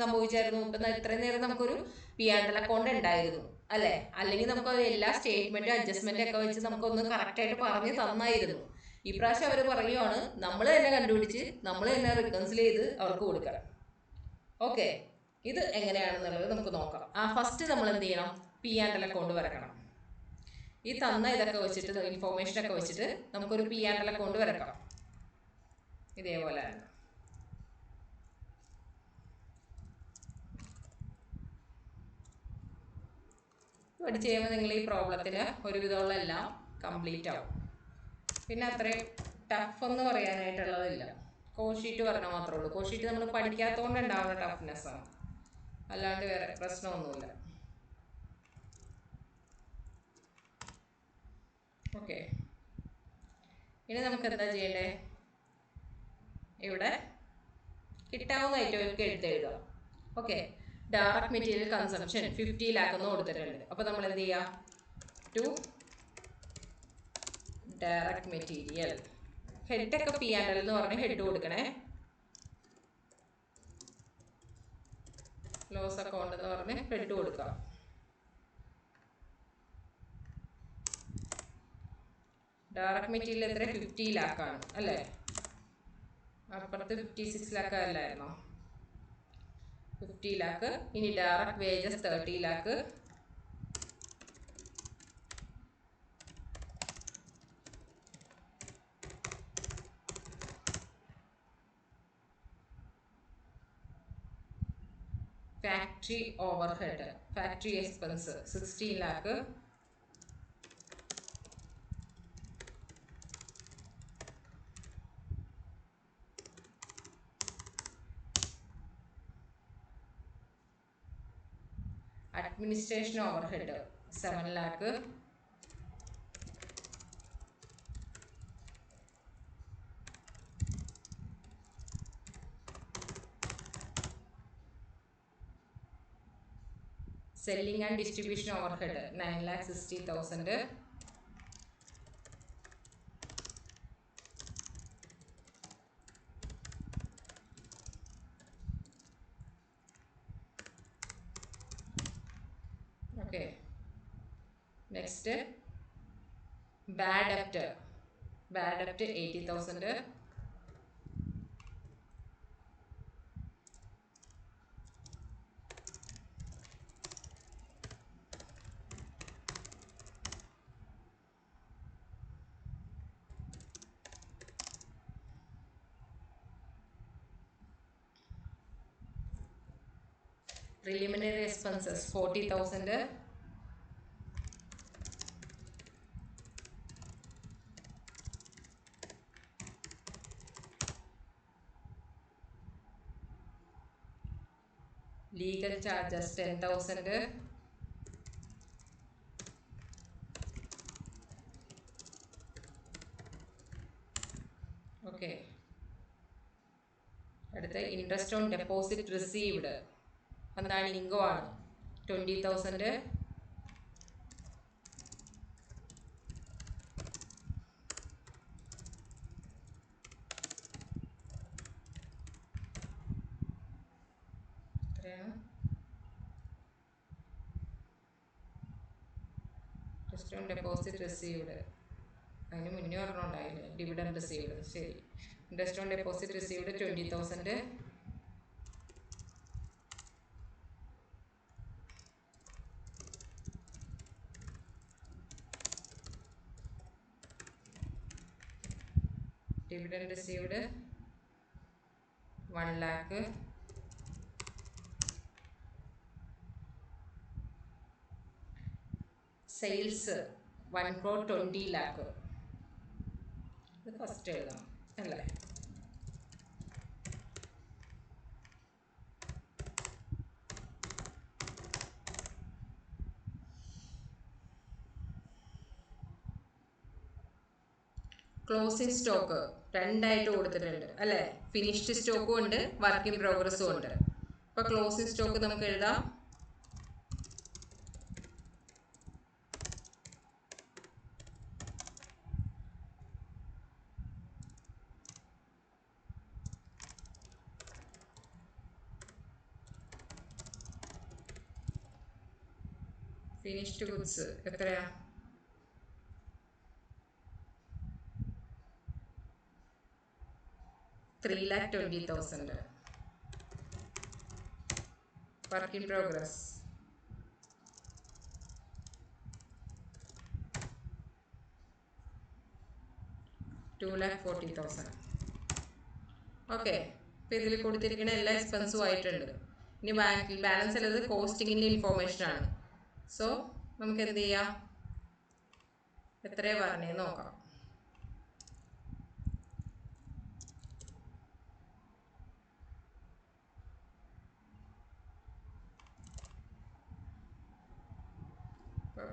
സംഭവിച്ചായിരുന്നു, ഇപ്പം ഇത്രയും നേരം നമുക്കൊരു P&L അക്കൗണ്ട് ഉണ്ടായിരുന്നു അല്ലേ, അല്ലെങ്കിൽ നമുക്ക് എല്ലാ സ്റ്റേറ്റ്മെന്റ് അഡ്ജസ്റ്റ്മെന്റ് ഒക്കെ വെച്ച് നമുക്കൊന്ന് കറക്റ്റായിട്ട് പറഞ്ഞ് തന്നായിരുന്നു. ഈ പ്രാവശ്യം അവർ പറയുവാണ്, നമ്മൾ തന്നെ കണ്ടുപിടിച്ച് നമ്മൾ തന്നെ റിക്കൺസിൽ ചെയ്ത് അവർക്ക് കൊടുക്കണം. ഓക്കെ, ഇത് എങ്ങനെയാണെന്നുള്ളത് നമുക്ക് നോക്കാം. ഫസ്റ്റ് നമ്മൾ എന്ത് ചെയ്യണം, P&L അക്കൗണ്ട് വരക്കണം. ഈ തന്ന ഇതൊക്കെ വെച്ചിട്ട്, ഇൻഫോർമേഷൻ ഒക്കെ വെച്ചിട്ട് നമുക്കൊരു P&L അക്കൗണ്ട് വരക്കാം. ഇതേപോലെ പഠിച്ചു കഴിയുമ്പോൾ നിങ്ങൾ ഈ പ്രോബ്ലത്തിന് ഒരുവിധമുള്ള എല്ലാം കംപ്ലീറ്റ് ആവും. പിന്നെ അത്രയും ടഫ് എന്ന് പറയാനായിട്ടുള്ളതില്ല. കോസ്റ്റ് ഷീറ്റ് പറഞ്ഞാൽ മാത്രമേ ഉള്ളൂ. കോസ്റ്റ് ഷീറ്റ് നമ്മൾ പഠിക്കാത്തതുകൊണ്ട് ഉണ്ടാവുന്ന ടഫ്നെസ് ആണ്, അല്ലാണ്ട് വേറെ പ്രശ്നമൊന്നുമില്ല. ഓക്കെ, ഇനി നമുക്ക് എന്താ ചെയ്യണ്ടേ, ഇവിടെ കിട്ടാവുന്ന ഐറ്റമൊക്കെ എടുത്തെഴുതാം. Okay, direct material consumption 50 lakh എന്ന് കൊടുത്തിട്ടുണ്ട്. അപ്പോൾ നമ്മൾ എന്ത് ചെയ്യുക, ടു ഡയറക്റ്റ് മെറ്റീരിയൽ, ഹെഡൊക്കെ P&L എന്ന് പറഞ്ഞ് ഹെഡ് കൊടുക്കണേ. ലോസ് അക്കൗണ്ട് എന്ന് പറഞ്ഞ് ഹെഡ് കൊടുക്കാം. ഡയറക്റ്റ് മെറ്റീരിയൽ എത്ര, 50 lakh ആണ് അല്ലേ, അപ്പുറത്ത് 56 lakh അല്ലായിരുന്നോ, 50 lakh. ഇനി direct wages 30 lakh. Factory overhead, factory expense 16 lakh. Administration overhead 7 lakh. Selling and distribution overhead 9,60,000. Okay. Next, bad debt 80,000. Preliminary expenses 40,000. Legal charges 10,000. Okay. അടുത്ത ഇൻട്രസ്റ്റ് ഓൺ ഡെപ്പോസിറ്റ് റിസീവ്ഡ് എന്താണ് ഇൻകോ ആണ് 20,000. Interest on deposit received അതിന് മുന്നേ പറഞ്ഞുണ്ടായില്ലേ dividend received. ശരി, interest on deposit received 20,000. Dividend received 1 lakh. Sales 1,20 lakh. ഇത് first എഴുതാം അല്ലേ? Closing stock 2 ആയിട്ട് കൊടുത്തിട്ടുണ്ട് അല്ലേ? ഫിനിഷ്ഡ് സ്റ്റോക്കും ഉണ്ട്, വർക്ക് ഇൻ പ്രോഗ്രസ്സും ഉണ്ട്. അപ്പോൾ ക്ലോസിംഗ് സ്റ്റോക്ക് നമുക്ക് എഴുതാം ഫിനിഷ്ഡ് ഗുഡ്സ് എത്രയാ? 3,20,000. Work in progress 2,40,000. ഓക്കെ, ഇപ്പം ഇതിൽ കൊടുത്തിരിക്കുന്ന എല്ലാ എക്സ്പെൻസും ആയിട്ടുണ്ട്. ഇനി ബാലൻസ് ഉള്ളത് കോസ്റ്റിങ്ങിൻ്റെ ഇൻഫോർമേഷൻ ആണ്. സോ നമുക്ക് എന്ത് ചെയ്യാം, എത്രയാണ് പറഞ്ഞത് നോക്കാം.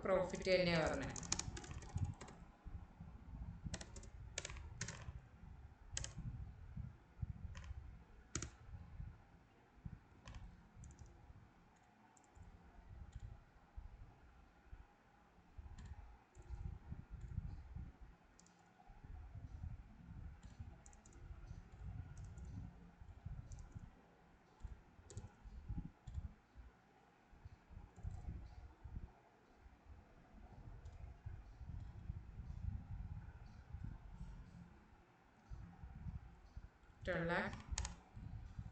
പ്രോഫിറ്റ് തന്നെയാണ് പറഞ്ഞത്.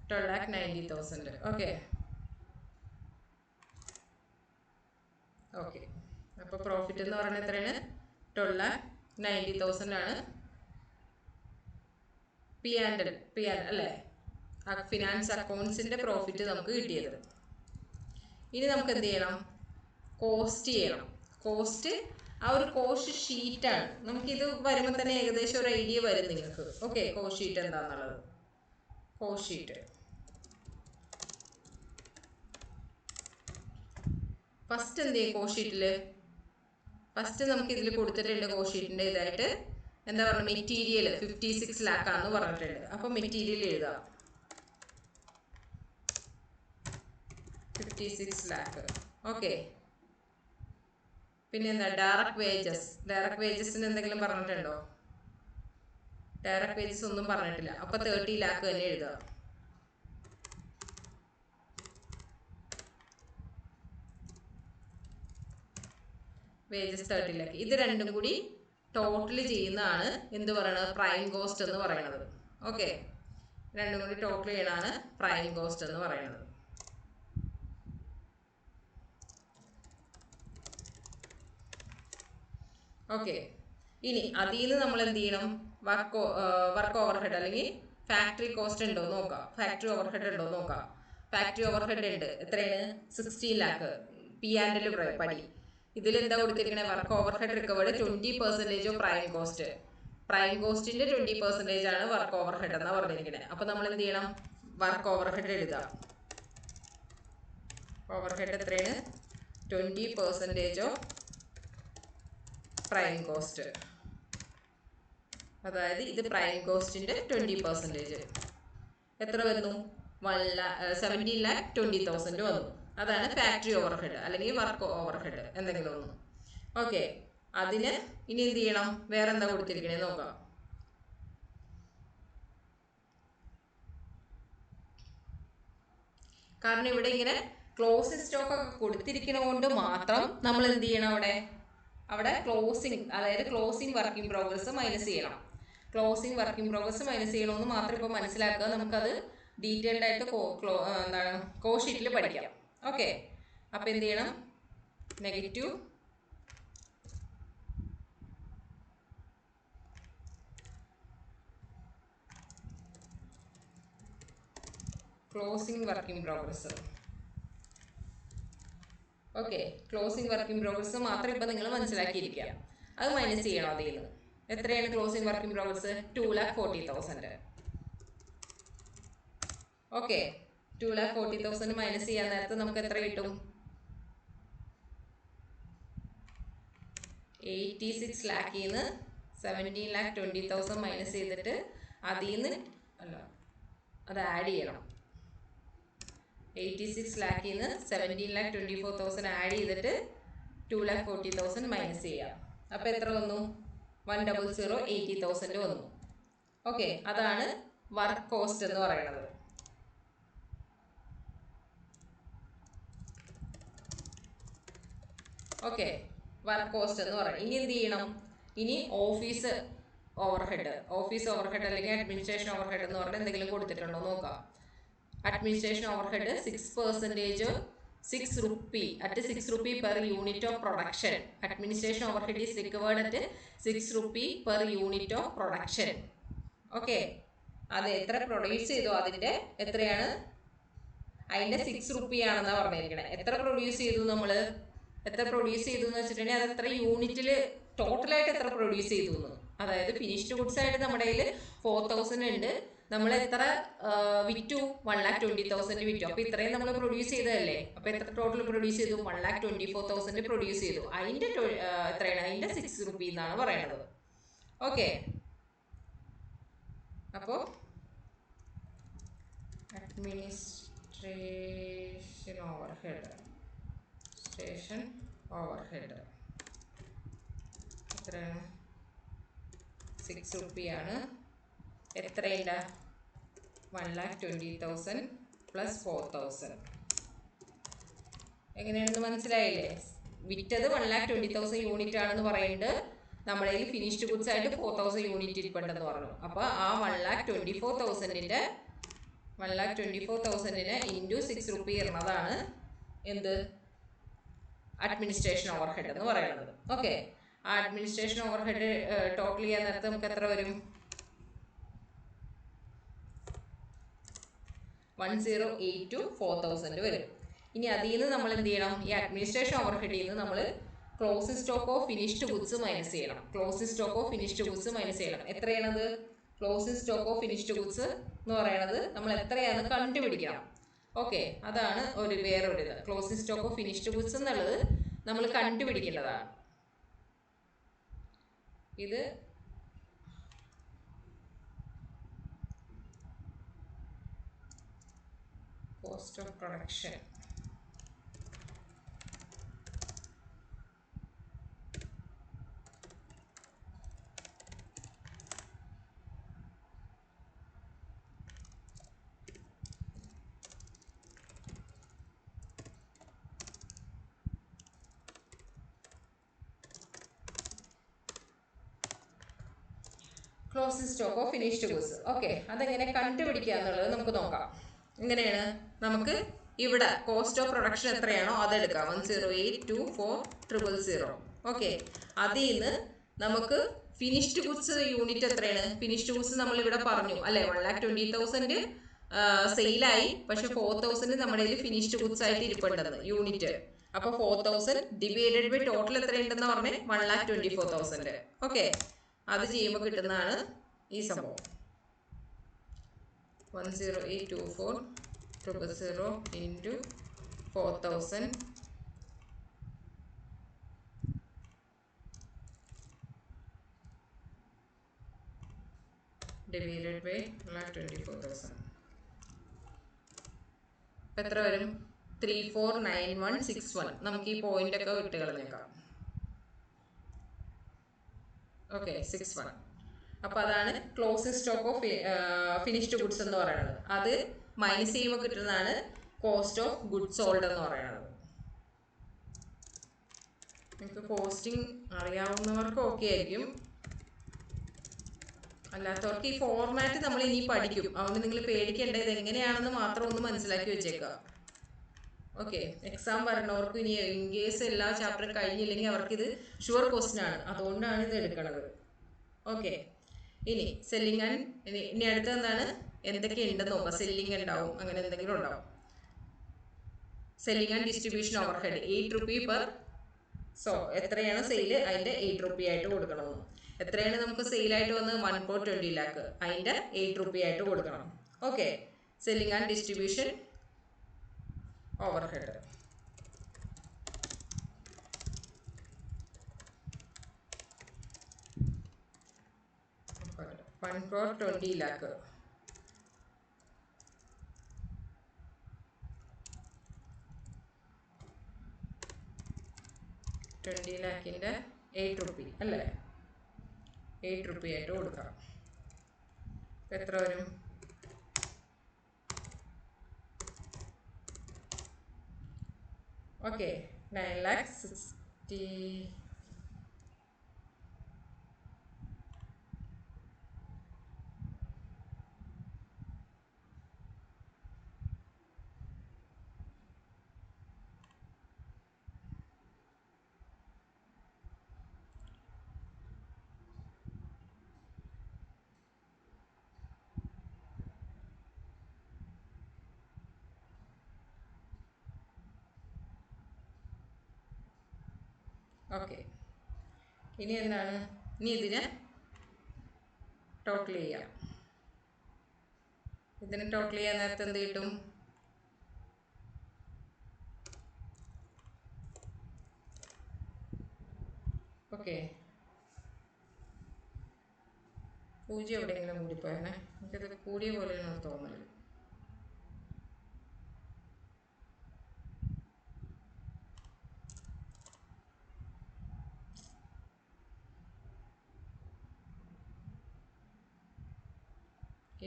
$12,90,000. ഓക്കെ ഓക്കെ, അപ്പോൾ പ്രോഫിറ്റ് എന്ന് പറയുന്നത് എത്രയാണ്? 12,90,000 ആണ് പി ആൻഡ് അല്ലേ, ഫിനാൻസ് അക്കൗണ്ട്സിൻ്റെ പ്രോഫിറ്റ് നമുക്ക് കിട്ടിയത്. ഇനി നമുക്ക് എന്ത് ചെയ്യണം? കോസ്റ്റ് ചെയ്യണം. കോസ്റ്റ് ആ ഒരു കോസ്റ്റ് ഷീറ്റാണ്. നമുക്കിത് വരുമ്പോൾ തന്നെ ഏകദേശം ഒരു ഐഡിയ വരും നിങ്ങൾക്ക്. ഓക്കെ, കോസ്റ്റ് ഷീറ്റ് എന്താണെന്നുള്ളത്. കോസ്റ്റ് ഷീറ്റ് ഫസ്റ്റ് എന്ത് ചെയ്യും കോഷീറ്റിൽ ഫസ്റ്റ് നമുക്ക് ഇതിൽ കൊടുത്തിട്ടുണ്ട് കോഷീറ്റിൻ്റെ ഇതായിട്ട് എന്താ പറയുക മെറ്റീരിയൽ 56 lakh ആണെന്ന് പറഞ്ഞിട്ടുണ്ട്. അപ്പോൾ മെറ്റീരിയൽ എഴുതാം 56 lakh. ഓക്കെ. പിന്നെ എന്താ ഡയറക്റ്റ് വേജസിന് എന്തെങ്കിലും പറഞ്ഞിട്ടുണ്ടോ? ഡയറക്റ്റ് വേജസ് ഒന്നും പറഞ്ഞിട്ടില്ല. അപ്പോൾ 30 lakh തന്നെ എഴുതുക. Wages 30 lakh. ഇത് രണ്ടും കൂടി ടോട്ടൽ ചെയ്യുന്നതാണ് എന്ത് പറയണത് പ്രൈം കോസ്റ്റ് എന്ന് പറയുന്നത്. ഓക്കെ, രണ്ടും കൂടി ടോട്ടൽ ചെയ്യണതാണ് പ്രൈം കോസ്റ്റ് എന്ന് പറയുന്നത്. ഓക്കെ, ഇനി അതിൽ നിന്ന് നമ്മൾ എന്ത് ചെയ്യണം? വർക്ക് ഓവർഹെഡ് അല്ലെങ്കിൽ ഫാക്ടറി കോസ്റ്റ് ഉണ്ടോ നോക്കാം. ഫാക്ടറി ഓവർഹെഡ് ഉണ്ടോ നോക്കാം. ഫാക്ടറി ഓവർഹെഡ് ഉണ്ട്. എത്രയാണ്? 16 lakh. P&L പടി. ഇതിലെന്താ കൊടുത്തിരിക്കണേ? Work overhead recovered 20% of prime cost. Prime കോസ്റ്റിന്റെ 20% ആണ് വർക്ക് ഓവർഹെഡ് എന്നാ പറഞ്ഞിരിക്കണേ. അപ്പൊ നമ്മൾ എന്ത് ചെയ്യണം? വർക്ക് ഓവർഹെഡ് എഴുതാം. ഓവർഹെഡ് എത്രയാണ്? 20% ഓഫ് പ്രൈം കോസ്റ്റ്. അതായത് ഇത് പ്രൈം കോസ്റ്റിന്റെ 20%. എത്ര വന്നു? 17,20,000 വന്നു. അതാണ് ഫാക്ടറി ഓവർഹെഡ് അല്ലെങ്കിൽ വർക്ക് ഓവർഹെഡ് എന്തെങ്കിലും ഒന്ന്. ഓക്കെ, അതിന് ഇനി എന്ത് ചെയ്യണം? വേറെ എന്താ കൊടുത്തിരിക്കണേ നോക്കാം. കാരണം ഇവിടെ ഇങ്ങനെ ക്ലോസിംഗ് സ്റ്റോക്ക് ഒക്കെ കൊടുത്തിരിക്കുന്നത് കൊണ്ട് മാത്രം നമ്മൾ എന്ത് ചെയ്യണം? അവിടെ ക്ലോസിംഗ്, അതായത് closing work in progress minus ചെയ്യണം. Closing work in progress minus ചെയ്യണമെന്ന് മാത്രം ഇപ്പോൾ മനസ്സിലാക്കുക. നമുക്കത് ഡീറ്റെയിൽഡ് ആയിട്ട് എന്താണ് കോഷീറ്റിൽ പഠിക്കാം. ഓക്കെ, അപ്പോൾ എന്ത് ചെയ്യണം? Negative closing work in progress. Okay, closing work in progress മാത്രം ഇപ്പം നിങ്ങൾ മനസ്സിലാക്കിയിരിക്കുക. അത് മൈനസ് ചെയ്യണം അതിൽ നിന്ന്. എത്രയാണ് closing work in progress? 2,40,000. Okay, 2,40,000 minus ചെയ്യാൻ നേരത്ത് നമുക്ക് എത്ര കിട്ടും? 86 lakh 17,20,000 മൈനസ് ചെയ്തിട്ട് അതിൽ നിന്ന് അത് ആഡ് ചെയ്യണം. 86 lakh 17,24,000 ആഡ് ചെയ്തിട്ട് 2,40,000 മൈനസ് ചെയ്യാം. അപ്പോൾ എത്ര വന്നു? 100,80,000 വന്നു. ഓക്കെ, അതാണ് വർക്ക് കോസ്റ്റ് എന്ന് പറയുന്നത്. ഓക്കെ, വർക്ക് കോസ്റ്റ് എന്ന് പറയുന്നത്. ഇനി എന്ത് ചെയ്യണം? ഇനി ഓഫീസ് ഓവർഹെഡ് അല്ലെങ്കിൽ അഡ്മിനിസ്ട്രേഷൻ ഓവർഹെഡ് എന്ന് പറഞ്ഞാൽ എന്തെങ്കിലും കൊടുത്തിട്ടുണ്ടോ നോക്കാം. Administration overhead 6% 6 rupee at 6 rupee per unit of production. Administration overhead is recovered at 6 rupee per unit of production. Okay, അത് എത്ര പ്രൊഡ്യൂസ് ചെയ്തോ അതിൻ്റെ എത്രയാണ്? അതിൻ്റെ 6 rupee ആണെന്നാണ് പറഞ്ഞിരിക്കണേ. എത്ര പ്രൊഡ്യൂസ് ചെയ്തു നമ്മൾ? എത്ര പ്രൊഡ്യൂസ് ചെയ്തു എന്ന് വെച്ചിട്ടുണ്ടെങ്കിൽ അത് എത്ര യൂണിറ്റിൽ ടോട്ടലായിട്ട് എത്ര പ്രൊഡ്യൂസ് ചെയ്തു എന്ന്. അതായത് ഫിനിഷ്ഡ് ഗുഡ്സ് ആയിട്ട് നമ്മുടെ കയ്യിൽ 4,000 ഉണ്ട്. നമ്മൾ എത്ര വിറ്റു? 1,20,000 വിറ്റു. അപ്പോൾ ഇത്രയും നമ്മൾ പ്രൊഡ്യൂസ് ചെയ്തതല്ലേ. അപ്പോൾ എത്ര ടോട്ടൽ പ്രൊഡ്യൂസ് ചെയ്തു? 1,24,000 പ്രൊഡ്യൂസ് ചെയ്തു. അതിൻ്റെ എത്രയാണ്? അതിൻ്റെ 6 rupee എന്നാണ് പറയുന്നത്. ഓക്കെ, അപ്പോൾ അഡ്മിനിസ്ട്രേഷൻ ഓവർഹെഡ് എത്രയാണ്? 6 rupee ആണ്. എത്രയില്ല? 1,20,000 പ്ലസ് 4,000. എങ്ങനെയാണെന്ന് മനസ്സിലായില്ലേ? വിറ്റത് 1,20,000 യൂണിറ്റ് ആണെന്ന് പറയുന്നുണ്ട്. നമ്മുടെ കയ്യിൽ ഫിനിഷ്ഡ് ഗുഡ്സ് ആയിട്ട് 4,000 യൂണിറ്റ് ഇരിപ്പുണ്ടെന്ന് പറഞ്ഞു. അപ്പോൾ ആ 1,24,000 ഇൻറ്റു 6 rupee ഇടുന്നതാണ് എന്ത്? അഡ്മിനിസ്ട്രേഷൻ ഓവർഹെഡ് എന്ന് പറയുന്നത്. ഓക്കെ, ആ അഡ്മിനിസ്ട്രേഷൻ ഓവർഹെഡ് ടോട്ടൽ ചെയ്യാൻ നേരത്തെ നമുക്ക് എത്ര വരും? 1,082,4,000 വരും. ഇനി അതിൽ നിന്ന് നമ്മൾ എന്ത് ചെയ്യണം? ഈ അഡ്മിനിസ്ട്രേഷൻ ഓവർഹെഡിൽ നിന്ന് നമ്മൾ closing stock of finished goods minus ചെയ്യണം. എത്രയാണത്? Closing stock of finished goods എന്ന് പറയുന്നത് നമ്മൾ എത്രയാണെന്ന് കണ്ടുപിടിക്കണം. ഓക്കെ, അതാണ് വേറൊരു ഇത്. ക്ലോസിംഗ് സ്റ്റോക്ക് ഓഫ് ഫിനിഷ്ഡ് ഗുഡ്സ് എന്നുള്ളത് നമ്മൾ കണ്ടുപിടിക്കേണ്ടതാണ്. ഇത് cost of production. Closing stock of finished goods. Okay, അതെങ്ങനെ കണ്ടുപിടിക്കുക എന്നുള്ളത് നമുക്ക് നോക്കാം. എങ്ങനെയാണ്? നമുക്ക് ഇവിടെ കോസ്റ്റ് ഓഫ് പ്രൊഡക്ഷൻ എത്രയാണോ അതെടുക്കാം. 10824,000. ഓക്കെ, അതിൽ നിന്ന് നമുക്ക് ഫിനിഷ്ഡ് ഗുഡ്സ് യൂണിറ്റ് എത്രയാണ്? ഫിനിഷ്ഡ് ഗുഡ്സ് നമ്മൾ ഇവിടെ പറഞ്ഞു അല്ലെ, 1,20,000 സെയിലായി, പക്ഷെ 4,000 നമ്മുടെ കയ്യിൽ ഫിനിഷ്ഡ് ഗുഡ്സ് ആയിട്ട് ഇരിപ്പുണ്ടെന്ന് യൂണിറ്റ്. അപ്പൊ 4,000 ഡിവൈഡഡ് ബൈ ടോട്ടൽ എത്രയുണ്ടെന്ന് പറഞ്ഞേ 1,24,000. ഓക്കെ, അത് ചെയ്യുമ്പോൾ കിട്ടുന്നതാണ് ഈ സംഭവം. 10824,000 into 4,000 divided by 1,24,000. എത്ര വരും? 349161. നമുക്ക് ഈ പോയിന്റ് ഒക്കെ വിട്ട് കളഞ്ഞേക്കാം. ഓക്കെ, 61. അപ്പൊ അതാണ് closing stock of finished goods എന്ന് പറയുന്നത്. അത് മൈനസ് ചെയ്യുമ്പോൾ കിട്ടുന്നതാണ് കോസ്റ്റ് ഓഫ് ഗുഡ്സ് സോൾഡ് എന്ന് പറയുന്നത്. നിങ്ങൾക്ക് കോസ്റ്റിംഗ് അറിയാവുന്നവർക്ക് ഓക്കെ ആയിരിക്കും, അല്ലാത്തവർക്ക് ഈ ഫോർമാറ്റ് നമ്മൾ ഇനി പഠിക്കും. അതുകൊണ്ട് നിങ്ങൾ പേടിക്കേണ്ടത് എങ്ങനെയാണെന്ന് മാത്രം ഒന്ന് മനസ്സിലാക്കി വെച്ചേക്കുക. ഓക്കെ, എക്സാം വരുന്നവർക്ക് ഇനി ഇൻ കേസ് എല്ലാ ചാപ്റ്ററും കഴിഞ്ഞില്ലെങ്കിൽ അവർക്ക് ഇത് ഷുവർ ക്വസ്റ്റ്യൻ ആണ്, അതുകൊണ്ടാണ് ഇത് എടുക്കുന്നത്. ഓക്കെ, ഇനി സെല്ലിംഗ് ആൻഡ് ഇനി അടുത്ത എന്താണ്, എന്തൊക്കെ ഉണ്ടെന്ന് നോക്കാം. സെല്ലിംഗ് ഉണ്ടാവും, അങ്ങനെ എന്തെങ്കിലും ഉണ്ടാവും. Selling and distribution over head 8 രൂപ പെർ. സോ എത്രയാണ് സെയിൽ, അതിന്റെ 8 രൂപ ആയിട്ട് കൊടുക്കണമെന്ന്. എത്രയാണ് നമുക്ക് സെയിലായിട്ട് വന്ന് 1.20 lakh, അതിന്റെ 8 രൂപ ആയിട്ട് കൊടുക്കണം. Okay, selling and distribution over head. $1.20 lakh. 20 lakhന്റെ 8 രൂപ അല്ലേ, 8 രൂപ ആയിട്ട് കൊടുക്കാം. എത്ര വരും? ഓക്കെ, 9,60,000. ഓക്കെ, ഇനി എന്താണ്? ഇനി ഇതിനെ ടോട്ടൽ ചെയ്യാം. ഇതിനെ ടോട്ടൽ ചെയ്യാൻ നേരത്തെ എന്ത് കിട്ടും? ഓക്കെ, 0 എവിടെയെങ്കിലും കൂടിപ്പോയെന്നെ, എനിക്കത് കൂടിയ പോലെയാണ് തോന്നുന്നത്.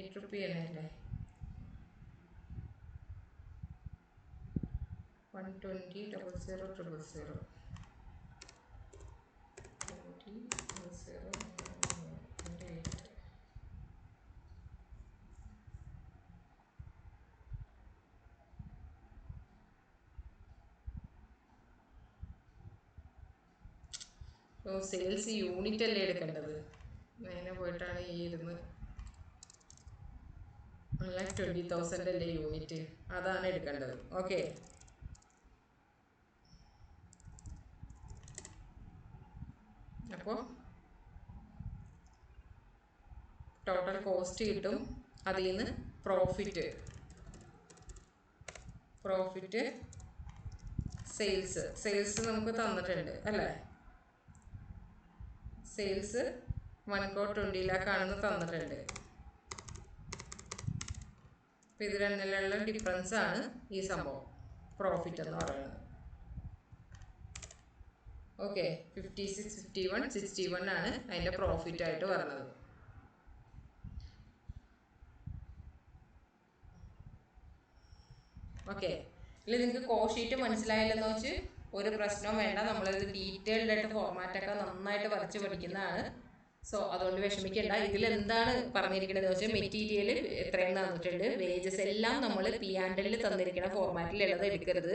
₹8 തന്നെയല്ലേ? 120,000,000. സെയിൽസ് യൂണിറ്റ് അല്ലേ എടുക്കേണ്ടത്, നേരെ പോയിട്ടാണ് ഈ 1,20,000 അല്ലേ യൂണിറ്റ്, അതാണ് എടുക്കേണ്ടത്. ഓക്കെ, അപ്പോൾ ടോട്ടൽ കോസ്റ്റ് കിട്ടും, അതിൽ നിന്ന് പ്രോഫിറ്റ് പ്രോഫിറ്റ് സെയിൽസ് നമുക്ക് തന്നിട്ടുണ്ട് അല്ലേ? സെയിൽസ് 1,20 lakh ആണെന്ന് തന്നിട്ടുണ്ട്. അപ്പം ഇത് രണ്ടിലുള്ള ഡിഫറൻസ് ആണ് ഈ സംഭവം പ്രോഫിറ്റ് എന്ന് പറയുന്നത്. ഓക്കെ, 56, 51, 61 ആണ് അതിൻ്റെ പ്രോഫിറ്റ് ആയിട്ട് വരുന്നത്. ഓക്കെ, ഇല്ല നിങ്ങൾക്ക് കോസ്റ്റ് ഷീറ്റ് മനസ്സിലായില്ലെന്ന് വെച്ച് ഒരു പ്രശ്നവും വേണ്ട. നമ്മളിത് ഡീറ്റെയിൽഡ് ആയിട്ട് ഫോർമാറ്റൊക്കെ നന്നായിട്ട് വരച്ച് പഠിക്കുന്നതാണ്. സോ അതുകൊണ്ട് വിഷമിക്കേണ്ട. ഇതിൽ എന്താണ് പറഞ്ഞിരിക്കുന്നത് വെച്ചാൽ മെറ്റീരിയൽ എത്രയും തന്നിട്ടുണ്ട്, വേജസ് എല്ലാം നമ്മൾ P&L തന്നിരിക്കുന്ന ഫോർമാറ്റിലുള്ളത് എടുക്കരുത്.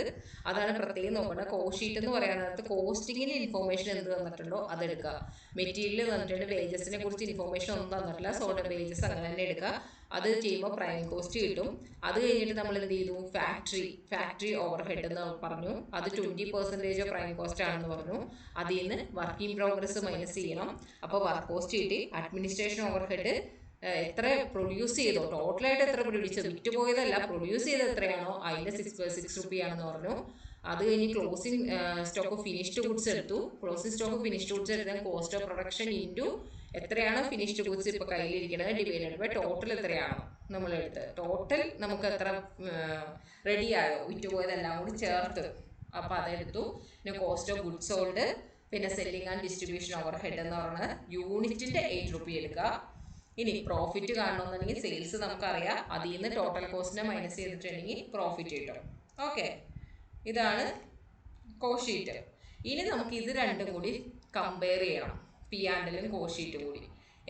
അതാണ് പ്രത്യേകം നോക്കേണ്ടത്. കോസ്റ്റ് ഷീറ്റ് എന്ന് പറയാനകത്ത് കോസ്റ്റിങ്ങിന് ഇൻഫോർമേഷൻ എന്ത് തന്നിട്ടുണ്ടോ അതെടുക്കുക. മെറ്റീരിയൽ തന്നിട്ടുണ്ട്, വേജസിനെ കുറിച്ച് ഇൻഫോർമേഷൻ ഒന്നും തന്നിട്ടില്ല, സോ വേജസ് അങ്ങനെ തന്നെ എടുക്കുക. അത് ചെയ്യുമ്പോൾ പ്രൈം കോസ്റ്റ് കിട്ടും. അത് കഴിഞ്ഞിട്ട് നമ്മൾ എന്ത് ചെയ്തു, ഫാക്ടറി ഓവർ ഹെഡ് എന്ന് പറഞ്ഞു. അത് 20% പ്രൈം കോസ്റ്റ് ആണെന്ന് പറഞ്ഞു. അതിൽ നിന്ന് വർക്ക് ഇൻ പ്രോഗ്രസ് മൈനസ് ചെയ്യണം. അപ്പോൾ വർക്ക് കോസ്റ്റ് കിട്ടി. അഡ്മിനിസ്ട്രേഷൻ ഓവർ ഹെഡ് എത്ര പ്രൊഡ്യൂസ് ചെയ്തോ, ടോട്ടലായിട്ട് എത്ര പ്രൊഡ്യൂസ് ചെയ്തു, വിറ്റ് പോയതല്ല, പ്രൊഡ്യൂസ് ചെയ്ത് എത്രയാണോ അതിൻ്റെ 6 രൂപ ആണെന്ന് പറഞ്ഞു. അത് കഴിഞ്ഞ് closing stock of finished goods എടുത്തു. Closing stock of finished goods എടുത്താൽ കോസ്റ്റ് ഓഫ് പ്രൊഡക്ഷൻ ഇൻറ്റു എത്രയാണ് ഫിനിഷ്ഡ് ഗുഡ്സ് ഇപ്പോൾ കയ്യിലിരിക്കുന്നത് ഡിവൈഡഡ് ബൈ ടോട്ടൽ എത്രയാണോ നമ്മൾ എടുത്ത്. ടോട്ടൽ നമുക്ക് എത്ര റെഡിയായോ വിറ്റുപോയതെല്ലാം കൂടി ചേർത്ത്, അപ്പോൾ അതെടുത്തു. പിന്നെ കോസ്റ്റ് ഓഫ് ഗുഡ്സ് സോൾഡ്, പിന്നെ selling and distribution over head എന്ന് പറയുന്നത് യൂണിറ്റിൻ്റെ 8 രൂപ എടുക്കുക. ഇനി പ്രോഫിറ്റ് കാണണമെന്നുണ്ടെങ്കിൽ സെയിൽസ് നമുക്കറിയാം, അതിൽ നിന്ന് ടോട്ടൽ കോസ്റ്റിനെ മൈനസ് ചെയ്തിട്ടുണ്ടെങ്കിൽ പ്രോഫിറ്റ് കിട്ടും. ഓക്കെ, ഇതാണ് കോസ്റ്റ് ഷീറ്റ്. ഇനി നമുക്ക് ഇത് രണ്ടും കൂടി കമ്പയർ ചെയ്യണം, P&L കോസ്റ്റ് ഷീറ്റ് കൂടി.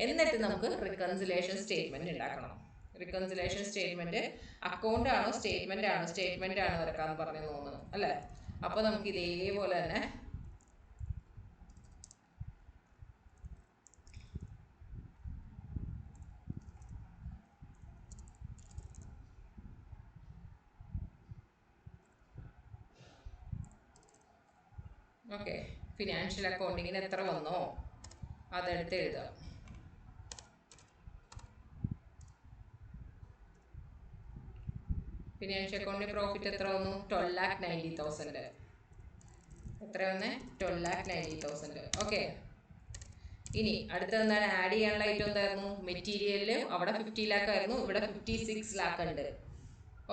എന്നിട്ട് നമുക്ക് റിക്കൺസിലേഷൻ സ്റ്റേറ്റ്മെന്റ് ഉണ്ടാക്കണം. റിക്കൺസിലേഷൻ സ്റ്റേറ്റ്മെന്റ് അക്കൗണ്ട് ആണോ സ്റ്റേറ്റ്മെന്റ് ആണോ വരക്കാന്ന് പറഞ്ഞു തോന്നുന്നു അല്ലേ? അപ്പോൾ നമുക്ക് ഇതേപോലെ തന്നെ ഓക്കെ, ഫിനാൻഷ്യൽ അക്കൗണ്ടിങ്ങിന് എത്ര വന്നോ അതെടുത്ത് എഴുതുക. ഫിനാൻഷ്യൽ അക്കൗണ്ടിന് പ്രോഫിറ്റ് എത്ര വന്നു? 12,90,000. എത്ര വന്നേ? 12,90,000. ഓക്കെ, ഇനി അടുത്ത എന്താണ് ആഡ് ചെയ്യാനുള്ള ഐറ്റം എന്തായിരുന്നു? മെറ്റീരിയലിൽ അവിടെ 50 lakh ആയിരുന്നു, ഇവിടെ 56 lakh ഉണ്ട്.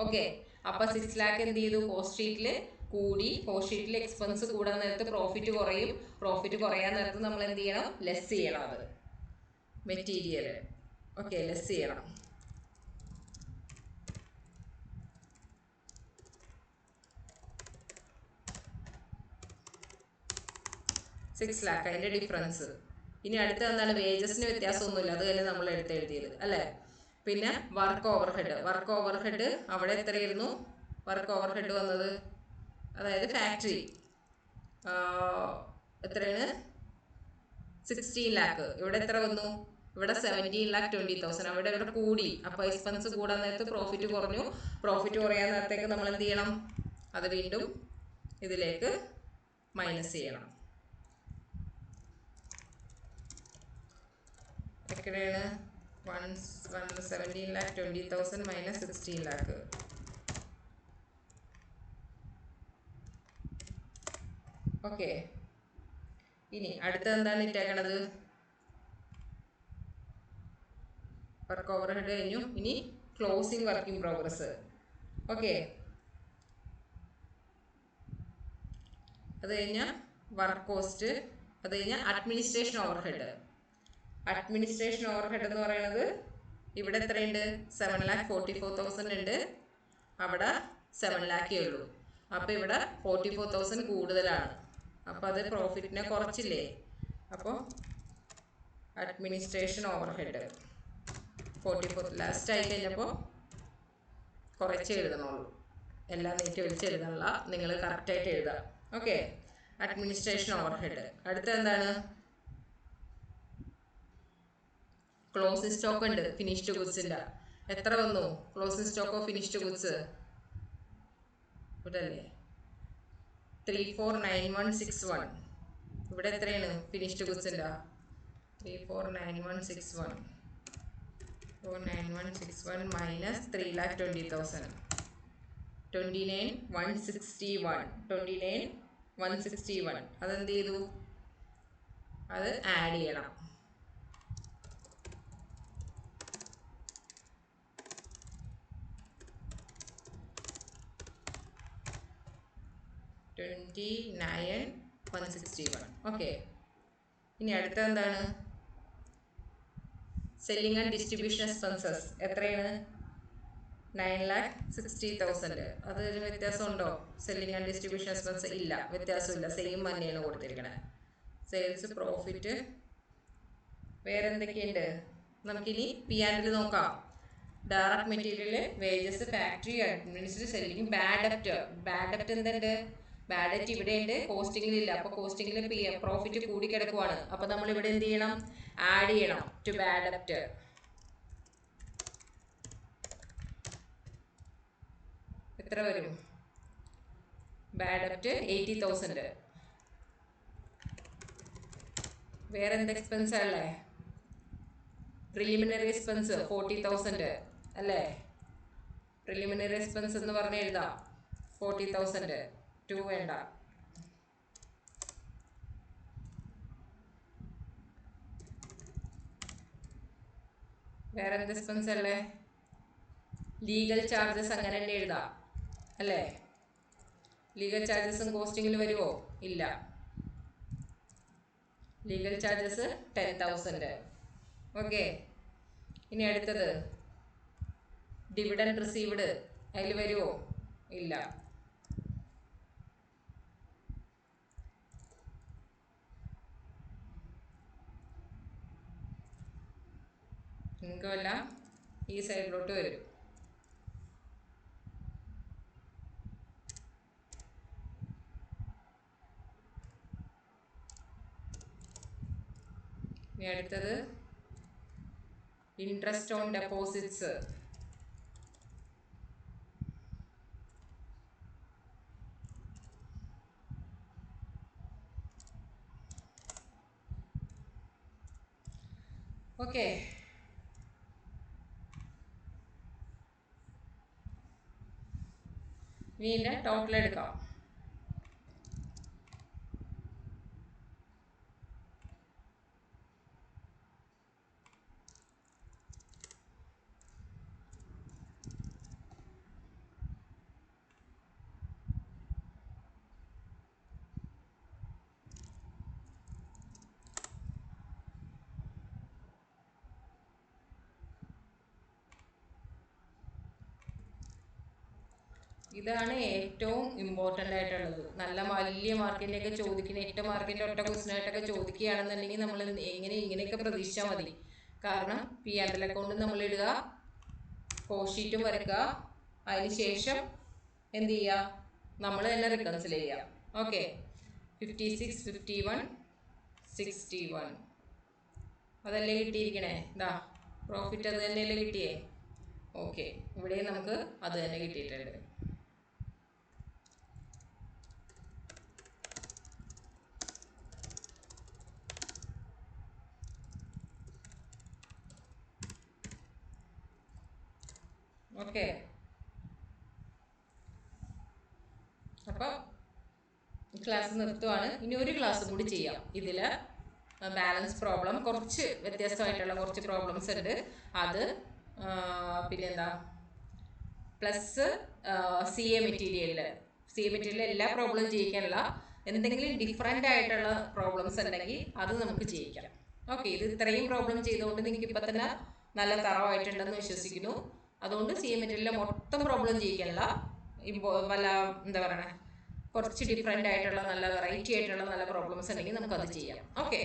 ഓക്കെ, അപ്പോൾ 6 lakh എന്ത് ചെയ്തു? കോസ്റ്റ് ഷീറ്റിൽ കൂടി. കോസ്റ്റ് ഷീറ്റിൽ എക്സ്പെൻസ് കൂടാൻ നേരത്ത് പ്രോഫിറ്റ് കുറയും. പ്രോഫിറ്റ് കുറയാൻ നേരത്ത് നമ്മൾ എന്ത് ചെയ്യണം? ലെസ് ചെയ്യണം. അത് മെറ്റീരിയൽ ഓക്കെ ലെസ് ചെയ്യണം. $6 lakh അതിൻ്റെ ഡിഫറൻസ്. ഇനി അടുത്ത എന്താണ്? വേജസിന് വ്യത്യാസമൊന്നുമില്ല, അത് തന്നെ നമ്മൾ എഴുതിയത് അല്ലേ? പിന്നെ വർക്ക് ഓവർ ഹെഡ് അവിടെ എത്രയായിരുന്നു വർക്ക് ഓവർ ഹെഡ് വന്നത്? അതായത് ഫാക്ടറി എത്രയാണ്? 16 lakh. ഇവിടെ എത്ര വന്നു? ഇവിടെ 17,20,000. അവിടെ കൂടി. അപ്പോൾ എക്സ്പെൻസ് കൂടാൻ നേരത്ത് പ്രോഫിറ്റ് കുറഞ്ഞു. പ്രോഫിറ്റ് കുറയാൻ നേരത്തേക്ക് നമ്മൾ എന്ത് ചെയ്യണം? അത് വീണ്ടും ഇതിലേക്ക് മൈനസ് ചെയ്യണം. എത്രയാണ്? 17,20,000 മൈനസ് 16 lakh. ഓക്കെ, ഇനി അടുത്ത എന്താണ് ഇട്ടേക്കണത്? വർക്ക് ഓവർ ഹെഡ് കഴിഞ്ഞു. ഇനി closing work in progress. Okay, അത് കഴിഞ്ഞാൽ വർക്ക് കോസ്റ്റ്, അത് കഴിഞ്ഞാൽ administration over head. Administration over head എന്ന് പറയുന്നത് ഇവിടെ എത്രയുണ്ട്? 7,44,000 ഉണ്ട്, അവിടെ 7 lakh ഉള്ളൂ. അപ്പോൾ ഇവിടെ 44,000 കൂടുതലാണ്. അപ്പോൾ അത് പ്രോഫിറ്റിനെ കുറച്ചില്ലേ? അപ്പോൾ അഡ്മിനിസ്ട്രേഷൻ ഓവർ ഹെഡ് 44 ലാസ്റ്റ് ആയി കഴിഞ്ഞപ്പോൾ കുറച്ച് എഴുതണുള്ളൂ, എല്ലാം നീട്ടി വലിച്ച് എഴുതണില്ല, നിങ്ങൾ കറക്റ്റായിട്ട് എഴുതാം. Okay, administration over head. അടുത്ത എന്താണ്? ക്ലോസിംഗ് സ്റ്റോക്ക് ഉണ്ട് ഫിനിഷ്ഡ് ഗുഡ്സിൻ്റെ. എത്ര വന്നു closing stock of finished goods? ഇവിടെ അല്ലേ? 349161. ഇവിടെ എത്രയാണ് ഫിനിഷ്ഡ് ഗുഡ്സിൻ്റെ? 349161 മൈനസ് 3,20,000. 29,161 അതെന്ത് ചെയ്തു? അത് ആഡ് ചെയ്യണം. ഓക്കെ. ഇനി അടുത്ത എന്താണ്? സെല്ലിംഗ് ആൻഡ് ഡിസ്ട്രിബ്യൂഷൻ എക്സ്പെൻസസ് എത്രയാണ്? 9,60,000. അതൊരു വ്യത്യാസം ഉണ്ടോ? സെല്ലിംഗ് ആൻഡ് ഡിസ്ട്രിബ്യൂഷൻ എക്സ്പെൻസ് ഇല്ല, വ്യത്യാസമില്ല, സെയിം തന്നെയാണ് കൊടുത്തിരിക്കണത്. സെയിൽസ്, പ്രോഫിറ്റ്, വേറെ എന്തൊക്കെയുണ്ട്? നമുക്കിനി P&L നോക്കാം. Direct material, wages, factory, administrative, selling, bad ഡെപ്റ്റ് എന്തുണ്ട്? ബാഡ് ഡെപ്റ്റ് ഇവിടെ ഉണ്ട്, കോസ്റ്റിംഗിൽ ഇല്ല. അപ്പോൾ കോസ്റ്റിംഗിൽ പ്രോഫിറ്റ് കൂടി കിടക്കുവാണ്. അപ്പോൾ നമ്മൾ ഇവിടെ എന്ത് ചെയ്യണം? ആഡ് ചെയ്യണം ടു ബാഡ് ഡെപ്റ്റ്. എത്ര വരും? ബാഡ് ഡെപ്റ്റ് 80,000. വേറെ എന്ത് എക്സ്പെൻസ് അല്ലേ? പ്രിലിമിനറി എക്സ്പെൻസ് 40,000 അല്ലേ? പ്രിലിമിനറി എക്സ്പെൻസ് എന്ന് പറഞ്ഞ് എഴുതാം 40,000. 2 വേണ്ട. വേറെ എന്ത് എക്സ്പെൻസ് അല്ലേ? ലീഗൽ ചാർജസ് അങ്ങനെ തന്നെ എഴുതാം അല്ലേ? ലീഗൽ ചാർജസും കോസ്റ്റിംഗിൽ വരുമോ? ഇല്ല. Legal charges 10,000. ഓക്കെ. ഇനി അടുത്തത് ഡിവിഡൻഡ് റിസീവ്ഡ്, അതിൽ വരുമോ? ഇല്ല. ഇൻകമല്ല, ഈ സൈഡിലോട്ട് വരും. ഇനി അടുത്തത് ഇൻട്രസ്റ്റ് ഓൺ ഡെപ്പോസിറ്റ്സ്. ഓക്കെ. ഇതിൻ്റെ ടോട്ടൽ എടുക്കാം. ഇതാണ് ഏറ്റവും ഇമ്പോർട്ടൻ്റ് ആയിട്ടുള്ളത്. നല്ല വലിയ മാർക്കിൻ്റെ ഒക്കെ ചോദിക്കുന്ന 8 മാർക്കിൻ്റെ ഒറ്റ ക്വസ്റ്റ്യൻ ആയിട്ടൊക്കെ ചോദിക്കുകയാണെന്നുണ്ടെങ്കിൽ നമ്മൾ ഇങ്ങനെയൊക്കെ പ്രതീക്ഷിച്ചാൽ മതി. കാരണം P&L അക്കൗണ്ട് നമ്മൾ ഇടുക, കോസ്റ്റ് ഷീറ്റും വരയ്ക്കുക, അതിനുശേഷം എന്ത് ചെയ്യുക? നമ്മൾ തന്നെ റിക്കൺസിൽ ചെയ്യുക. ഓക്കെ. 56, 51, 61 അതല്ലേ കിട്ടിയിരിക്കണേ? ഇതാ പ്രോഫിറ്റ് അത് തന്നെയല്ലേ കിട്ടിയേ? ഓക്കെ. ഇവിടെ നമുക്ക് അത് തന്നെ കിട്ടിയിട്ടുണ്ട്. ഓക്കെ. അപ്പോൾ ക്ലാസ് നിർത്തുവാണ്. ഇനി ഒരു ക്ലാസ് കൂടി ചെയ്യാം. ഇതിൽ ബാലൻസ് പ്രോബ്ലം, കുറച്ച് വ്യത്യസ്തമായിട്ടുള്ള കുറച്ച് പ്രോബ്ലംസ് ഉണ്ട്. അത് പിന്നെന്താ, പ്ലസ് CA മെറ്റീരിയലിൽ എല്ലാ പ്രോബ്ലം ചെയ്യിക്കാനുള്ള എന്തെങ്കിലും ഡിഫറെൻ്റ് ആയിട്ടുള്ള പ്രോബ്ലംസ് ഉണ്ടെങ്കിൽ അത് നമുക്ക് ചെയ്യിക്കാം. ഓക്കെ. ഇത് ഇത്രയും പ്രോബ്ലം ചെയ്തുകൊണ്ട് നിങ്ങൾക്ക് ഇപ്പം തന്നെ നല്ല തറവായിട്ടുണ്ടെന്ന് വിശ്വസിക്കുന്നു. അതുകൊണ്ട് CA മെറ്റീരിയലിലെ മൊത്തം പ്രോബ്ലം ചെയ്യിക്കാനുള്ള വല്ല എന്താ പറയണേ, കുറച്ച് ഡിഫറെൻ്റ് ആയിട്ടുള്ള നല്ല വെറൈറ്റി ആയിട്ടുള്ള നല്ല പ്രോബ്ലംസ് ഉണ്ടെങ്കിൽ നമുക്കത് ചെയ്യാം. ഓക്കെ.